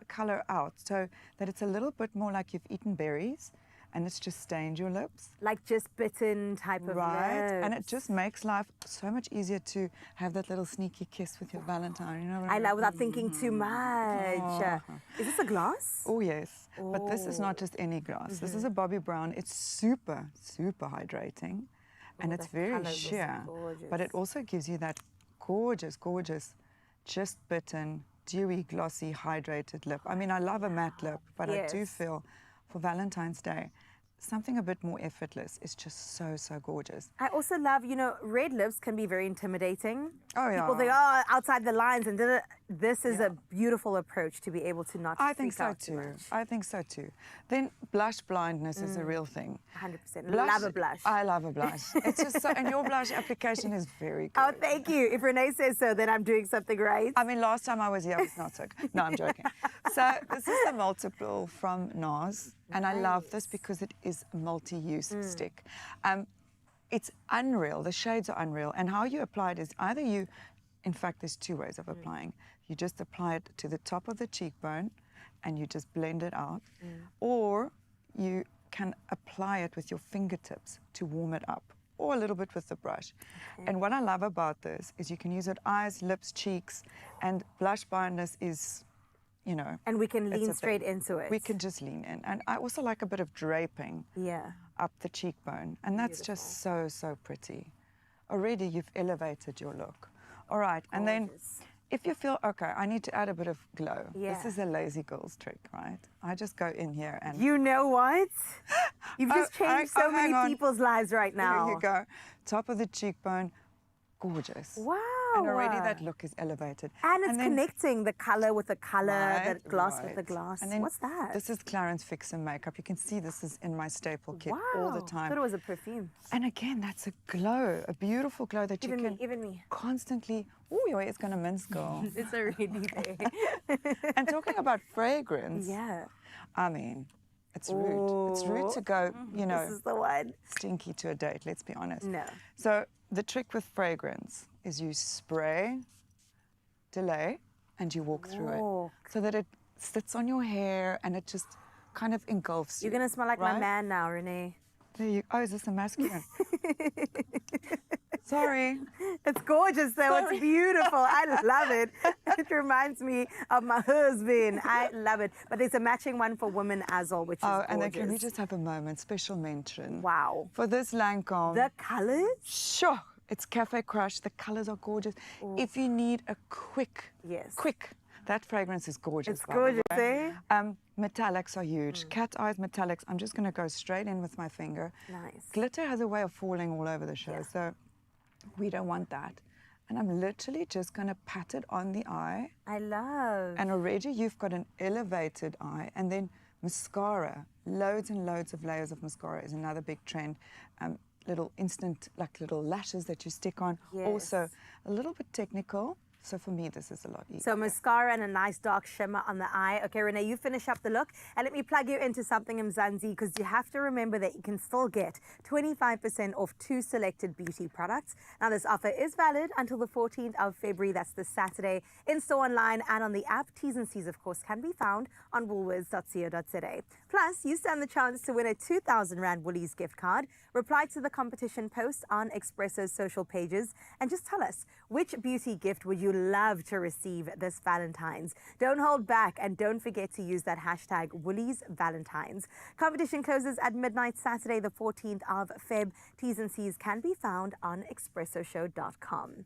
Speaker 17: color out so that it's a little bit more like you've eaten berries and it's just stained your lips.
Speaker 3: Like just bitten type of
Speaker 17: Right, and it
Speaker 3: lips.
Speaker 17: just makes life so much easier to have that little sneaky kiss with your Valentine, you know what I
Speaker 3: I
Speaker 17: mean?
Speaker 3: love without thinking too much.
Speaker 17: Oh.
Speaker 3: Is this a glass?
Speaker 17: Oh, yes, but this is not just any glass. This is a Bobbi Brown. It's super, super hydrating, and it's
Speaker 3: that
Speaker 17: very
Speaker 3: colour is
Speaker 17: sheer, but it
Speaker 3: gorgeous.
Speaker 17: also gives you that gorgeous, gorgeous, just bitten, dewy, glossy, hydrated lip. I mean, I love a matte lip, but I do
Speaker 3: Yes.
Speaker 17: feel for Valentine's Day, something a bit more effortless is just so, so gorgeous.
Speaker 3: I also love, you know, red lips can be very intimidating.
Speaker 17: Oh, yeah.
Speaker 3: People think, oh, outside the lines, and da-da. This is a beautiful approach to be able to not
Speaker 17: I think
Speaker 3: freak
Speaker 17: so
Speaker 3: out too
Speaker 17: too.
Speaker 3: much.
Speaker 17: I think so too. Then blush blindness is a real thing.
Speaker 3: 100%. Love a blush.
Speaker 17: I love a blush. It's just so, and your blush application is very good.
Speaker 3: Oh, thank you. If Renee says so, then I'm doing something right.
Speaker 17: I mean, last time I was here, I was not so good. No, I'm joking. So this is the multiple from NARS, and I love this because it is a multi-use stick. It's unreal. The shades are unreal, and how you apply it is either you, in fact, there's two ways of applying. You just apply it to the top of the cheekbone, and you just blend it out, or you can apply it with your fingertips to warm it up, or a little bit with the brush. And what I love about this is you can use it eyes, lips, cheeks, and blush binders is, you know.
Speaker 3: And we can
Speaker 17: it's
Speaker 3: lean
Speaker 17: a
Speaker 3: straight
Speaker 17: thing.
Speaker 3: into it.
Speaker 17: We can just lean in. And I also like a bit of draping up the cheekbone. And that's just so, so pretty. Already you've elevated your look. All right, and then if you feel, okay, I need to add a bit of glow. This is a lazy girl's trick, right? I just go in here and...
Speaker 3: You know what? You've just changed so
Speaker 17: hang
Speaker 3: many
Speaker 17: on.
Speaker 3: people's lives right now.
Speaker 17: Here you go. Top of the cheekbone, gorgeous.
Speaker 3: Wow.
Speaker 17: And already that look is elevated.
Speaker 3: And it's
Speaker 17: then-
Speaker 3: connecting the color with the color,
Speaker 17: Right,
Speaker 3: the gloss with
Speaker 17: right.
Speaker 3: the gloss.
Speaker 17: And then
Speaker 3: What's that?
Speaker 17: This is Clarins Fix and Makeup. You can see this is in my staple kit all the time.
Speaker 3: I thought it was a perfume.
Speaker 17: And again, that's a glow, a beautiful glow that you can
Speaker 3: Even me.
Speaker 17: constantly... Oh, your hair's going to mince, girl.
Speaker 3: It's already there.
Speaker 17: And talking about fragrance, I mean, it's rude. It's rude to go, you know,
Speaker 3: This is the one.
Speaker 17: stinky to a date, let's be honest.
Speaker 3: No.
Speaker 17: So the trick with fragrance is you spray, delay, and you walk through it so that it sits on your hair and it just kind of engulfs you.
Speaker 3: You're going to smell like
Speaker 17: right?
Speaker 3: my man now, Renee.
Speaker 17: There you, oh, is this a masculine? Sorry.
Speaker 3: It's gorgeous though.
Speaker 17: Sorry.
Speaker 3: It's beautiful. I love it. It reminds me of my husband. I love it. But there's a matching one for women as well, which is gorgeous.
Speaker 17: And then can we just have a moment? Special mention.
Speaker 3: Wow.
Speaker 17: For this Lancome.
Speaker 3: The colors?
Speaker 17: Sure. It's Cafe Crush. The colors are gorgeous. If you need a quick, that fragrance is gorgeous.
Speaker 3: It's
Speaker 17: by the
Speaker 3: gorgeous,
Speaker 17: way.
Speaker 3: eh?
Speaker 17: Metallics are huge. Cat eyes metallics. I'm just going to go straight in with my finger.
Speaker 3: Nice.
Speaker 17: Glitter has a way of falling all over the show, so we don't want that. And I'm literally just going to pat it on the eye.
Speaker 3: I love.
Speaker 17: And already you've got an elevated eye. And then mascara. Loads and loads of layers of mascara is another big trend. Little instant, like little lashes that you stick on.
Speaker 3: Yes.
Speaker 17: Also, a little bit technical. So for me, this is a lot easier.
Speaker 3: So mascara and a nice dark shimmer on the eye. Okay, Renee, you finish up the look. And let me plug you into something, Mzansi, because you have to remember that you can still get 25% off 2 selected beauty products. Now, this offer is valid until the 14th of February. That's this Saturday. In-store, online, and on the app. T's and C's, of course, can be found on woolworths.co.za. Plus, you stand the chance to win a 2,000 Rand Woolies gift card. Reply to the competition post on Expresso's social pages and just tell us, which beauty gift would you love to receive this Valentine's? Don't hold back and don't forget to use that hashtag Woolies Valentines. Competition closes at midnight Saturday, the 14th of Feb. T's and C's can be found on expressoshow.com.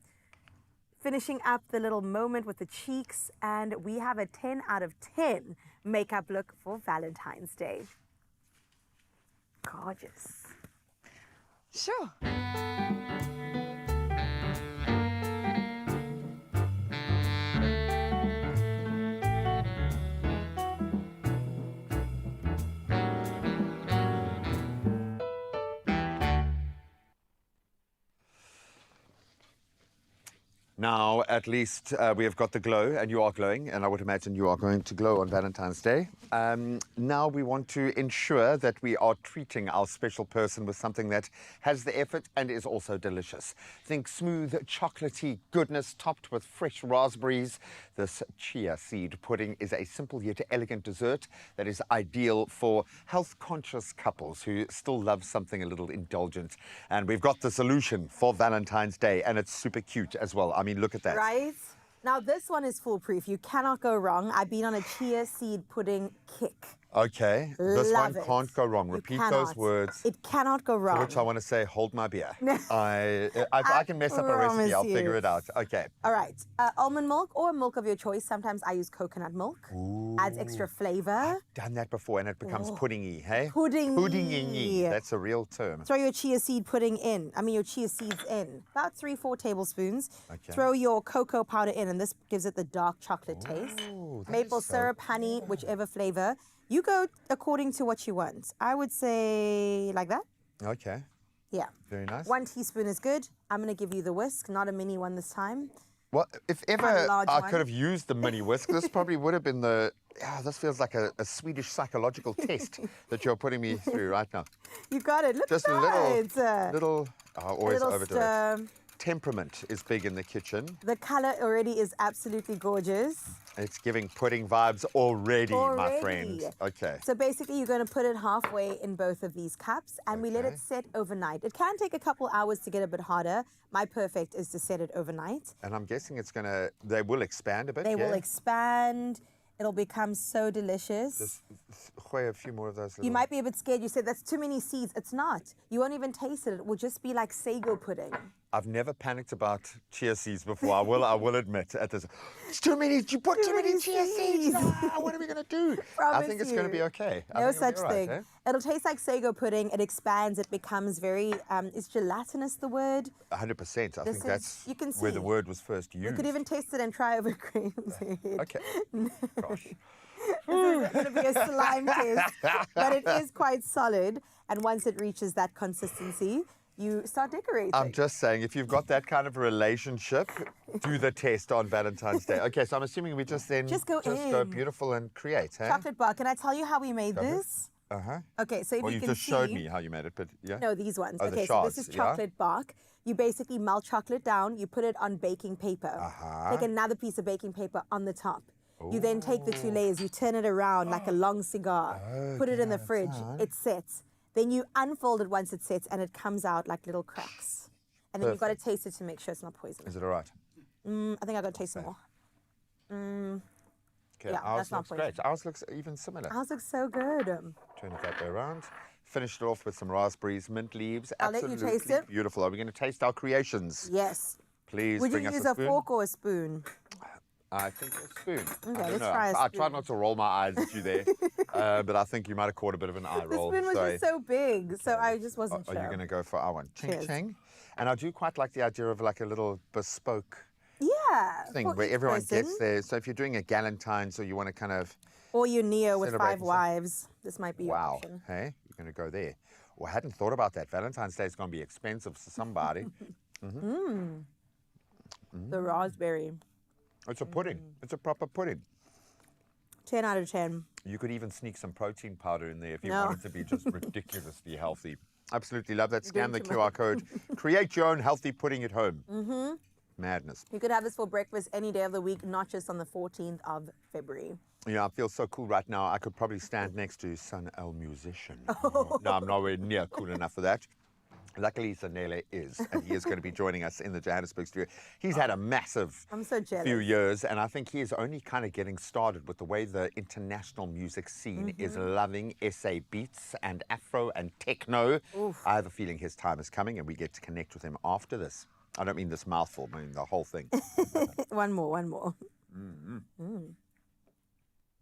Speaker 3: Finishing up the little moment with the cheeks, and we have a 10 out of 10 makeup look for Valentine's Day. Gorgeous.
Speaker 17: Sure.
Speaker 2: Now, at least we have got the glow, and you are glowing, and I would imagine you are going to glow on Valentine's Day. Now we want to ensure that we are treating our special person with something that has the effort and is also delicious. Think smooth, chocolatey goodness topped with fresh raspberries. This chia seed pudding is a simple yet elegant dessert that is ideal for health-conscious couples who still love something a little indulgent. And we've got the solution for Valentine's Day, and it's super cute as well. I mean, look at that.
Speaker 3: Right? Now, this one is foolproof. You cannot go wrong. I've been on a chia seed pudding kick.
Speaker 2: Okay, this
Speaker 3: Love
Speaker 2: one
Speaker 3: it.
Speaker 2: can't go wrong.
Speaker 3: You
Speaker 2: Repeat
Speaker 3: cannot.
Speaker 2: those words.
Speaker 3: It cannot go
Speaker 2: To
Speaker 3: wrong.
Speaker 2: which I want to say, hold my beer. I can mess up a recipe.
Speaker 3: promise
Speaker 2: I'll
Speaker 3: you.
Speaker 2: figure it out. Okay.
Speaker 3: All right. Almond milk or milk of your choice. Sometimes I use coconut milk. Adds extra flavor.
Speaker 2: Done that before, and it becomes puddingy, hey?
Speaker 3: Puddingy.
Speaker 2: Puddingy. That's a real term.
Speaker 3: Throw your chia seed pudding in. Your chia seeds in. About 3-4 tablespoons.
Speaker 2: Okay.
Speaker 3: Throw your cocoa powder in, and this gives it the dark chocolate taste.
Speaker 2: that
Speaker 3: Maple
Speaker 2: is so
Speaker 3: syrup, honey, whichever flavor. You go according to what you want. I would say like that.
Speaker 2: Okay.
Speaker 3: Yeah.
Speaker 2: Very nice.
Speaker 3: 1 teaspoon is good. I'm going to give you the whisk, not a mini one this time.
Speaker 2: Well, if
Speaker 3: Quite a
Speaker 2: ever
Speaker 3: large
Speaker 2: I
Speaker 3: one.
Speaker 2: could have used the mini whisk, this probably would have been the... this feels like a Swedish psychological test that you're putting me through right now.
Speaker 3: You got it. Look
Speaker 2: Just
Speaker 3: at
Speaker 2: a
Speaker 3: that.
Speaker 2: little... always
Speaker 3: little
Speaker 2: overdo
Speaker 3: stir.
Speaker 2: it. temperament is big in the kitchen.
Speaker 3: The color already is absolutely gorgeous.
Speaker 2: It's giving pudding vibes already, my friend. Okay.
Speaker 3: So basically, you're going to put it halfway in both of these cups, and we let it set overnight. It can take a couple hours to get a bit harder. My perfect is to set it overnight.
Speaker 2: And I'm guessing they will expand a bit.
Speaker 3: They will expand. It'll become so delicious.
Speaker 2: Just a few more of those.
Speaker 3: You might be a bit scared. You said that's too many seeds. It's not. You won't even taste it. It will just be like sago pudding.
Speaker 2: I've never panicked about chia seeds before. I will admit at this. It's too many. You put too many chia seeds. What are we gonna do? I think it's gonna be okay.
Speaker 3: No such thing. It'll taste like sago pudding. It expands. It becomes very. Is gelatinous the word?
Speaker 2: 100%. I think that's
Speaker 3: you can
Speaker 2: where the word was first used.
Speaker 3: You could even taste it and try over cream.
Speaker 2: Okay. Gosh.
Speaker 3: This is going to be a slime test, but it is quite solid. And once it reaches that consistency, you start decorating.
Speaker 2: I'm just saying, if you've got that kind of a relationship, do the test on Valentine's Day. Okay, so I'm assuming we just go beautiful and create, hey?
Speaker 3: Chocolate bar. Can I tell you how we made this? Okay, so if you can
Speaker 2: just showed me how you made it, but yeah.
Speaker 3: No, these ones.
Speaker 2: Oh,
Speaker 3: okay, so this is chocolate bark. You basically melt chocolate down. You put it on baking paper. Take another piece of baking paper on the top. You then take the two layers, you turn it around like a long cigar, put it in the fridge, it sets. Then you unfold it once it sets and it comes out like little cracks. And then you've got to taste it to make sure it's not poison.
Speaker 2: Is it all right?
Speaker 3: I think I've got to taste some more.
Speaker 2: Okay,
Speaker 3: yeah,
Speaker 2: ours
Speaker 3: that's not
Speaker 2: looks
Speaker 3: poison.
Speaker 2: great. Ours looks even similar.
Speaker 3: Ours looks so good.
Speaker 2: Turn it that way around. Finished it off with some raspberries, mint leaves.
Speaker 3: I'll let you taste it.
Speaker 2: Beautiful. Are we going to taste our creations?
Speaker 3: Yes.
Speaker 2: Please
Speaker 3: Would
Speaker 2: bring
Speaker 3: you
Speaker 2: us
Speaker 3: use
Speaker 2: a
Speaker 3: a
Speaker 2: spoon.
Speaker 3: fork or a spoon?
Speaker 2: I think a spoon.
Speaker 3: Okay,
Speaker 2: I don't
Speaker 3: let's
Speaker 2: know.
Speaker 3: try a
Speaker 2: I
Speaker 3: spoon.
Speaker 2: tried not to roll my eyes at you there, but I think you might have caught a bit of an eye
Speaker 3: The
Speaker 2: roll.
Speaker 3: spoon was
Speaker 2: Sorry.
Speaker 3: just so big, so I just wasn't
Speaker 2: Are
Speaker 3: sure.
Speaker 2: you going to go for our one? Ching
Speaker 3: Cheers.
Speaker 2: ching. And I do quite like the idea of like a little bespoke thing
Speaker 3: for
Speaker 2: where
Speaker 3: each
Speaker 2: everyone
Speaker 3: person.
Speaker 2: gets there. So if you're doing a Galentine, so you want to kind of
Speaker 3: Or your Neo with
Speaker 2: celebrate
Speaker 3: 5
Speaker 2: and stuff.
Speaker 3: wives. This might be your
Speaker 2: wow,
Speaker 3: option.
Speaker 2: hey, you're going to go there. Well, I hadn't thought about that. Valentine's Day is going to be expensive for somebody.
Speaker 3: The raspberry.
Speaker 2: It's a pudding. It's a proper pudding.
Speaker 3: 10 out of 10.
Speaker 2: You could even sneak some protein powder in there if you
Speaker 3: No.
Speaker 2: wanted to be just ridiculously healthy. Absolutely love that.
Speaker 3: You're
Speaker 2: Scan the
Speaker 3: doing too
Speaker 2: QR
Speaker 3: much.
Speaker 2: code. Create your own healthy pudding at home.
Speaker 3: Mm-hmm.
Speaker 2: Madness.
Speaker 3: You could have this for breakfast any day of the week, not just on the 14th of February.
Speaker 2: You know, I feel so cool right now. I could probably stand next to Sun El Musician. No, I'm nowhere near cool enough for that. Luckily, Zanele is, and he is going to be joining us in the Johannesburg studio. He's had a massive
Speaker 3: I'm so jealous.
Speaker 2: few years, and I think he is only kind of getting started with the way the international music scene is loving SA beats and Afro and techno. I have a feeling his time is coming, and we get to connect with him after this. I don't mean this mouthful, I mean the whole thing.
Speaker 3: One more.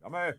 Speaker 2: Yummy.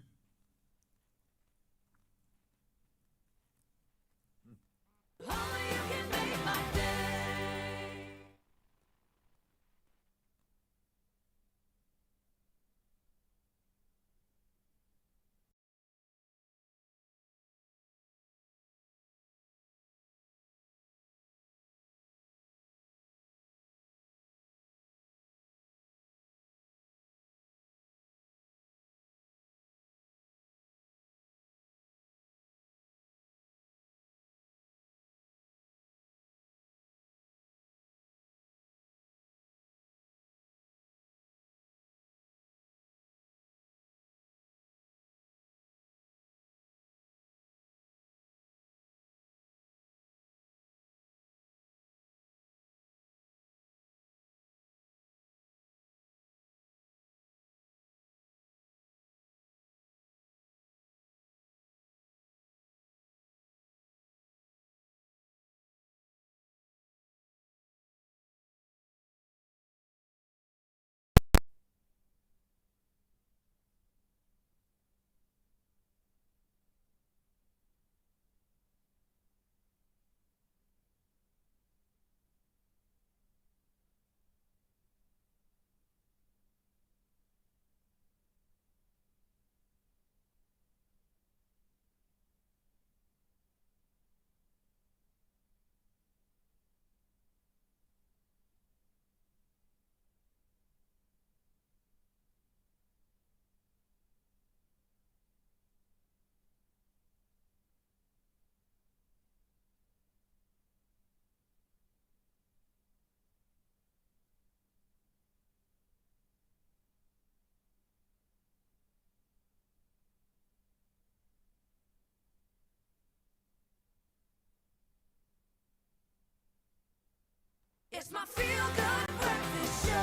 Speaker 1: It's my feel-good breakfast show.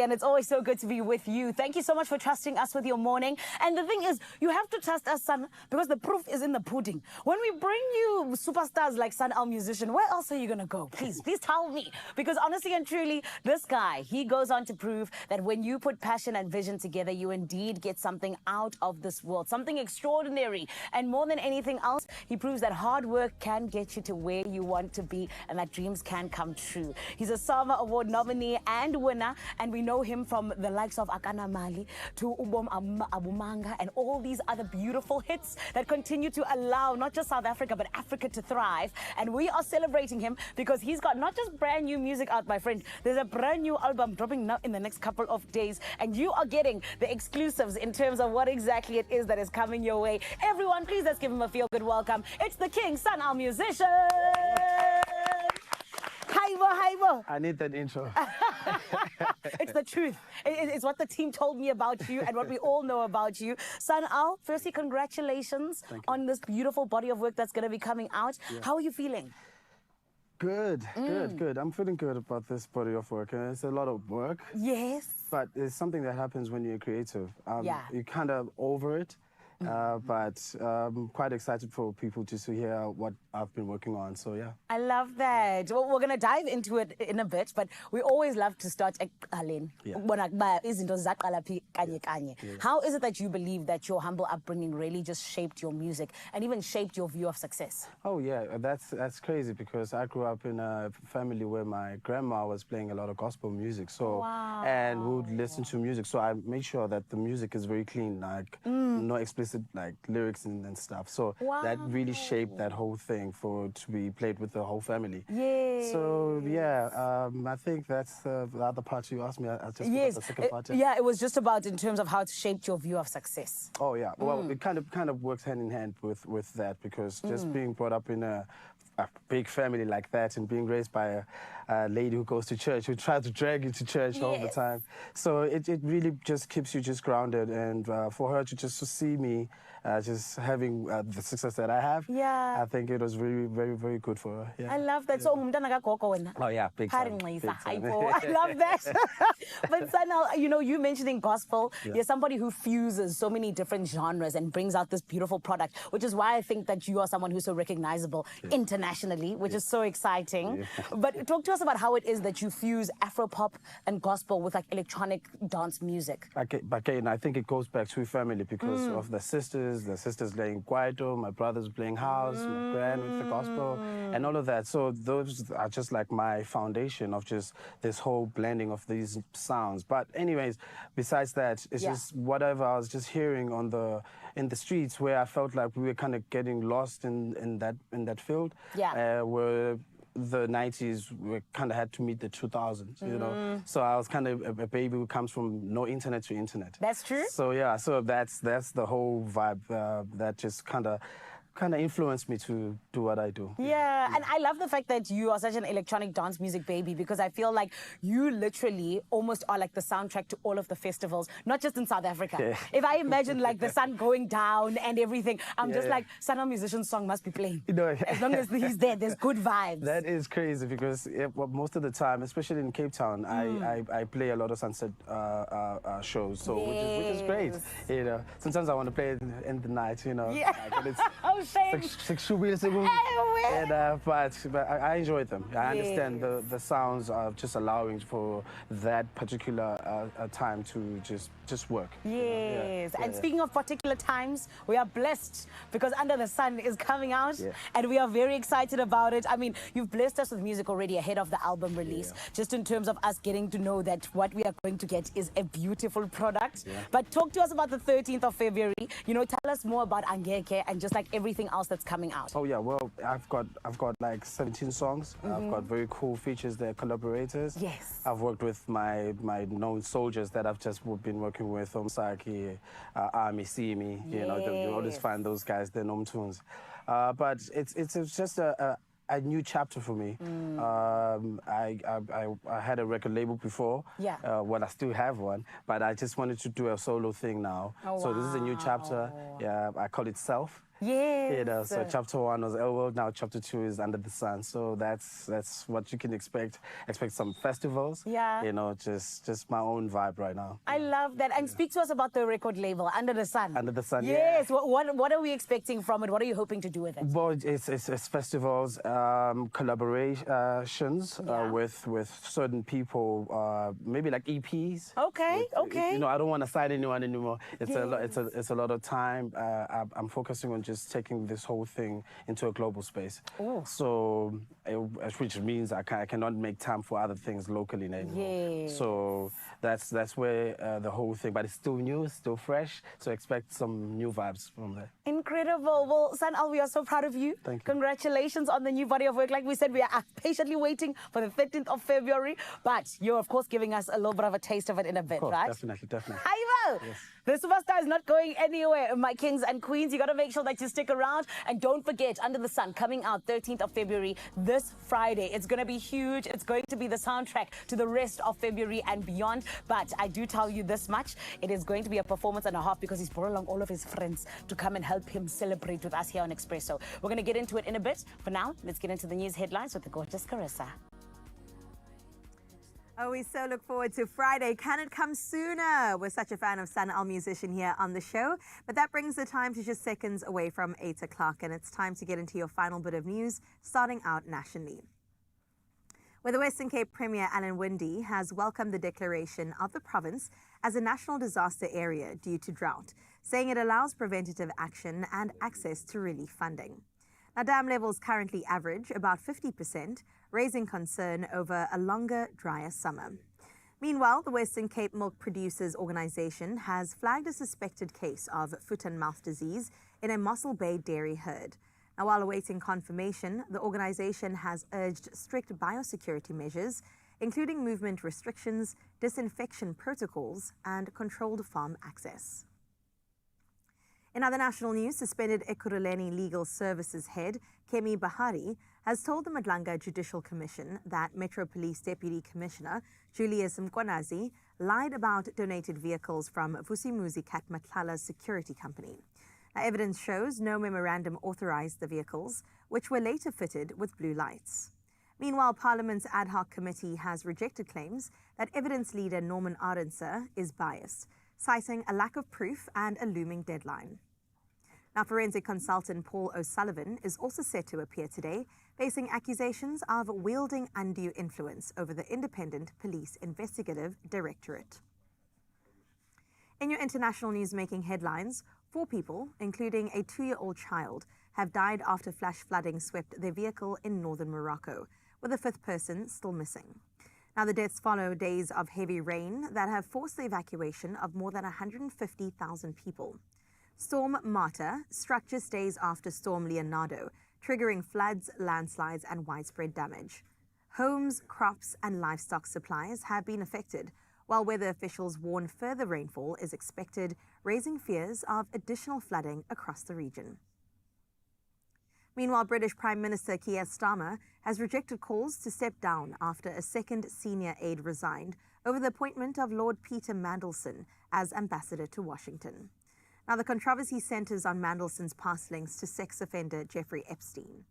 Speaker 4: And it's always so good to be with you. Thank you so much for trusting us with your morning. And the thing is, you have to trust us, son, because the proof is in the pudding. When we bring you superstars like Son, our musician, where else are you going to go? Please tell me. Because honestly and truly, this guy, he goes on to prove that when you put passion and vision together, you indeed get something out of this world, something extraordinary. And more than anything else, he proves that hard work can get you to where you want to be and that dreams can come true. He's a SAMA Award nominee and winner, and we know him from the likes of Akana Mali to Ubom Abumanga and all these other beautiful hits that continue to allow not just South Africa but Africa to thrive. And we are celebrating him because he's got not just brand new music out, my friend. There's a brand new album dropping now in the next couple of days, and you are getting the exclusives in terms of what exactly it is that is coming your way. Everyone, please let's give him a feel-good welcome. It's the King, Son, our musician. Hi,
Speaker 18: I need that intro.
Speaker 4: It's the truth. It's what the team told me about you and what we all know about you. Son Al, firstly, congratulations on this beautiful body of work that's going to be coming out. Yeah. How are you feeling?
Speaker 18: Good. I'm feeling good about this body of work. It's a lot of work.
Speaker 4: Yes.
Speaker 18: But it's something that happens when you're creative.
Speaker 4: Yeah.
Speaker 18: You're kind of over it. But I'm quite excited for people just to hear what I've been working on. So, yeah.
Speaker 4: I love that. Well, we're going to dive into it in a bit, but we always love to start at Alin. How is it that you believe that your humble upbringing really just shaped your music and even shaped your view of success?
Speaker 18: Oh, yeah. That's crazy because I grew up in a family where my grandma was playing a lot of gospel music. So, and we would listen to music. So I made sure that the music is very clean, like no explicit like lyrics and stuff. So that really shaped that whole thing to be played with the whole family.
Speaker 4: Yeah.
Speaker 18: So yeah, I think that's the other part you asked me. I just forgot the second part.
Speaker 4: Yeah, it was just about in terms of how it shaped your view of success.
Speaker 18: Oh yeah. Well, it kind of works hand in hand with that because just being brought up in a big family like that and being raised by a lady who goes to church, who tries to drag you to church all the time. So it really just keeps you just grounded, and for her to see me just having the success that I have, I think it was very, very, very good for her. Yeah.
Speaker 4: I love that. So,
Speaker 18: oh yeah, big time.
Speaker 4: Big time. I love that. But Sanal, you mentioning gospel, you're somebody who fuses so many different genres and brings out this beautiful product, which is why I think that you are someone who's so recognizable internationally, which is so exciting. But talk to us about how it is that you fuse Afro-pop and gospel with like electronic dance music.
Speaker 18: Again, I think it goes back to family because of the sisters playing kwaito, my brothers playing house, my grand with the gospel, and all of that. So those are just like my foundation of just this whole blending of these sounds. But anyways, besides that, it's just whatever I was just hearing in the streets where I felt like we were kind of getting lost in that field.
Speaker 4: Yeah.
Speaker 18: Where the 90s we kind of had to meet the 2000s, you know. So I was kind of a baby who comes from no internet to internet.
Speaker 4: That's true.
Speaker 18: So yeah, so that's the whole vibe that just kind of influenced me to do what I do.
Speaker 4: Yeah, and I love the fact that you are such an electronic dance music baby because I feel like you literally almost are like the soundtrack to all of the festivals, not just in South Africa.
Speaker 18: Yeah.
Speaker 4: If I imagine like the sun going down and everything, I'm just like, Sana musician's song must be playing.
Speaker 18: You know,
Speaker 4: as long as he's there, there's good vibes.
Speaker 18: That is crazy because most of the time, especially in Cape Town, I play a lot of sunset shows, so which is great. You know, sometimes I want to play it in the night, you know.
Speaker 4: Yeah.
Speaker 18: But I enjoy them. I understand the sounds are just allowing for that particular time to just work.
Speaker 4: Yes, and speaking of particular times, we are blessed because Under the Sun is coming out and we are very excited about it. I mean, you've blessed us with music already ahead of the album release, just in terms of us getting to know that what we are going to get is a beautiful product. But talk to us about the 13th of February. You know, tell us more about Angeke and just like everything else that's coming out.
Speaker 18: Oh yeah, well, I've got like 17 songs. I've got very cool features there, collaborators.
Speaker 4: Yes.
Speaker 18: I've worked with my known soldiers that I've just been working with, Omsaki, Army, Simi, you know, you always find those guys, they're known tunes. But it's just a new chapter for me. I had a record label before. Well, I still have one, but I just wanted to do a solo thing now. So this is a new chapter. Yeah, I call it Self.
Speaker 4: Yes.
Speaker 18: You know, so chapter 1 was Elwood, now chapter 2 is Under the Sun. So that's what you can expect. Expect some festivals.
Speaker 4: Yeah.
Speaker 18: You know, just my own vibe right now.
Speaker 4: I love that. And speak to us about the record label, Under the Sun.
Speaker 18: Under the Sun,
Speaker 4: yes. What are we expecting from it? What are you hoping to do with it?
Speaker 18: Well, it's festivals, collaborations with certain people, maybe like EPs.
Speaker 4: Okay,
Speaker 18: You know, I don't want to sign anyone anymore. It's a lot of time. I'm focusing on just taking this whole thing into a global space.
Speaker 4: Oh.
Speaker 18: So, which means I cannot make time for other things locally anymore.
Speaker 4: Yes.
Speaker 18: So that's where the whole thing. But it's still new, it's still fresh. So expect some new vibes from there.
Speaker 4: Incredible. Well, Sanal, we are so proud of you.
Speaker 18: Thank you.
Speaker 4: Congratulations on the new body of work. Like we said, we are patiently waiting for the 13th of February. But you're, of course, giving us a little bit of a taste of it in a bit,
Speaker 18: Of course,
Speaker 4: right?
Speaker 18: definitely.
Speaker 4: Ivo!
Speaker 18: Yes.
Speaker 4: The superstar is not going anywhere, my kings and queens. You got to make sure that you stick around. And don't forget, Under the Sun, coming out 13th of February, this Friday. It's going to be huge. It's going to be the soundtrack to the rest of February and beyond. But I do tell you this much, it is going to be a performance and a half because he's brought along all of his friends to come and help him celebrate with us here on Expresso. We're going to get into it in a bit. For now, let's get into the news headlines with the gorgeous Carissa.
Speaker 3: Oh, we so look forward to Friday. Can it come sooner? We're such a fan of Sun Al Musician here on the show. But that brings the time to just seconds away from 8 o'clock. And it's time to get into your final bit of news, starting out nationally, where the Western Cape Premier Alan Winde has welcomed the declaration of the province as a national disaster area due to drought, saying it allows preventative action and access to relief funding. Now, dam levels currently average about 50%, raising concern over a longer, drier summer. Meanwhile, the Western Cape Milk Producers Organisation has flagged a suspected case of foot and mouth disease in a Mossel Bay dairy herd. Now, while awaiting confirmation, the organisation has urged strict biosecurity measures, including movement restrictions, disinfection protocols, and controlled farm access. In other national news, suspended Ekurhuleni Legal Services head Kemi Bahari has told the Madlanga Judicial Commission that Metro Police Deputy Commissioner Julius Mkwanazi lied about donated vehicles from Vusimuzi Katmatlala's security company. Now, evidence shows no memorandum authorized the vehicles, which were later fitted with blue lights. Meanwhile, Parliament's ad hoc committee has rejected claims that evidence leader Norman Arendse is biased, citing a lack of proof and a looming deadline. Now, forensic consultant Paul O'Sullivan is also set to appear today, facing accusations of wielding undue influence over the Independent Police Investigative Directorate. In your international news-making headlines, 4 people, including a 2-year-old child, have died after flash flooding swept their vehicle in northern Morocco, with a 5th person still missing. Now, the deaths follow days of heavy rain that have forced the evacuation of more than 150,000 people. Storm Marta struck just days after Storm Leonardo, triggering floods, landslides, and widespread damage. Homes, crops, and livestock supplies have been affected, while weather officials warn further rainfall is expected, raising fears of additional flooding across the region. Meanwhile, British Prime Minister Keir Starmer has rejected calls to step down after a second senior aide resigned over the appointment of Lord Peter Mandelson as ambassador to Washington. Now, the controversy centers on Mandelson's past links to sex offender Jeffrey Epstein.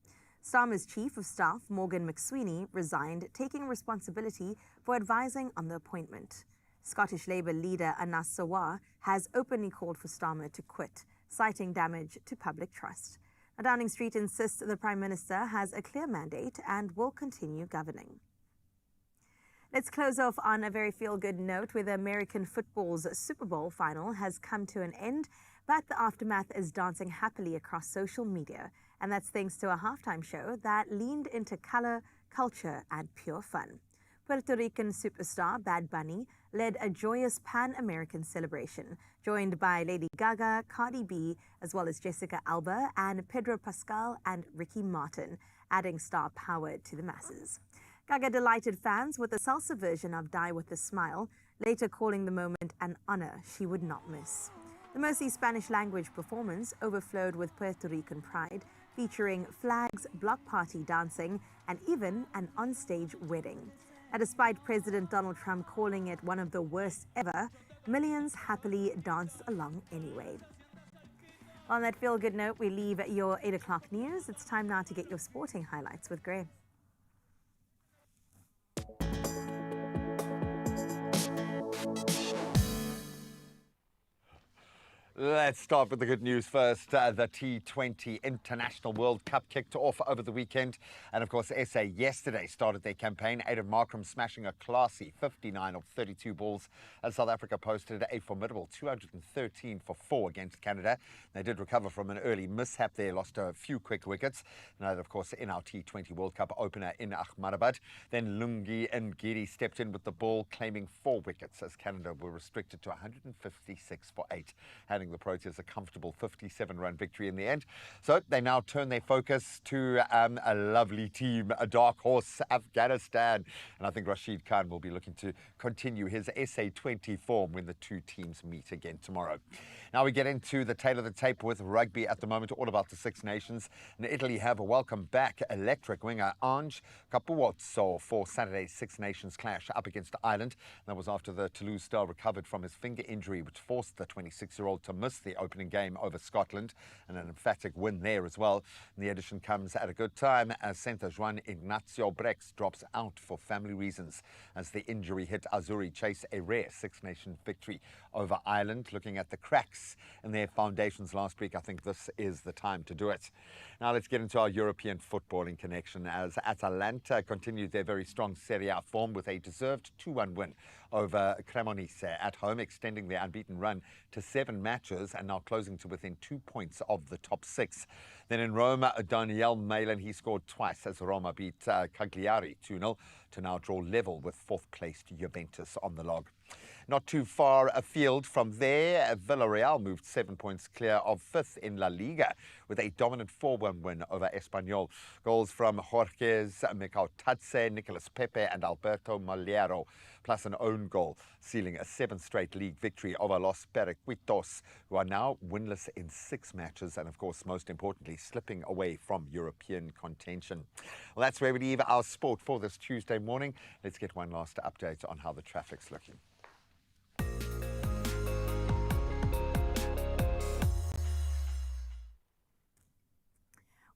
Speaker 3: Starmer's chief of staff, Morgan McSweeney, resigned, taking responsibility for advising on the appointment. Scottish Labour leader Anas Sawar has openly called for Starmer to quit, citing damage to public trust. Now, Downing Street insists the Prime Minister has a clear mandate and will continue governing. Let's close off on a very feel-good note where the American football's Super Bowl final has come to an end, but the aftermath is dancing happily across social media, and that's thanks to a halftime show that leaned into color, culture, and pure fun. Puerto Rican superstar Bad Bunny led a joyous Pan-American celebration, joined by Lady Gaga, Cardi B, as well as Jessica Alba and Pedro Pascal and Ricky Martin, adding star power to the masses. Gaga delighted fans with a salsa version of Die With a Smile, later calling the moment an honor she would not miss. The mostly Spanish-language performance overflowed with Puerto Rican pride, featuring flags, block party dancing, and even an onstage wedding. Now, despite President Donald Trump calling it one of the worst ever, millions happily danced along anyway. On that feel-good note, we leave your 8 o'clock news. It's time now to get your sporting highlights with Gray.
Speaker 2: Let's start with the good news first. The T20 International World Cup kicked off over the weekend. And of course, SA yesterday started their campaign. Aidan Markram smashing a classy 59 of 32 balls. And South Africa posted a formidable 213 for 4 against Canada. They did recover from an early mishap there, lost a few quick wickets. Now, of course, in our T20 World Cup opener in Ahmedabad. Then Lungi and Giri stepped in with the ball, claiming 4 wickets as Canada were restricted to 156 for 8. Handing the Proteas a comfortable 57-run victory in the end. So they now turn their focus to a lovely team, a dark horse, Afghanistan. And I think Rashid Khan will be looking to continue his SA20 form when the two teams meet again tomorrow. Now we get into the tail of the tape with rugby at the moment, all about the Six Nations. And Italy have a welcome back electric winger Ange Capuozzo for Saturday's Six Nations clash up against Ireland. That was after the Toulouse star recovered from his finger injury, which forced the 26-year-old to miss the opening game over Scotland, and an emphatic win there as well. And the addition comes at a good time as centre Juan Ignacio Brex drops out for family reasons as the injury hit Azuri chase a rare Six Nations victory over Ireland. Looking at the cracks in their foundations last week, I think this is the time to do it. Now let's get into our European footballing connection as Atalanta continued their very strong Serie A form with a deserved 2-1 win over Cremonese at home, extending their unbeaten run to 7 matches and now closing to within 2 points of the top 6. Then in Roma, Daniel Malin, he scored twice as Roma beat Cagliari 2-0 to now draw level with 4th-placed Juventus on the log. Not too far afield from there, Villarreal moved 7 points clear of 5th in La Liga with a dominant 4-1 win over Espanyol. Goals from Jorges Mikautadze, Nicolas Pepe and Alberto Maliero, plus an own goal, sealing a 7th straight league victory over Los Periquitos, who are now winless in 6 matches and, of course, most importantly, slipping away from European contention. Well, that's where we leave our sport for this Tuesday morning. Let's get one last update on how the traffic's looking.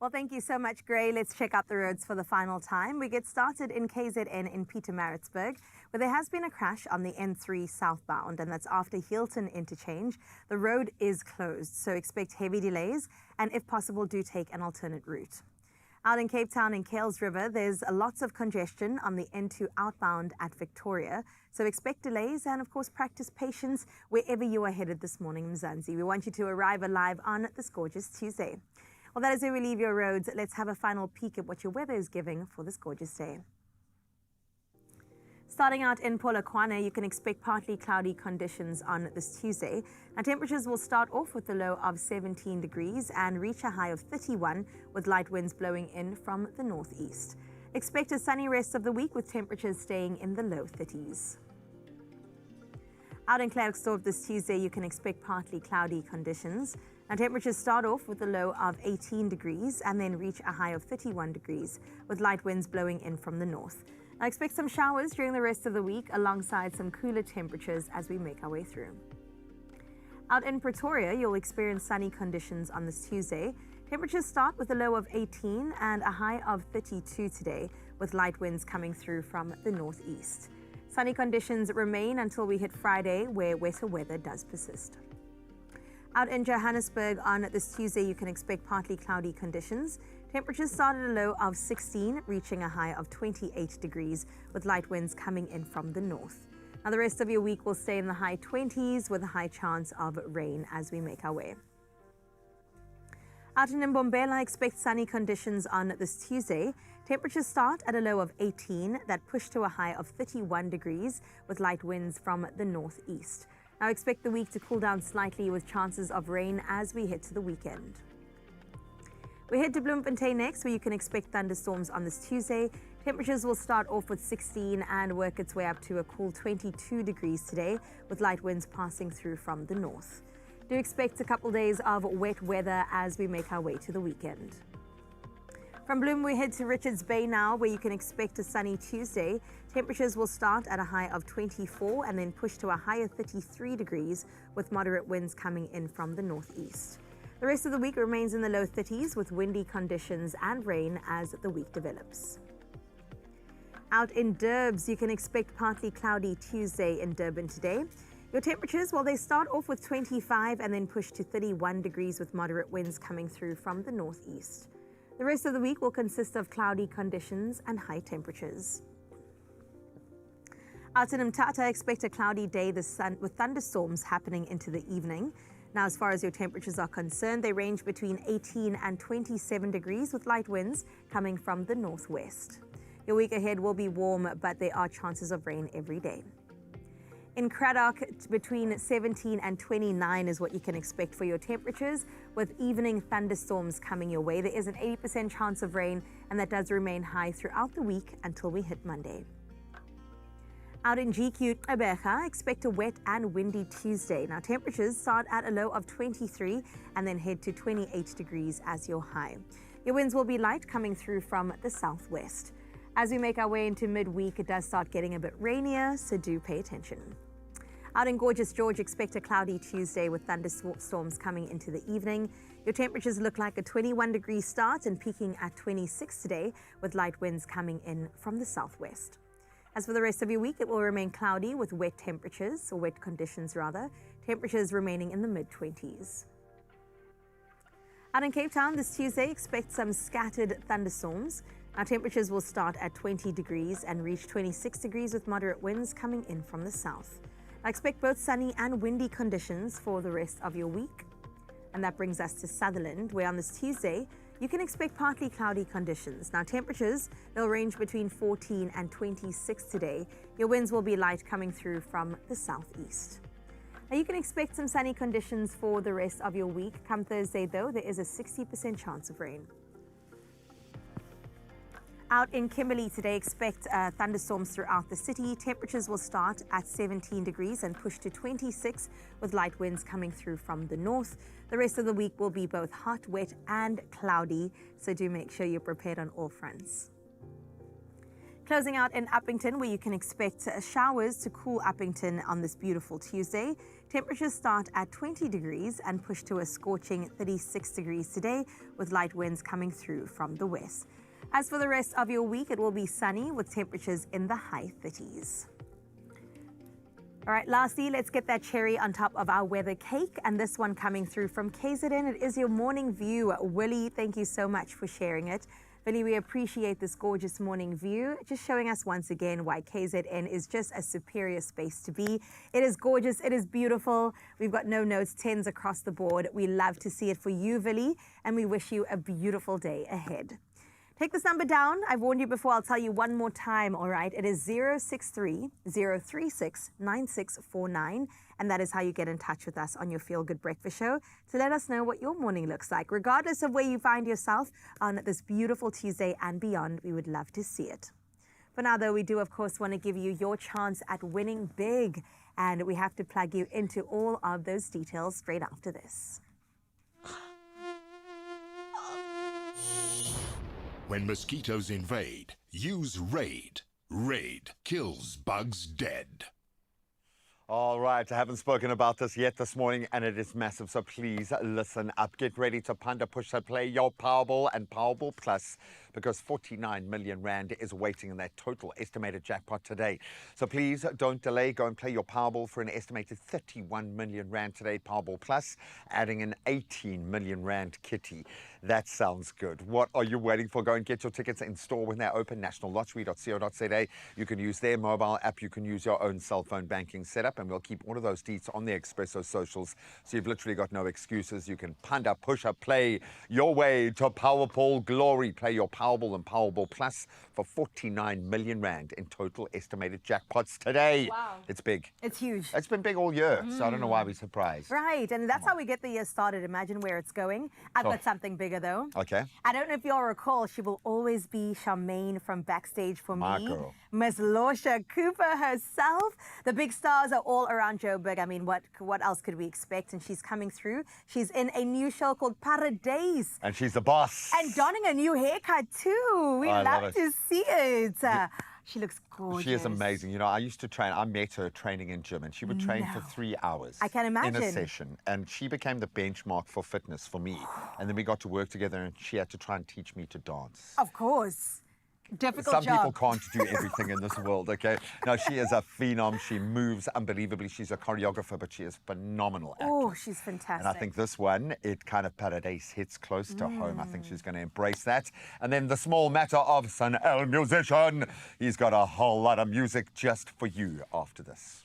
Speaker 3: Well, thank you so much, Gray. Let's check out the roads for the final time. We get started in KZN in Pietermaritzburg, where there has been a crash on the N3 southbound, and that's after Hilton interchange. The road is closed, so expect heavy delays, and if possible, do take an alternate route. Out in Cape Town in Kales River, there's lots of congestion on the N2 outbound at Victoria, so expect delays and, of course, practice patience wherever you are headed this morning, Mzansi. We want you to arrive alive on this gorgeous Tuesday. Well, that is where we leave your roads. Let's have a final peek at what your weather is giving for this gorgeous day. Starting out in Polokwane, you can expect partly cloudy conditions on this Tuesday. Now, temperatures will start off with a low of 17 degrees and reach a high of 31 with light winds blowing in from the northeast. Expect a sunny rest of the week with temperatures staying in the low 30s. Out in Klerksdorp this Tuesday, you can expect partly cloudy conditions. Now, temperatures start off with a low of 18 degrees and then reach a high of 31 degrees with light winds blowing in from the north. Now, expect some showers during the rest of the week alongside some cooler temperatures as we make our way through. Out in Pretoria, you'll experience sunny conditions on this Tuesday. Temperatures start with a low of 18 and a high of 32 today with light winds coming through from the northeast. Sunny conditions remain until we hit Friday, where wetter weather does persist. Out in Johannesburg on this Tuesday, you can expect partly cloudy conditions. Temperatures start at a low of 16, reaching a high of 28 degrees, with light winds coming in from the north. Now, the rest of your week will stay in the high 20s with a high chance of rain as we make our way. Out in Mbombela, expect sunny conditions on this Tuesday. Temperatures start at a low of 18 that push to a high of 31 degrees, with light winds from the northeast. Now, expect the week to cool down slightly with chances of rain as we head to the weekend. We head to Bloemfontein next, where you can expect thunderstorms on this Tuesday. Temperatures will start off with 16 and work its way up to a cool 22 degrees today, with light winds passing through from the north. Do expect a couple days of wet weather as we make our way to the weekend. From Bloem, we head to Richards Bay now, where you can expect a sunny Tuesday. Temperatures will start at a high of 24 and then push to a high of 33 degrees with moderate winds coming in from the northeast. The rest of the week remains in the low 30s with windy conditions and rain as the week develops. Out in Durbs, you can expect partly cloudy Tuesday in Durban today. Your temperatures, well, they start off with 25 and then push to 31 degrees with moderate winds coming through from the northeast. The rest of the week will consist of cloudy conditions and high temperatures. Out in Mthatha, expect a cloudy day with thunderstorms happening into the evening. Now, as far as your temperatures are concerned, they range between 18 and 27 degrees with light winds coming from the northwest. Your week ahead will be warm, but there are chances of rain every day. In Cradock, between 17 and 29 is what you can expect for your temperatures, with evening thunderstorms coming your way. There is an 80% chance of rain, and that does remain high throughout the week until we hit Monday. Out in GQ Gqeberha, expect a wet and windy Tuesday. Now, temperatures start at a low of 23 and then head to 28 degrees as your high. Your winds will be light coming through from the southwest. As we make our way into midweek, it does start getting a bit rainier, so do pay attention. Out in gorgeous George, expect a cloudy Tuesday with thunderstorms coming into the evening. Your temperatures look like a 21-degree start and peaking at 26 today with light winds coming in from the southwest. As for the rest of your week, it will remain cloudy with wet temperatures, or wet conditions rather, temperatures remaining in the mid-20s. Out in Cape Town this Tuesday, expect some scattered thunderstorms. Our temperatures will start at 20 degrees and reach 26 degrees with moderate winds coming in from the south. I expect both sunny and windy conditions for the rest of your week. And that brings us to Sutherland, where on this Tuesday, you can expect partly cloudy conditions. Now, temperatures, they'll range between 14 and 26 today. Your winds will be light coming through from the southeast. Now, you can expect some sunny conditions for the rest of your week. Come Thursday, though, there is a 60% chance of rain. Out in Kimberley today, expect thunderstorms throughout the city. Temperatures will start at 17 degrees and push to 26 with light winds coming through from the north. The rest of the week will be both hot, wet and cloudy, so do make sure you're prepared on all fronts. Closing out in Uppington, where you can expect showers to cool Uppington on this beautiful Tuesday. Temperatures start at 20 degrees and push to a scorching 36 degrees today with light winds coming through from the west. As for the rest of your week, it will be sunny with temperatures in the high 30s. All right, lastly, let's get that cherry on top of our weather cake, and this one coming through from KZN. It is your morning view. Willie, thank you so much for sharing it. Willie, we appreciate this gorgeous morning view, just showing us once again why KZN is just a superior space to be. It is gorgeous, it is beautiful. We've got no notes, 10s across the board. We love to see it for you, Willie, and we wish you a beautiful day ahead. Take this number down. I've warned you before. I'll tell you one more time, all right? It is 063-036-9649, and that is how you get in touch with us on your Feel Good Breakfast Show to let us know what your morning looks like. Regardless of where you find yourself on this beautiful Tuesday and beyond, we would love to see it. For now, though, we do, of course, want to give you your chance at winning big, and we have to plug you into all of those details straight after this.
Speaker 19: When mosquitoes invade, use Raid. Raid kills bugs dead.
Speaker 2: All right, I haven't spoken about this yet this morning, and it is massive, so please listen up. Get ready to panda push and play your Powerball and Powerball Plus, because 49 million rand is waiting in that total estimated jackpot today. So please don't delay. Go and play your Powerball for an estimated 31 million rand today, Powerball Plus, adding an 18 million rand kitty. That sounds good. What are you waiting for? Go and get your tickets in store when they're open, nationallottery.co.za. You can use their mobile app. You can use your own cell phone banking setup, and we'll keep all of those deets on the Expresso socials, so you've literally got no excuses. You can panda, push up, play your way to Powerball glory. Play your Powerball and Powerball Plus for 49 million rand in total estimated jackpots today.
Speaker 3: Wow.
Speaker 2: It's big.
Speaker 3: It's huge.
Speaker 2: It's been big all year, so I don't know why we're surprised.
Speaker 3: Right, and that's how we get the year started. Imagine where it's going. I've got something bigger, though.
Speaker 2: Okay.
Speaker 3: I don't know if y'all recall, she will always be Charmaine from Backstage for
Speaker 2: My
Speaker 3: Me.
Speaker 2: girl.
Speaker 3: Miss Lorsha Cooper herself. The big stars are all around Joburg. I mean, what else could we expect? And she's coming through. She's in a new show called Paradise.
Speaker 2: And she's the boss.
Speaker 3: And donning a new haircut, too. We
Speaker 2: I love
Speaker 3: love
Speaker 2: it.
Speaker 3: to see it. She looks gorgeous.
Speaker 2: She is amazing. You know, I used to train. I met her training in gym, and she would train for 3 hours.
Speaker 3: I can imagine.
Speaker 2: In a session, and she became the benchmark for fitness for me. And then we got to work together, and she had to try and teach me to dance.
Speaker 3: Of course. Difficult
Speaker 2: Some
Speaker 3: job.
Speaker 2: people can't do everything in this world, okay? No, she is a phenom. She moves unbelievably. She's a choreographer, but she is phenomenal actress.
Speaker 3: Oh, she's fantastic.
Speaker 2: And I think this one, it kind of Paradise hits close to home. I think she's going to embrace that. And then the small matter of Sun El Musician. He's got a whole lot of music just for you after this.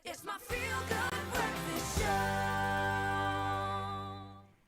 Speaker 1: It's my feel-good breakfast show.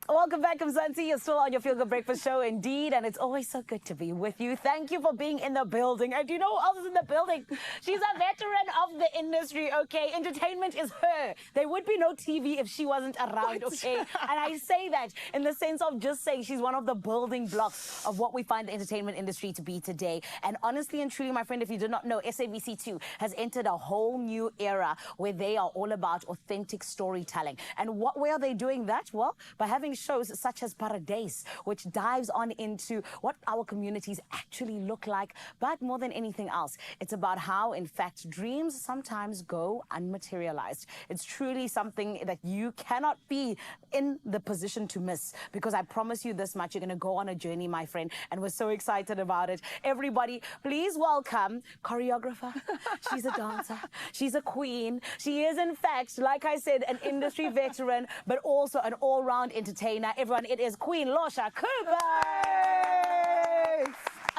Speaker 4: Welcome back, Mzansi. You're still on your Feel Good Breakfast show, indeed, and it's always so good to be with you. Thank you for being in the building. And do you know who else is in the building? She's a veteran of the industry, okay? Entertainment is her. There would be no TV if she wasn't around, okay? And I say that in the sense of just saying she's one of the building blocks of what we find the entertainment industry to be today. And honestly and truly, my friend, if you did not know, SABC2 has entered a whole new era where they are all about authentic storytelling. And what way are they doing that? Well, by having shows such as Paradise, which dives on into what our communities actually look like. But more than anything else, it's about how, in fact, dreams sometimes go unmaterialized. It's truly something that you cannot be in the position to miss, because I promise you this much, you're going to go on a journey, my friend, and we're so excited about it. Everybody, please welcome choreographer. She's a dancer. She's a queen. She is, in fact, like I said, an industry veteran, but also an all-round entertainer. Everyone, it is Queen Lorsha Cooper.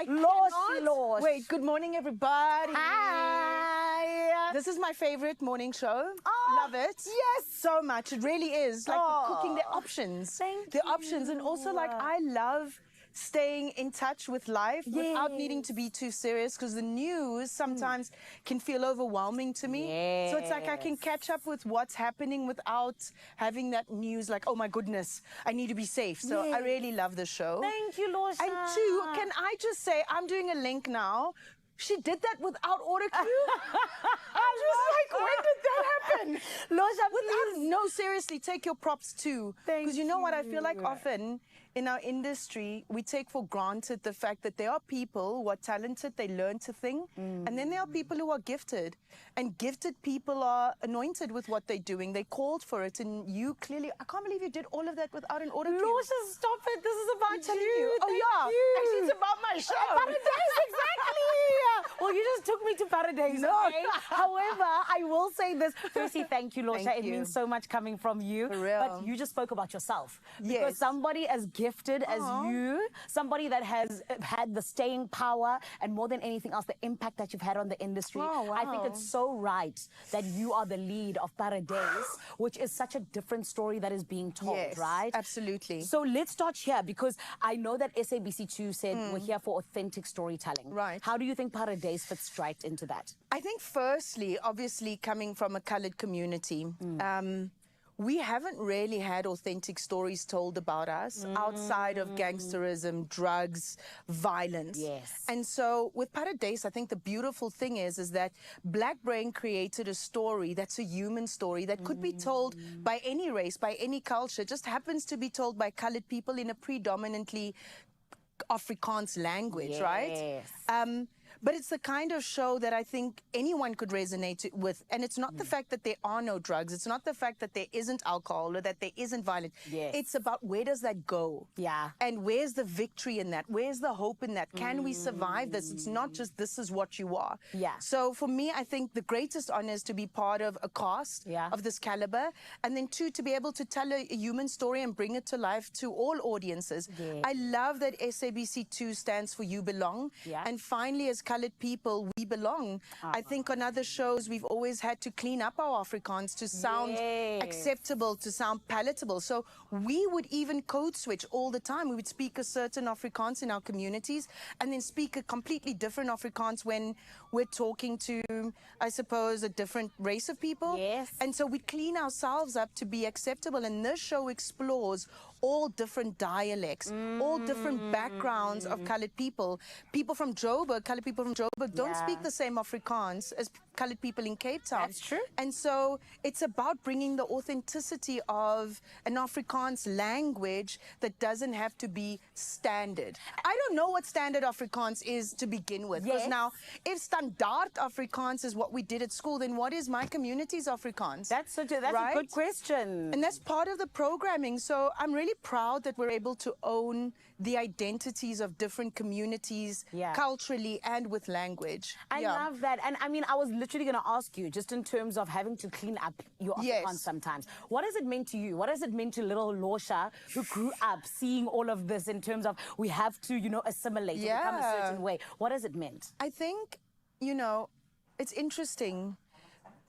Speaker 4: Lorsha.
Speaker 20: Wait, good morning, everybody.
Speaker 4: Hi.
Speaker 20: This is my favorite morning show.
Speaker 4: Love it. Yes, so much. It really is. Like cooking, the options. The options. And also, like, I love staying in touch with life without needing to be too serious, because the news sometimes can feel overwhelming to me. So it's like I can catch up with what's happening without having that news like, oh my goodness, I need to be safe. So I really love the show. Thank you, Lorsha. And two, can I just say, I'm doing a link now. She did that without auto cue. I'm just like, when did that happen? Lorsha, no, seriously, take your props too. Because you know what I feel like often in our industry, we take for granted the fact that there are people who are talented, they learn to sing, and then there are people who are gifted. And gifted people are anointed with what they're doing. They called for it, and you clearly, I can't believe you did all of that without an auto cue.
Speaker 3: Lorsha, stop it. This is about you.
Speaker 4: Oh, yeah. Actually, it's about my show.
Speaker 3: Paradise, exactly. Well, you just took me to Paradise.
Speaker 4: No.
Speaker 3: Okay? However, I will say this. Firstly, thank you, Lorsha.
Speaker 4: Thank
Speaker 3: it
Speaker 4: you.
Speaker 3: means so much coming from you.
Speaker 4: For real.
Speaker 3: But you just spoke about yourself. Because somebody as gifted as you, somebody that has had the staying power, and more than anything else, the impact that you've had on the industry. I think it's so right that you are the lead of Paradise, which is such a different story that is being told, right?
Speaker 4: Absolutely.
Speaker 3: So let's start here, because I know that SABC2 said we're here for authentic storytelling.
Speaker 4: Right.
Speaker 3: How do you think Paradise fits right into that?
Speaker 4: I think firstly, obviously coming from a colored community, we haven't really had authentic stories told about us outside of gangsterism, drugs, violence.
Speaker 3: Yes.
Speaker 4: And so with Paradise, I think the beautiful thing is that Black Brain created a story that's a human story that could be told by any race, by any culture. It just happens to be told by colored people in a predominantly Afrikaans language, right? But it's the kind of show that I think anyone could resonate with. And it's not the fact that there are no drugs. It's not the fact that there isn't alcohol or that there isn't violence. It's about, where does that go? And where's the victory in that? Where's the hope in that? Can we survive this? It's not just this is what you are. So for me, I think the greatest honor is to be part of a cast of this caliber. And then two, to be able to tell a human story and bring it to life to all audiences. I love that SABC2 stands for You Belong. And finally, as colored people, we belong. I think on other shows, we've always had to clean up our Afrikaans to sound acceptable, to sound palatable. So we would even code switch all the time. We would speak a certain Afrikaans in our communities and then speak a completely different Afrikaans when we're talking to, I suppose, a different race of people. And so we clean ourselves up to be acceptable. And this show explores all different dialects, all different backgrounds of colored people. People from Joburg, colored people from Joburg don't speak the same Afrikaans as colored people in Cape Town.
Speaker 3: That's true.
Speaker 4: And so it's about bringing the authenticity of an Afrikaans language that doesn't have to be standard. I don't know what standard Afrikaans is to begin with. Because now, if standaard Afrikaans is what we did at school, then what is my community's Afrikaans?
Speaker 3: That's a good question.
Speaker 4: And that's part of the programming. So I'm really proud that we're able to own the identities of different communities culturally and with language.
Speaker 3: I love that. And I mean, I was literally going to ask you, just in terms of having to clean up your Afrikaans sometimes, what has it meant to you? What has it meant to little Lorsha, who grew up seeing all of this in terms of we have to, you know, assimilate and become a certain way? What has it meant?
Speaker 4: I think, you know, it's interesting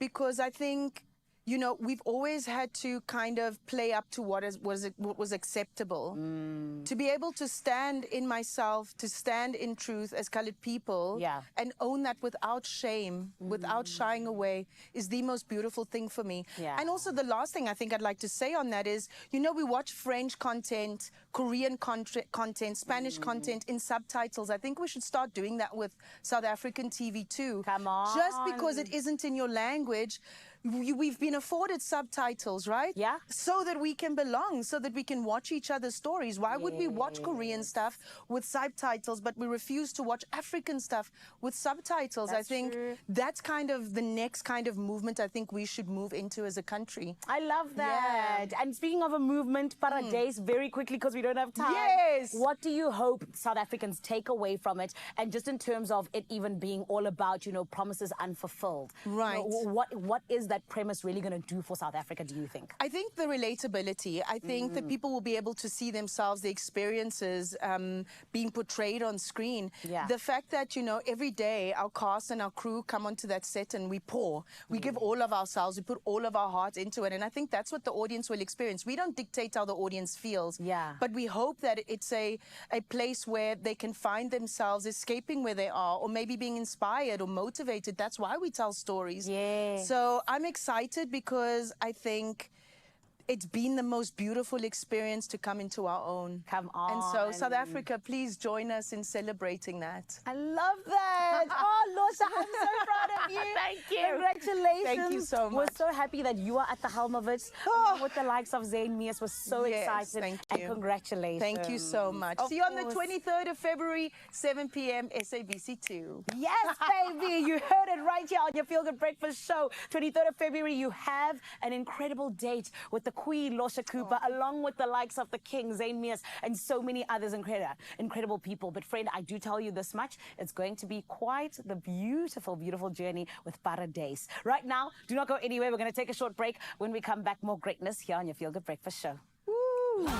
Speaker 4: because I think, you know, we've always had to kind of play up to what was acceptable. To be able to stand in myself, to stand in truth as colored people, and own that without shame, without shying away, is the most beautiful thing for me. And also the last thing I think I'd like to say on that is, you know, we watch French content, Korean content, Spanish content in subtitles. I think we should start doing that with South African TV too.
Speaker 3: Come on.
Speaker 4: Just because it isn't in your language, we've been afforded subtitles, right? So that we can belong, so that we can watch each other's stories. Why would we watch Korean stuff with subtitles, but we refuse to watch African stuff with subtitles? I think that's kind of the next kind of movement I think we should move into as a country.
Speaker 3: I love that. And speaking of a movement, Paradise, very quickly, because we don't have time. What do you hope South Africans take away from it? And just in terms of it even being all about, you know, promises unfulfilled.
Speaker 4: Right.
Speaker 3: You know, what is that
Speaker 4: that premise really going to do for South Africa, do you think?
Speaker 20: I think the relatability. I think that people will be able to see themselves, the experiences being portrayed on screen.
Speaker 4: Yeah.
Speaker 20: The fact that, you know, every day our cast and our crew come onto that set and we pour. We give all of ourselves, we put all of our heart into it. And I think that's what the audience will experience. We don't dictate how the audience feels.
Speaker 4: Yeah.
Speaker 20: But we hope that it's a place where they can find themselves escaping where they are, or maybe being inspired or motivated. That's why we tell stories.
Speaker 4: Yeah.
Speaker 20: So I'm excited because I think it's been the most beautiful experience to come into our own.
Speaker 4: Come on.
Speaker 20: And so South Africa, please join us in celebrating that.
Speaker 4: I love that. Oh, Lorsha, I'm so proud of you.
Speaker 20: Thank you.
Speaker 4: Congratulations.
Speaker 20: Thank you so much.
Speaker 4: We're so happy that you are at the helm of it. With the likes of Zayn Mears, we're so
Speaker 20: Yes,
Speaker 4: excited.
Speaker 20: thank
Speaker 4: And
Speaker 20: you.
Speaker 4: congratulations.
Speaker 20: Thank you so much.
Speaker 4: Of
Speaker 20: See you on the
Speaker 4: course.
Speaker 20: 23rd of February, 7 p.m. SABC2.
Speaker 4: Yes, baby. You heard it right here on your Feel Good Breakfast show. 23rd of February, you have an incredible date with the Queen, Lorsha Cooper, along with the likes of the King, Zayn Mears, and so many others incredible people. But friend, I do tell you this much, it's going to be quite the beautiful, beautiful journey with Paradise. Right now, do not go anywhere. We're going to take a short break. When we come back, more greatness here on your Feel Good Breakfast show. Woo!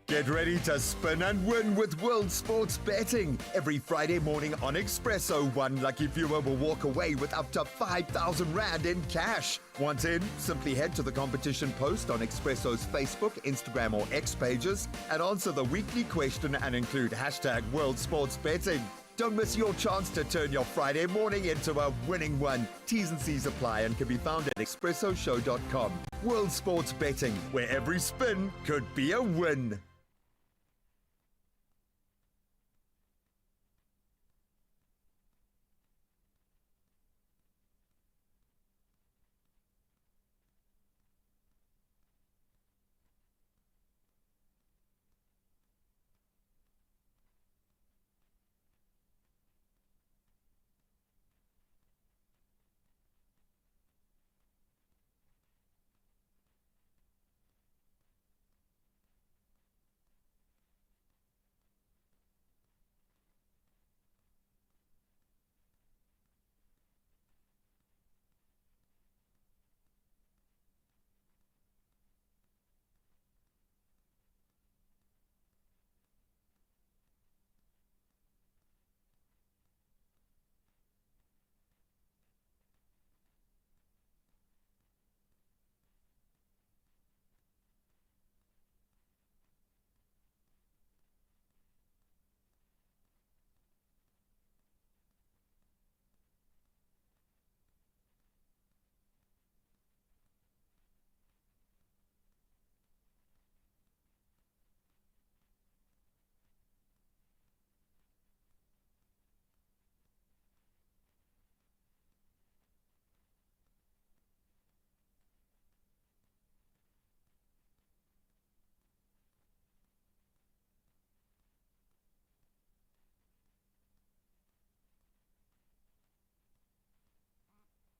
Speaker 9: Get ready to spin and win with World Sports Betting. Every Friday morning on Expresso, one lucky viewer will walk away with up to 5,000 Rand in cash. Want in? Simply head to the competition post on Expresso's Facebook, Instagram or X pages and answer the weekly question and include hashtag World Sports Betting. Don't miss your chance to turn your Friday morning into a winning one. T's and C's apply and can be found at expressoshow.com. World Sports Betting, where every spin could be a win.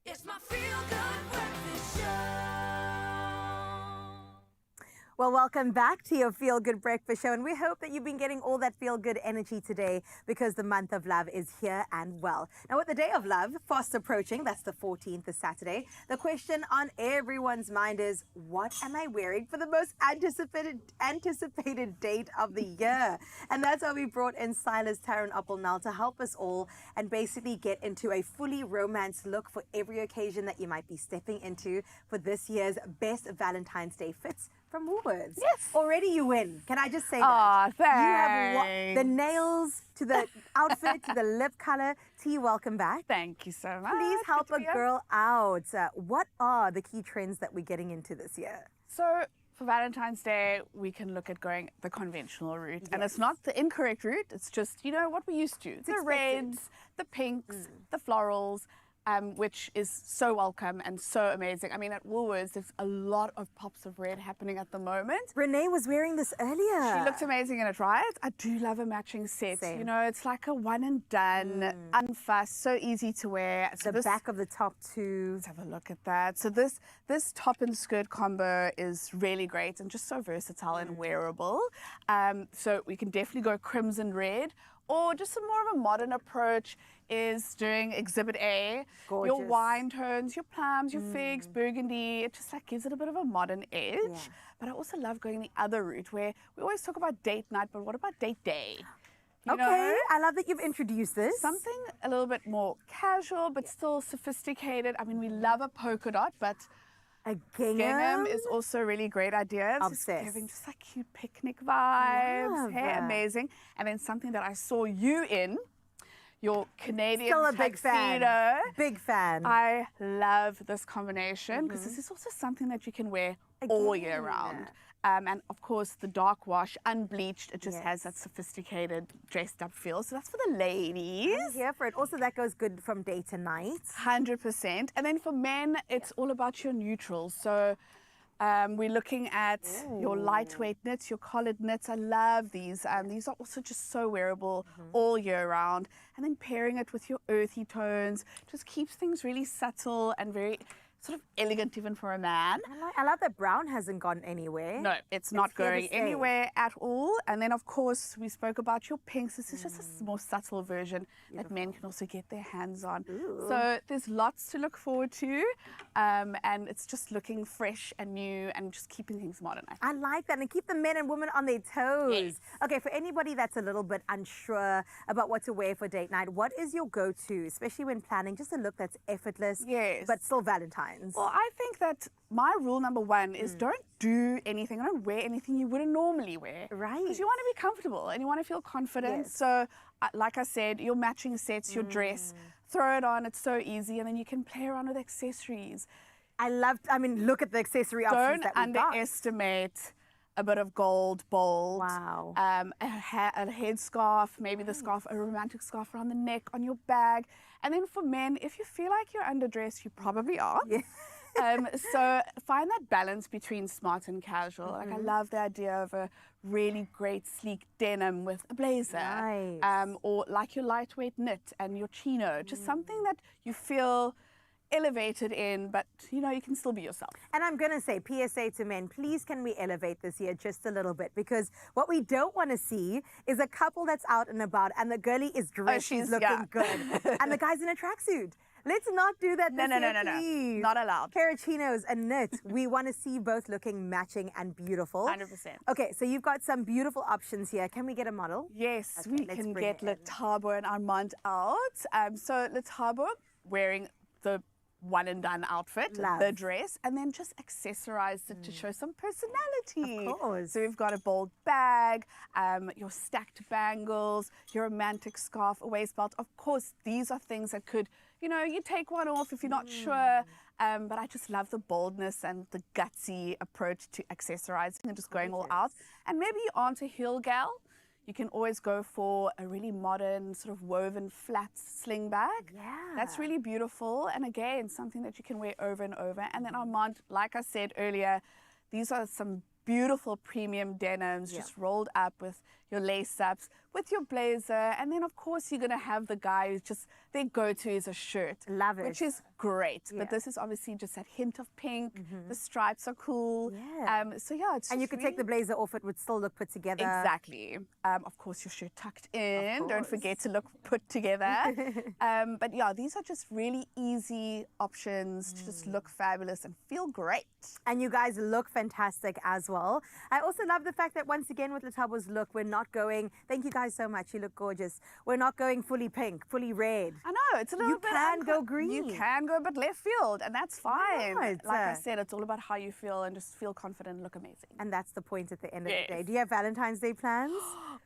Speaker 1: It's my Feel Good Breakfast Show.
Speaker 3: Well, welcome back to your Feel Good Breakfast Show, and we hope that you've been getting all that feel good energy today because the month of love is here and well. Now, with the day of love fast approaching, that's the 14th, this Saturday, the question on everyone's mind is, what am I wearing for the most anticipated date of the year? And that's why we brought in stylist Taryn Appelnal to help us all and basically get into a fully romance look for every occasion that you might be stepping into for this year's best Valentine's Day fits from Woolworths.
Speaker 21: Yes.
Speaker 3: Already you win. Can I just say
Speaker 21: Aw,
Speaker 3: that? You have
Speaker 21: thanks.
Speaker 3: the nails to the outfit to the lip color. T, welcome back.
Speaker 21: Thank you so much.
Speaker 3: Please help
Speaker 21: Good
Speaker 3: a
Speaker 21: to be here.
Speaker 3: girl out. What are the key trends that we're getting into this year?
Speaker 21: So for Valentine's Day, we can look at going the conventional route. And it's not the incorrect route. It's just, you know, what we're used to. The reds, the pinks, the florals. Which is so welcome and so amazing. I mean, at Woolworths, there's a lot of pops of red happening at the moment.
Speaker 3: Renee was wearing this earlier.
Speaker 21: She looked amazing in it, right? I do love a matching set.
Speaker 3: Same.
Speaker 21: You know, it's like a one and done, unfussed, so easy to wear. So
Speaker 3: The back of the top too.
Speaker 21: Let's have a look at that. So this top and skirt combo is really great and just so versatile and wearable. So we can definitely go crimson red, Or just a more of a modern approach is doing Exhibit A. Your
Speaker 3: Gorgeous.
Speaker 21: wine tones, your plums, your figs, burgundy. It just like gives it a bit of a modern edge. But I also love going the other route where we always talk about date night, but what about date day? You
Speaker 3: Okay,
Speaker 21: know?
Speaker 3: I love that you've introduced this.
Speaker 21: Something a little bit more casual, but still sophisticated. I mean, we love a polka dot, but
Speaker 3: a gingham
Speaker 21: is also a really great idea. It's just giving just like cute picnic vibes.
Speaker 3: Love
Speaker 21: Hey,
Speaker 3: that.
Speaker 21: amazing. And then something that I saw you in, your Canadian
Speaker 3: Still a big fan.
Speaker 21: tuxedo.
Speaker 3: Big fan.
Speaker 21: I love this combination because this is also something that you can wear all year round. And of course, the dark wash, unbleached, it just has that sophisticated, dressed up feel. So that's for the ladies.
Speaker 3: I'm here for it. Also, that goes good from day to night.
Speaker 21: 100%. And then for men, it's all about your neutrals. So we're looking at your lightweight knits, your collared knits. I love these. These are also just so wearable all year round. And then pairing it with your earthy tones just keeps things really subtle and very sort of elegant even for a man.
Speaker 3: I love that brown hasn't gone anywhere.
Speaker 21: No, it's not
Speaker 3: here to
Speaker 21: going
Speaker 3: stay.
Speaker 21: anywhere at all. And then, of course, we spoke about your pinks. This is just a more subtle version that men can also get their hands on. So there's lots to look forward to. And it's just looking fresh and new and just keeping things modern.
Speaker 3: I like that. And keep the men and women on their toes. Okay, for anybody that's a little bit unsure about what to wear for date night, what is your go-to, especially when planning just a look that's effortless, but still Valentine's?
Speaker 21: Well, I think that my rule number one is don't do anything, don't wear anything you wouldn't normally wear.
Speaker 3: Right.
Speaker 21: Because you want to be comfortable and you want to feel confident. So, like I said, your matching sets, your dress, throw it on, it's so easy, and then you can play around with accessories.
Speaker 3: I mean, look at the accessory options that we got.
Speaker 21: Don't underestimate a bit of gold bold.
Speaker 3: Wow.
Speaker 21: A headscarf, maybe the scarf, a romantic scarf around the neck, on your bag. And then for men, if you feel like you're underdressed, you probably are. So find that balance between smart and casual. Like I love the idea of a really great sleek denim with a blazer. Or like your lightweight knit and your chino. Just something that you feel elevated in, but you know, you can still be yourself.
Speaker 3: And I'm going to say, PSA to men, please can we elevate this year just a little bit? Because what we don't want to see is a couple that's out and about and the girlie is dressed, she's looking good, and the guy's in a tracksuit. Let's not do that this year, please.
Speaker 21: Not allowed.
Speaker 3: Pair of chinos, a knit. We want to see both looking matching and beautiful.
Speaker 21: 100%.
Speaker 3: Okay, so you've got some beautiful options here. Can we get a model?
Speaker 21: Yes,
Speaker 3: Okay,
Speaker 21: we can get Le Tabo and Armand out. So Le Tabo wearing the one and done outfit, the dress, and then just accessorize it to show some personality.
Speaker 3: Of course.
Speaker 21: So we've got a bold bag, your stacked bangles, your romantic scarf, a waist belt. Of course, these are things that could, you know, you take one off if you're not sure. But I just love the boldness and the gutsy approach to accessorizing and just going all out. And maybe you aren't a heel gal. You can always go for a really modern sort of woven flat sling bag.
Speaker 3: Yeah.
Speaker 21: That's really beautiful. And again, something that you can wear over and over. And then Armand, like I said earlier, these are some beautiful premium denims just rolled up with your lace-ups, with your blazer. And then, of course, you're going to have the guy who's just, their go-to is a shirt.
Speaker 3: Love it.
Speaker 21: Which is great. But this is obviously just that hint of pink. The stripes are cool. So, yeah, it's
Speaker 3: And you
Speaker 21: just
Speaker 3: could
Speaker 21: really
Speaker 3: take the blazer off, it would still look put together.
Speaker 21: Exactly. Of course, your shirt tucked in. Don't forget to look put together. But yeah, these are just really easy options to just look fabulous and feel great.
Speaker 3: And you guys look fantastic as well. I also love the fact that once again with Le Tabo's look, we're not going, thank you guys so much, you look gorgeous. We're not going fully pink, fully red.
Speaker 21: I know, it's a little bit...
Speaker 3: You can go green.
Speaker 21: You can go a bit left field, and that's fine.
Speaker 3: Right.
Speaker 21: Like I said, it's all about how you feel and just feel confident and look amazing.
Speaker 3: And that's the point at the end of the day. Do you have Valentine's Day plans?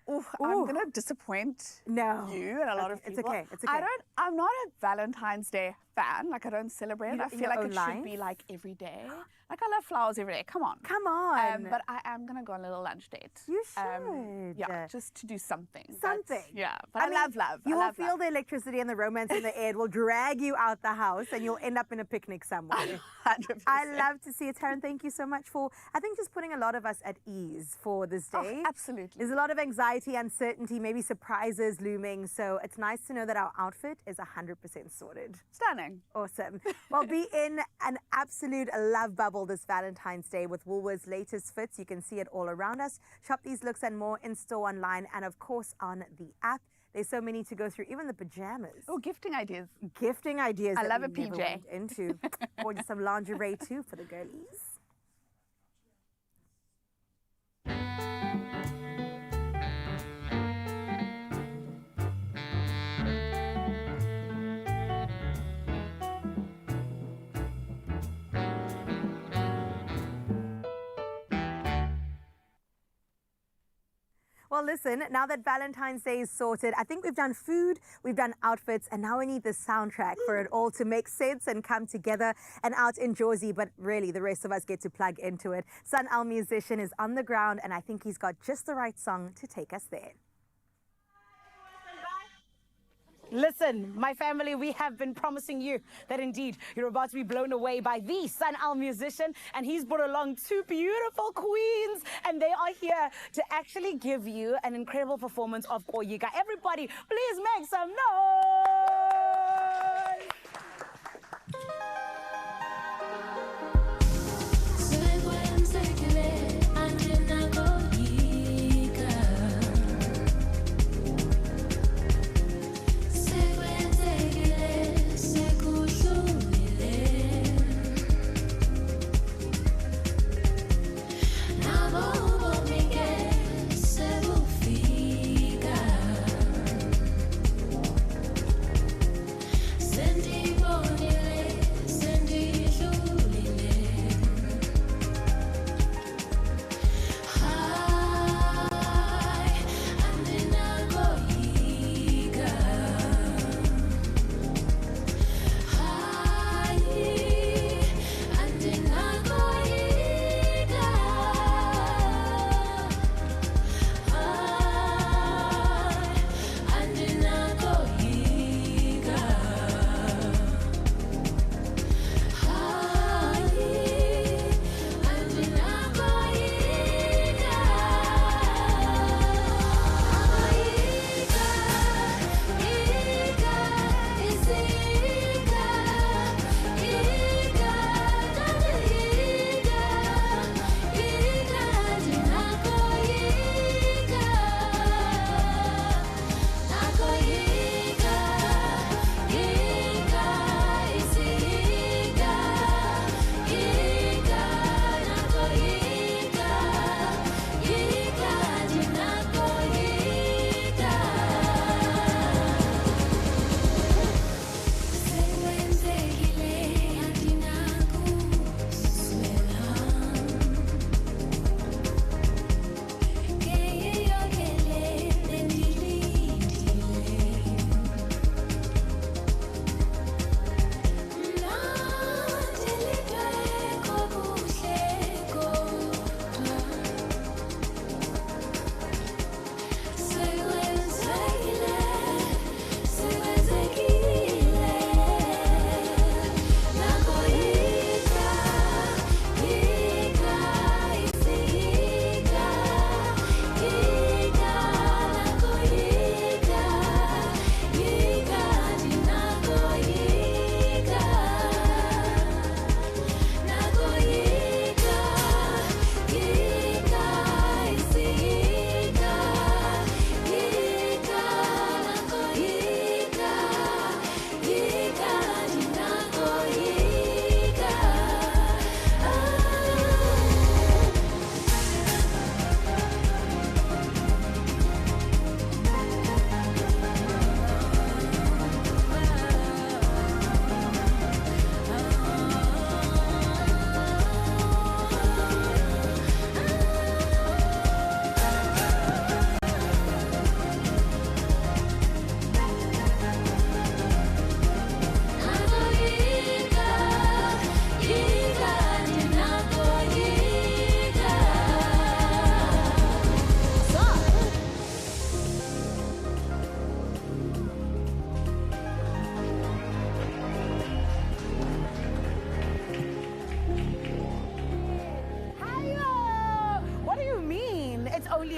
Speaker 21: I'm going to disappoint you and a lot of people.
Speaker 3: It's okay. It's okay.
Speaker 21: I'm not a Valentine's Day fan. Like, I don't celebrate it. I feel like it should be like every day. Like, I love flowers every day. Come on.
Speaker 3: Come on.
Speaker 21: But I am going to go on a little lunch date.
Speaker 3: You should.
Speaker 21: Yeah, just to do something.
Speaker 3: Something.
Speaker 21: But I love love.
Speaker 3: You will feel the electricity and the romance in the air. It will drag you out the house and you'll end up in a picnic somewhere.
Speaker 21: 100%.
Speaker 3: I love to see it. Taryn, thank you so much for, I think, just putting a lot of us at ease for this day.
Speaker 21: Absolutely.
Speaker 3: There's a lot of anxiety, uncertainty, maybe surprises looming. So it's nice to know that our outfit is 100% sorted.
Speaker 21: Stunning.
Speaker 3: Awesome. Well, be in an absolute love bubble this Valentine's Day with Woolworths' latest fits. You can see it all around us. Shop these looks and more in store, online, and of course on the app. There's so many to go through, even the pajamas.
Speaker 21: Oh, gifting ideas.
Speaker 3: Gifting ideas.
Speaker 21: I
Speaker 3: that
Speaker 21: love
Speaker 3: we
Speaker 21: a
Speaker 3: never
Speaker 21: PJ.
Speaker 3: went into. Or some lingerie too for the girlies. Well, listen, now that Valentine's Day is sorted, I think we've done food, we've done outfits, and now we need the soundtrack for it all to make sense and come together and out in Jersey. But really, the rest of us get to plug into it. Sun, our musician, is on the ground, and I think he's got just the right song to take us there.
Speaker 4: Listen, my family, we have been promising you that indeed you're about to be blown away by the Sun Al musician, and he's brought along two beautiful queens, and they are here to actually give you an incredible performance of Koyika. Everybody, please make some noise!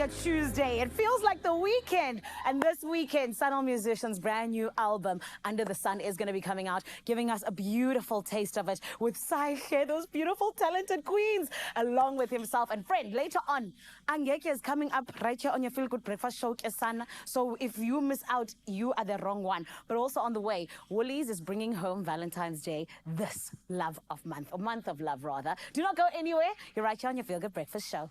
Speaker 4: a Tuesday. It feels like the weekend. And this weekend, Sunil Musician's brand new album, Under the Sun, is going to be coming out, giving us a beautiful taste of it with Saihe, those beautiful, talented queens, along with himself and friend. Later on, Angeke is coming up right here on your Feel Good Breakfast show, Kesana. So if you miss out, you are the wrong one. But also on the way, Woolies is bringing home Valentine's Day, this love of month, or month of love rather. Do not go anywhere. You're right here on your Feel Good Breakfast show.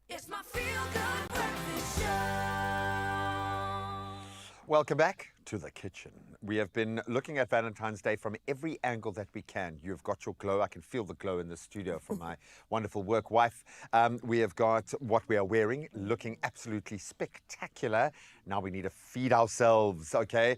Speaker 1: It's my Feel Good Breakfast show.
Speaker 2: Welcome back to the kitchen. We have been looking at Valentine's Day from every angle that we can. You've got your glow. I can feel the glow in the studio from my wonderful work wife. We have got what we are wearing, looking absolutely spectacular. Now we need to feed ourselves, okay?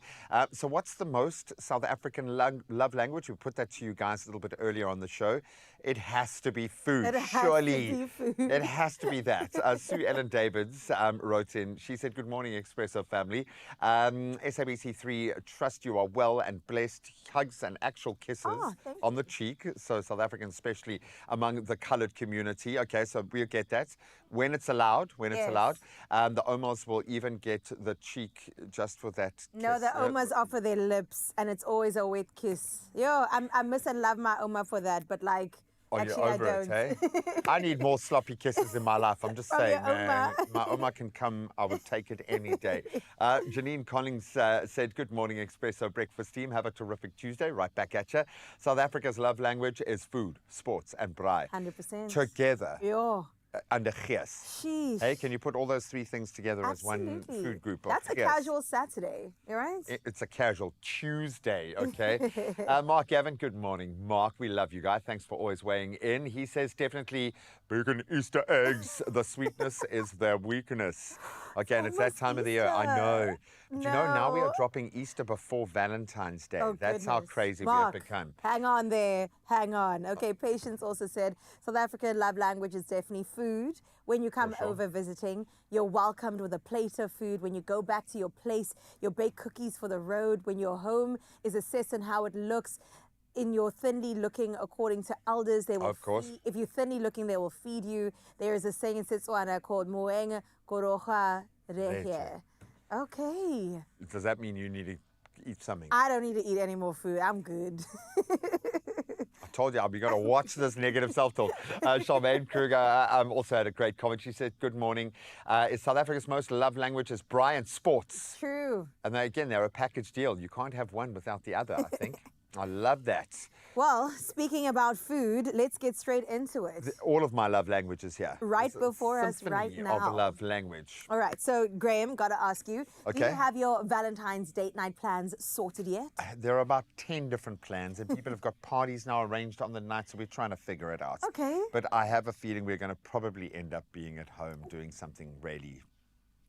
Speaker 2: So what's the most South African love language? We put that to you guys a little bit earlier on the show. It has to be food,
Speaker 3: It has
Speaker 2: surely.
Speaker 3: to be food.
Speaker 2: It has to be that. Sue Ellen Davids wrote in. She said, "Good morning, Expresso family. SABC3, trust you are well and blessed. Hugs and actual kisses on the cheek." So South Africans, especially among the coloured community. Okay, so we'll get that when it's allowed. When it's allowed, the Omos will even get the cheek just for that.
Speaker 3: No,
Speaker 2: kiss.
Speaker 3: the Omas offer their lips, and it's always a wet kiss. Yo, I miss and love my Oma for that, but like.
Speaker 2: Are
Speaker 3: actually,
Speaker 2: you over
Speaker 3: I
Speaker 2: it,
Speaker 3: don't.
Speaker 2: hey? I need more sloppy kisses in my life. I'm just
Speaker 3: From
Speaker 2: saying,
Speaker 3: your
Speaker 2: man.
Speaker 3: Oma.
Speaker 2: My Oma can come. I would take it any day. Janine Collins said, "Good morning, Expresso breakfast team. Have a terrific Tuesday. Right back at you. South Africa's love language is food, sports, and braai.
Speaker 3: 100%.
Speaker 2: Together.
Speaker 3: Yo.
Speaker 2: under gees.
Speaker 3: Sheesh.
Speaker 2: Hey, can you put all those three things together as one
Speaker 3: Absolutely.
Speaker 2: food group of
Speaker 3: That's a
Speaker 2: gees?
Speaker 3: casual Saturday, you right?
Speaker 2: It's a casual Tuesday, okay? Mark Gavin, good morning. Mark, we love you guys. Thanks for always weighing in. He says definitely bacon Easter eggs. The sweetness is their weakness. Okay, and it's that time of the year. I know. But you know, now we are dropping Easter before Valentine's Day.
Speaker 3: Oh,
Speaker 2: That's how
Speaker 3: goodness.
Speaker 2: crazy
Speaker 3: Mark,
Speaker 2: we have become.
Speaker 3: hang on there. Hang on. Okay, Patience also said South African love language is definitely food. When you come over visiting, you're welcomed with a plate of food. When you go back to your place, you'll bake cookies for the road. When your home is assessed on how it looks, in your thinly looking, according to elders, they will.
Speaker 2: Of course.
Speaker 3: If you're thinly looking, they will feed you. There is a saying in Setswana called "Moeng koroga rehe." Okay.
Speaker 2: Does that mean you need to eat something?
Speaker 3: I don't need to eat any more food. I'm good.
Speaker 2: I told you, we got to watch this negative self-talk. Charmaine Kruger also had a great comment. She said, good morning. Is South Africa's most loved language is Brian sports.
Speaker 3: True.
Speaker 2: And again, they're a package deal. You can't have one without the other, I think. I love that.
Speaker 3: Well, speaking about food, let's get straight into it.
Speaker 2: All of my love languages here.
Speaker 3: Right
Speaker 2: It's a
Speaker 3: before us right
Speaker 2: symphony
Speaker 3: now.
Speaker 2: of love language.
Speaker 3: All right, so Graham, got to ask you, do
Speaker 2: Okay.
Speaker 3: you have your Valentine's date night plans sorted yet?
Speaker 2: There are about 10 different plans, and people have got parties now arranged on the night, so we're trying to figure it out.
Speaker 3: Okay.
Speaker 2: But I have a feeling we're going to probably end up being at home doing something really.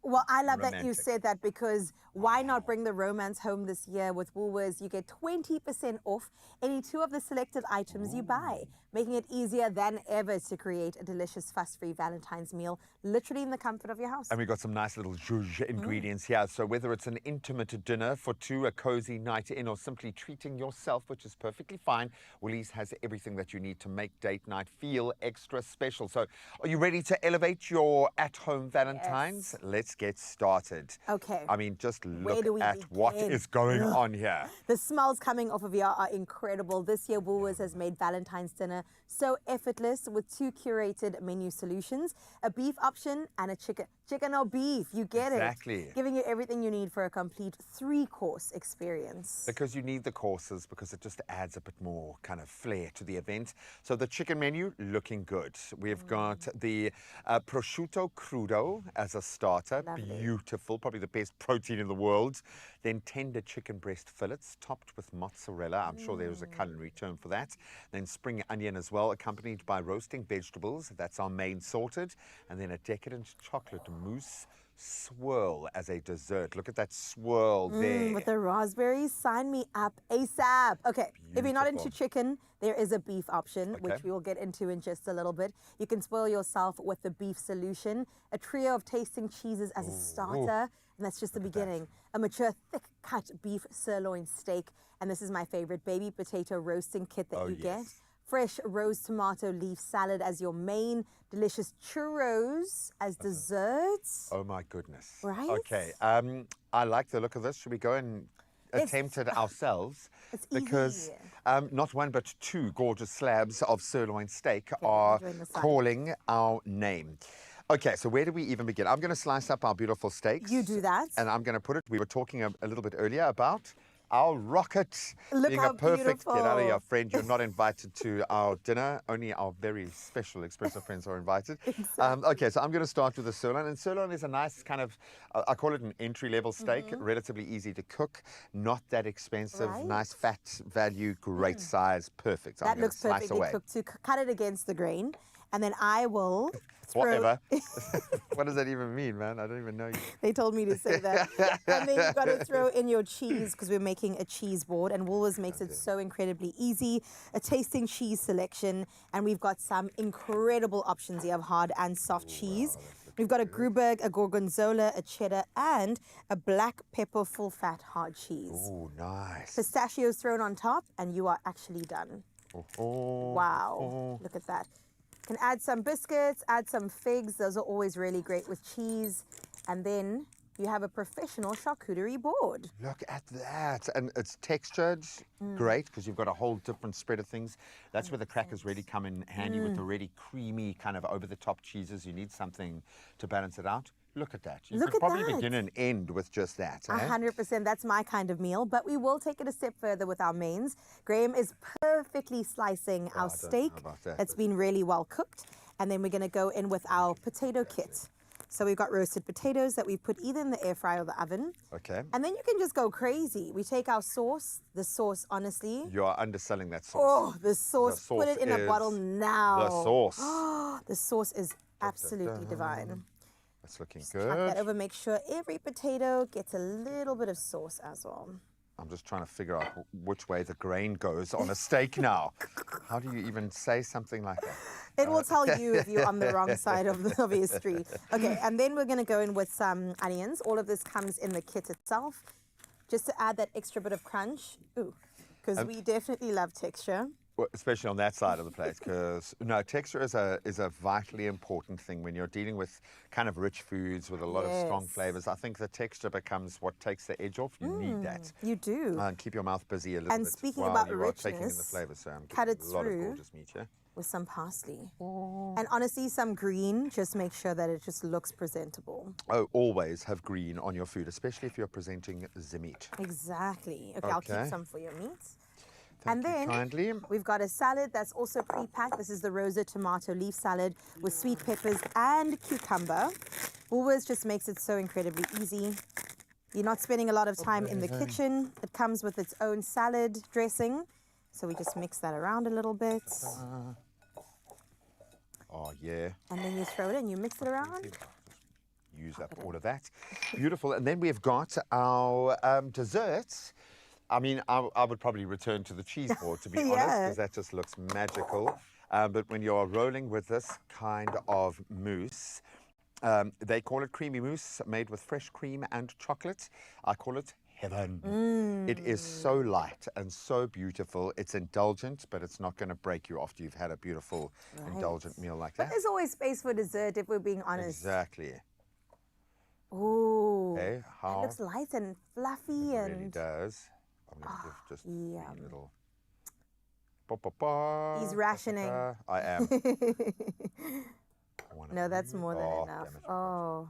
Speaker 3: Well, I love that you
Speaker 2: Romantic.
Speaker 3: said that, because why not bring the romance home this year with Woolworths? You get 20% off any two of the selected items you buy, making it easier than ever to create a delicious fuss-free Valentine's meal, literally in the comfort of your house.
Speaker 2: And we've got some nice little zhuzh ingredients here. So whether it's an intimate dinner for two, a cozy night in, or simply treating yourself, which is perfectly fine, Woolies has everything that you need to make date night feel extra special. So are you ready to elevate your at-home Valentine's? Let's get started.
Speaker 3: Okay.
Speaker 2: I mean, just
Speaker 3: Where
Speaker 2: look
Speaker 3: do we
Speaker 2: at what
Speaker 3: begin?
Speaker 2: is going
Speaker 3: Ugh.
Speaker 2: on here.
Speaker 3: The smells coming off of here are incredible. This year, Woolworths has made Valentine's dinner so effortless with two curated menu solutions, a beef option and a chicken or beef. You get
Speaker 2: Exactly.
Speaker 3: it. Giving you everything you need for a complete 3-course experience.
Speaker 2: Because you need the courses, because it just adds a bit more kind of flair to the event. So the chicken menu, looking good. We've got the prosciutto crudo as a starter. Beautiful, probably the best protein in the world. Then tender chicken breast fillets topped with mozzarella. I'm sure there is a culinary term for that. Then spring onion as well, accompanied by roasting vegetables. That's our main sorted. And then a decadent chocolate mousse swirl as a dessert. Look at that swirl there.
Speaker 3: With the raspberries, sign me up ASAP. Okay, if you're not into
Speaker 2: Beautiful.
Speaker 3: chicken, there is a beef option, which
Speaker 2: Okay.
Speaker 3: we will get into in just a little bit. You can spoil yourself with the beef solution, a trio of tasting cheeses as a starter, and that's just the beginning. A mature, thick-cut beef sirloin steak, and this is my favorite, baby potato roasting kit that you get. Fresh rose tomato leaf salad as your main, delicious churros as desserts.
Speaker 2: Oh my goodness.
Speaker 3: Right?
Speaker 2: Okay. I like the look of this. Should we go and attempt it ourselves?
Speaker 3: It's
Speaker 2: because not one but two gorgeous slabs of sirloin steak
Speaker 3: Yeah,
Speaker 2: are
Speaker 3: enjoying the sun.
Speaker 2: calling our name. Okay, so where do we even begin? I'm going to slice up our beautiful steaks.
Speaker 3: You do that.
Speaker 2: And I'm going to put it, we were talking a little bit earlier about our rocket
Speaker 3: Look
Speaker 2: being
Speaker 3: how
Speaker 2: a perfect, get out of here,
Speaker 3: beautiful.
Speaker 2: friend. You're not invited to our dinner. Only our very special Expresso friends are invited. Okay, so I'm going to start with the sirloin. And sirloin is a nice kind of, I call it an entry-level steak, relatively easy to cook, not that expensive,
Speaker 3: Right.
Speaker 2: nice fat value, great size, perfect.
Speaker 3: That
Speaker 2: I'm going to
Speaker 3: looks
Speaker 2: slice
Speaker 3: perfectly
Speaker 2: away.
Speaker 3: cooked. To cut it against the grain, and then I will throw.
Speaker 2: Whatever. What does that even mean, man? I don't even know you.
Speaker 3: They told me to say that. And then you've got to throw in your cheese, because we're making a cheese board, and Woolworths makes it so incredibly easy. A tasting cheese selection, and we've got some incredible options here of hard and soft cheese. We've got a Gruberg, a Gorgonzola, a cheddar, and a black pepper full-fat hard cheese.
Speaker 2: Oh, nice.
Speaker 3: Pistachios thrown on top, and you are actually done.
Speaker 2: Oh,
Speaker 3: Wow, look at that. Can add some biscuits, add some figs. Those are always really great with cheese. And then you have a professional charcuterie board.
Speaker 2: Look at that. And it's textured, great, because you've got a whole different spread of things. That's where the crackers really come in handy with the really creamy kind of over-the-top cheeses. You need something to balance it out. Look at that. You
Speaker 3: Look
Speaker 2: could
Speaker 3: at
Speaker 2: probably
Speaker 3: that.
Speaker 2: begin and end with just that. Eh?
Speaker 3: 100%, that's my kind of meal, but we will take it a step further with our mains. Graham is perfectly slicing our
Speaker 2: I don't know
Speaker 3: steak
Speaker 2: about that,
Speaker 3: that's
Speaker 2: but-
Speaker 3: been really well cooked. And then we're going to go in with our potato kit. So we've got roasted potatoes that we put either in the air fryer or the oven.
Speaker 2: Okay.
Speaker 3: And then you can just go crazy. We take our sauce. The sauce, honestly.
Speaker 2: You are underselling that sauce.
Speaker 3: Oh, the sauce. Put it in a
Speaker 2: is
Speaker 3: bottle now.
Speaker 2: The sauce.
Speaker 3: The sauce is absolutely divine.
Speaker 2: That's looking
Speaker 3: Chuck
Speaker 2: good.
Speaker 3: that over. Make sure every potato gets a little bit of sauce as well.
Speaker 2: I'm just trying to figure out which way the grain goes on a steak now. How do you even say something like that?
Speaker 3: It will tell you if you're on the wrong side of history. Okay, and then we're going to go in with some onions. All of this comes in the kit itself, just to add that extra bit of crunch. Ooh, because we definitely love texture.
Speaker 2: Well, especially on that side of the plate, because no, texture is a vitally important thing when you're dealing with kind of rich foods with a lot of strong flavors. I think the texture becomes what takes the edge off. You need that.
Speaker 3: You do.
Speaker 2: And keep your mouth busy a little
Speaker 3: And
Speaker 2: bit
Speaker 3: speaking
Speaker 2: while
Speaker 3: about
Speaker 2: you are taking in the
Speaker 3: richness,
Speaker 2: flavors. So I'm
Speaker 3: cut
Speaker 2: getting
Speaker 3: it
Speaker 2: a lot of
Speaker 3: through.
Speaker 2: gorgeous meat here.
Speaker 3: With some parsley. And honestly, some green, just make sure that it just looks presentable.
Speaker 2: Oh, always have green on your food, especially if you're presenting the meat.
Speaker 3: Exactly. Okay, I'll keep some for your meat.
Speaker 2: Thank you
Speaker 3: then
Speaker 2: kindly.
Speaker 3: We've got a salad that's also pre-packed. This is the rosa tomato leaf salad with sweet peppers and cucumber. Woolworths just makes it so incredibly easy. You're not spending a lot of time in the kitchen. It comes with its own salad dressing. So we just mix that around a little bit.
Speaker 2: Oh, yeah.
Speaker 3: And then you throw it in, you mix it around.
Speaker 2: Use up all of that. Beautiful. And then we've got our desserts. I mean, I would probably return to the cheese board, to be honest, because that just looks magical. But when you're rolling with this kind of mousse, they call it creamy mousse, made with fresh cream and chocolate. I call it heaven. It is so light and so beautiful. It's indulgent, but it's not going to break you after you've had a beautiful, indulgent meal like
Speaker 3: But
Speaker 2: that.
Speaker 3: there's always space for dessert if we're being honest.
Speaker 2: Exactly.
Speaker 3: Ooh.
Speaker 2: Okay, how?
Speaker 3: It looks light and fluffy
Speaker 2: It
Speaker 3: and
Speaker 2: really does. I'm going to give just
Speaker 3: yum.
Speaker 2: a little... Ba, ba, ba,
Speaker 3: He's rationing.
Speaker 2: ba, ba. I am.
Speaker 3: No, that's more than enough.
Speaker 2: damn it.
Speaker 3: Oh.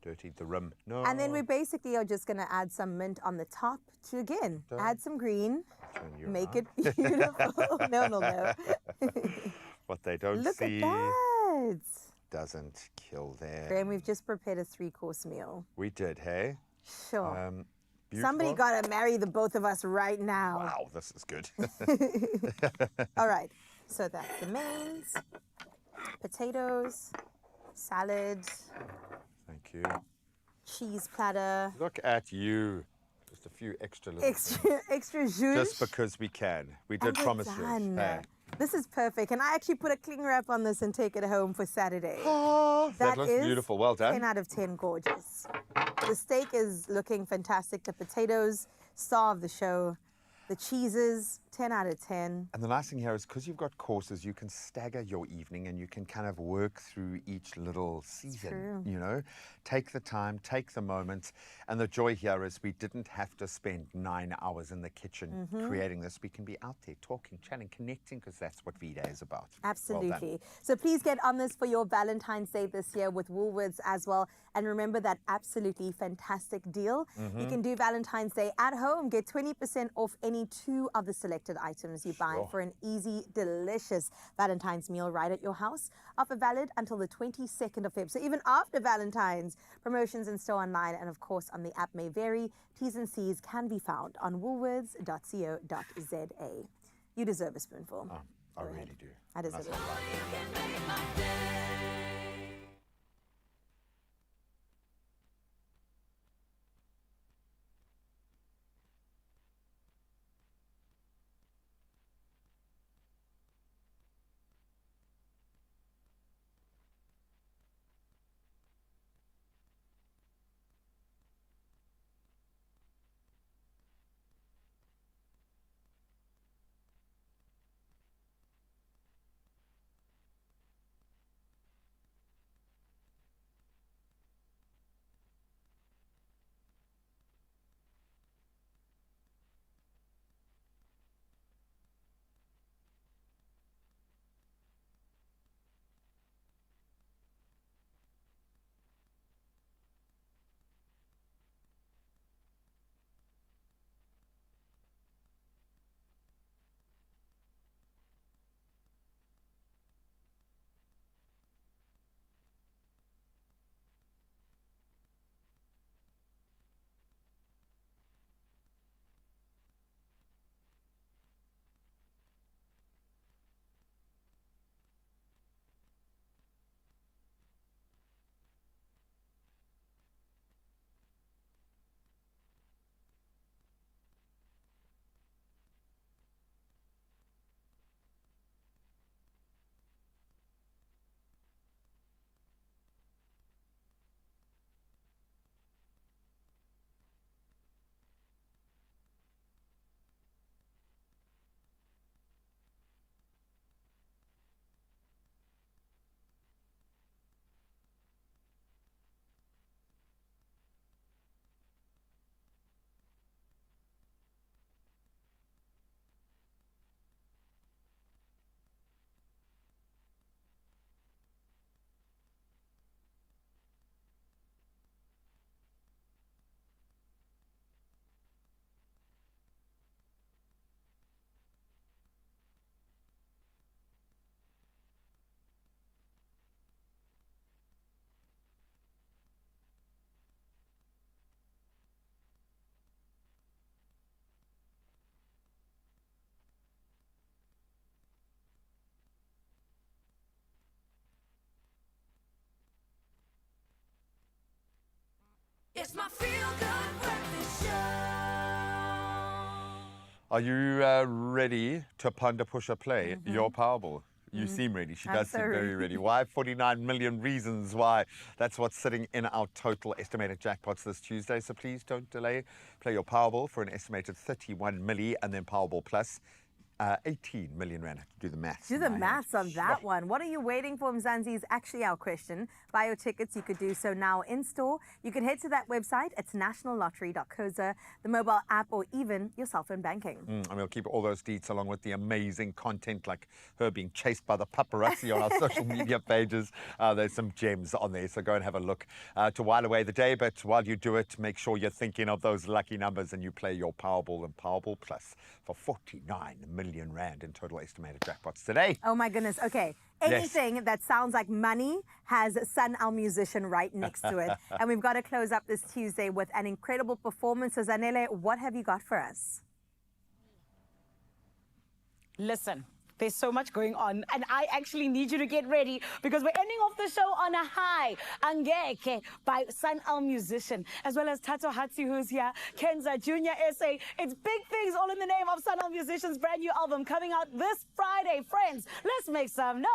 Speaker 2: Dirtied the rim. No.
Speaker 3: And then we basically are just going to add some mint on the top to, again, add some green, make it beautiful. No.
Speaker 2: What they don't
Speaker 3: Look
Speaker 2: see
Speaker 3: at that.
Speaker 2: doesn't kill them.
Speaker 3: Graham, we've just prepared a 3-course meal.
Speaker 2: We did, hey?
Speaker 3: Sure.
Speaker 2: beautiful.
Speaker 3: Somebody got to marry the both of us right now.
Speaker 2: Wow, this is good.
Speaker 3: All right. So that's the mains, potatoes, salad.
Speaker 2: Thank you.
Speaker 3: Cheese platter.
Speaker 2: Look at you. Just a few extra little
Speaker 3: Extra zhuzh.
Speaker 2: Just because we can. We did promise you.
Speaker 3: done.
Speaker 2: Hey.
Speaker 3: This is perfect. And I actually put a cling wrap on this and take it home for Saturday.
Speaker 2: Oh, that looks
Speaker 3: is
Speaker 2: beautiful. Well done.
Speaker 3: 10 out of 10 gorgeous. The steak is looking fantastic. The potatoes, star of the show. The cheeses, 10 out of 10.
Speaker 2: And the nice thing here is because you've got courses, you can stagger your evening and you can kind of work through each little season,
Speaker 3: True.
Speaker 2: you know? Take the time, take the moment. And the joy here is we didn't have to spend 9 hours in the kitchen creating this. We can be out there talking, chatting, connecting, because that's what V-Day is about.
Speaker 3: Absolutely.
Speaker 2: Well done.
Speaker 3: So please get on this for your Valentine's Day this year with Woolworths as well. And remember that absolutely fantastic deal. You can do Valentine's Day at home. Get 20% off any 2 of the selected items you buy for an easy, delicious Valentine's meal right at your house. Offer valid until the 22nd of Feb. So even after Valentine's, promotions in store online and of course on the app may vary. T's and C's can be found on woolworths.co.za. You deserve a spoonful.
Speaker 2: I really do.
Speaker 3: I deserve it.
Speaker 1: feel-good breakfast show.
Speaker 2: Are you ready to ponder, push, or play your Powerball? You seem ready. She does seem very ready. Why? 49 million reasons why. That's what's sitting in our total estimated jackpots this Tuesday. So please don't delay. Play your Powerball for an estimated 31 milli, and then Powerball Plus, 18 million rand. Do the maths.
Speaker 3: Do the maths on that one. What are you waiting for, Mzansi, is actually our question. Buy your tickets. You could do so now in store. You can head to that website. It's nationallottery.co.za, the mobile app, or even your cell phone banking.
Speaker 2: And we'll keep all those deets along with the amazing content like her being chased by the paparazzi on our social media pages. There's some gems on there, so go and have a look to while away the day. But while you do it, make sure you're thinking of those lucky numbers and you play your Powerball and Powerball Plus for 49 million rand in total estimated jackpots today.
Speaker 3: Oh my goodness. Okay. Anything that sounds like money has Sun, our musician, right next to it. And we've got to close up this Tuesday with an incredible performance. So Zanele, what have you got for us?
Speaker 4: Listen, there's so much going on, and I actually need you to get ready because we're ending off the show on a high. Angeke by Sun, our musician, as well as Tato Hatsi, who's here, Kenza, Junior SA. It's big things all in the name of Sun, our musician's brand new album coming out this Friday. Friends, let's make some noise.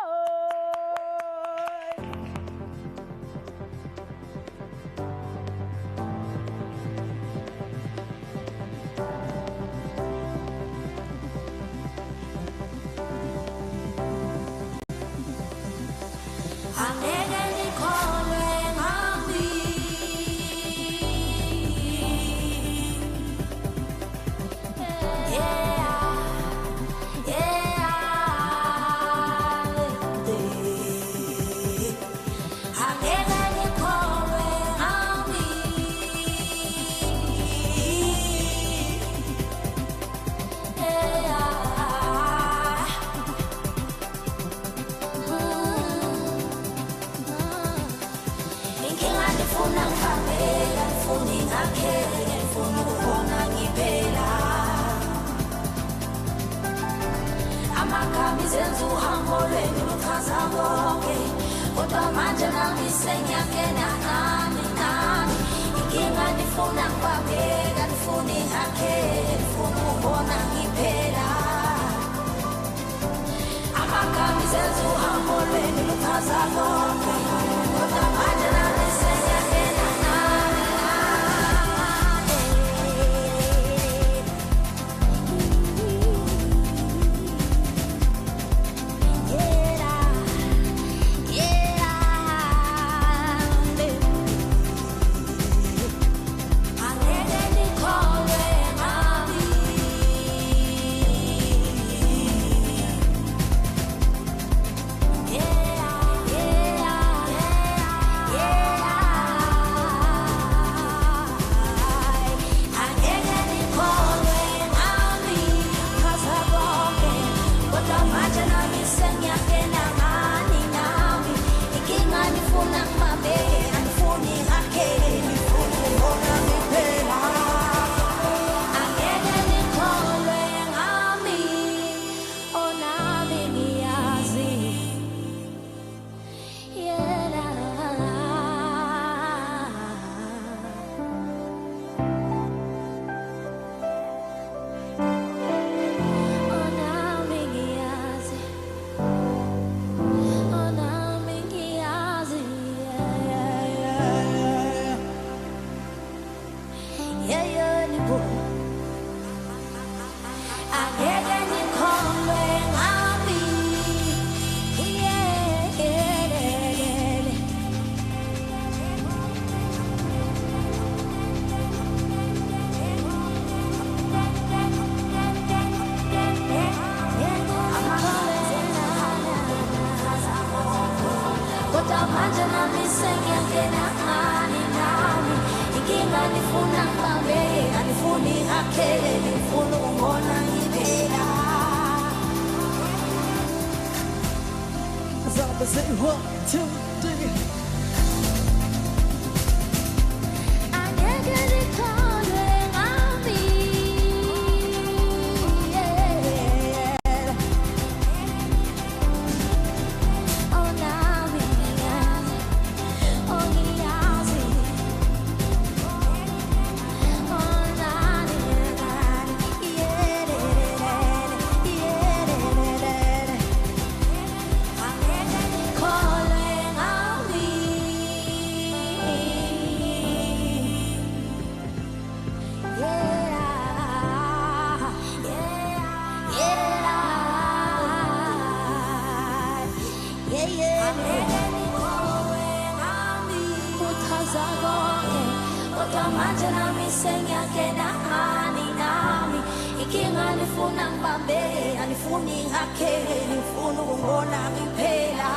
Speaker 1: manje nami sengiyakena hani nami inkinga nifuna ngibambe anifuni ngakhe nifuna ukungibona ngiphela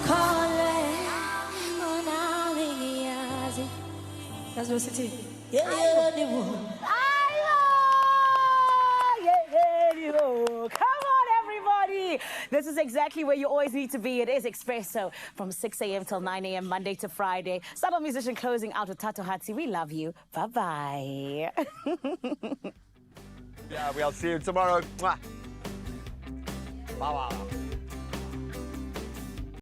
Speaker 1: khole ngonami ngiyazi yazi sithi yeah niwo
Speaker 4: Come on, everybody. This is exactly where you always need to be. It is Expresso from 6 a.m. till 9 a.m. Monday to Friday. Subtle musician closing out with Tato Hatsi. We love you. Bye-bye.
Speaker 2: Yeah, we'll see you tomorrow. Mwah. Wow.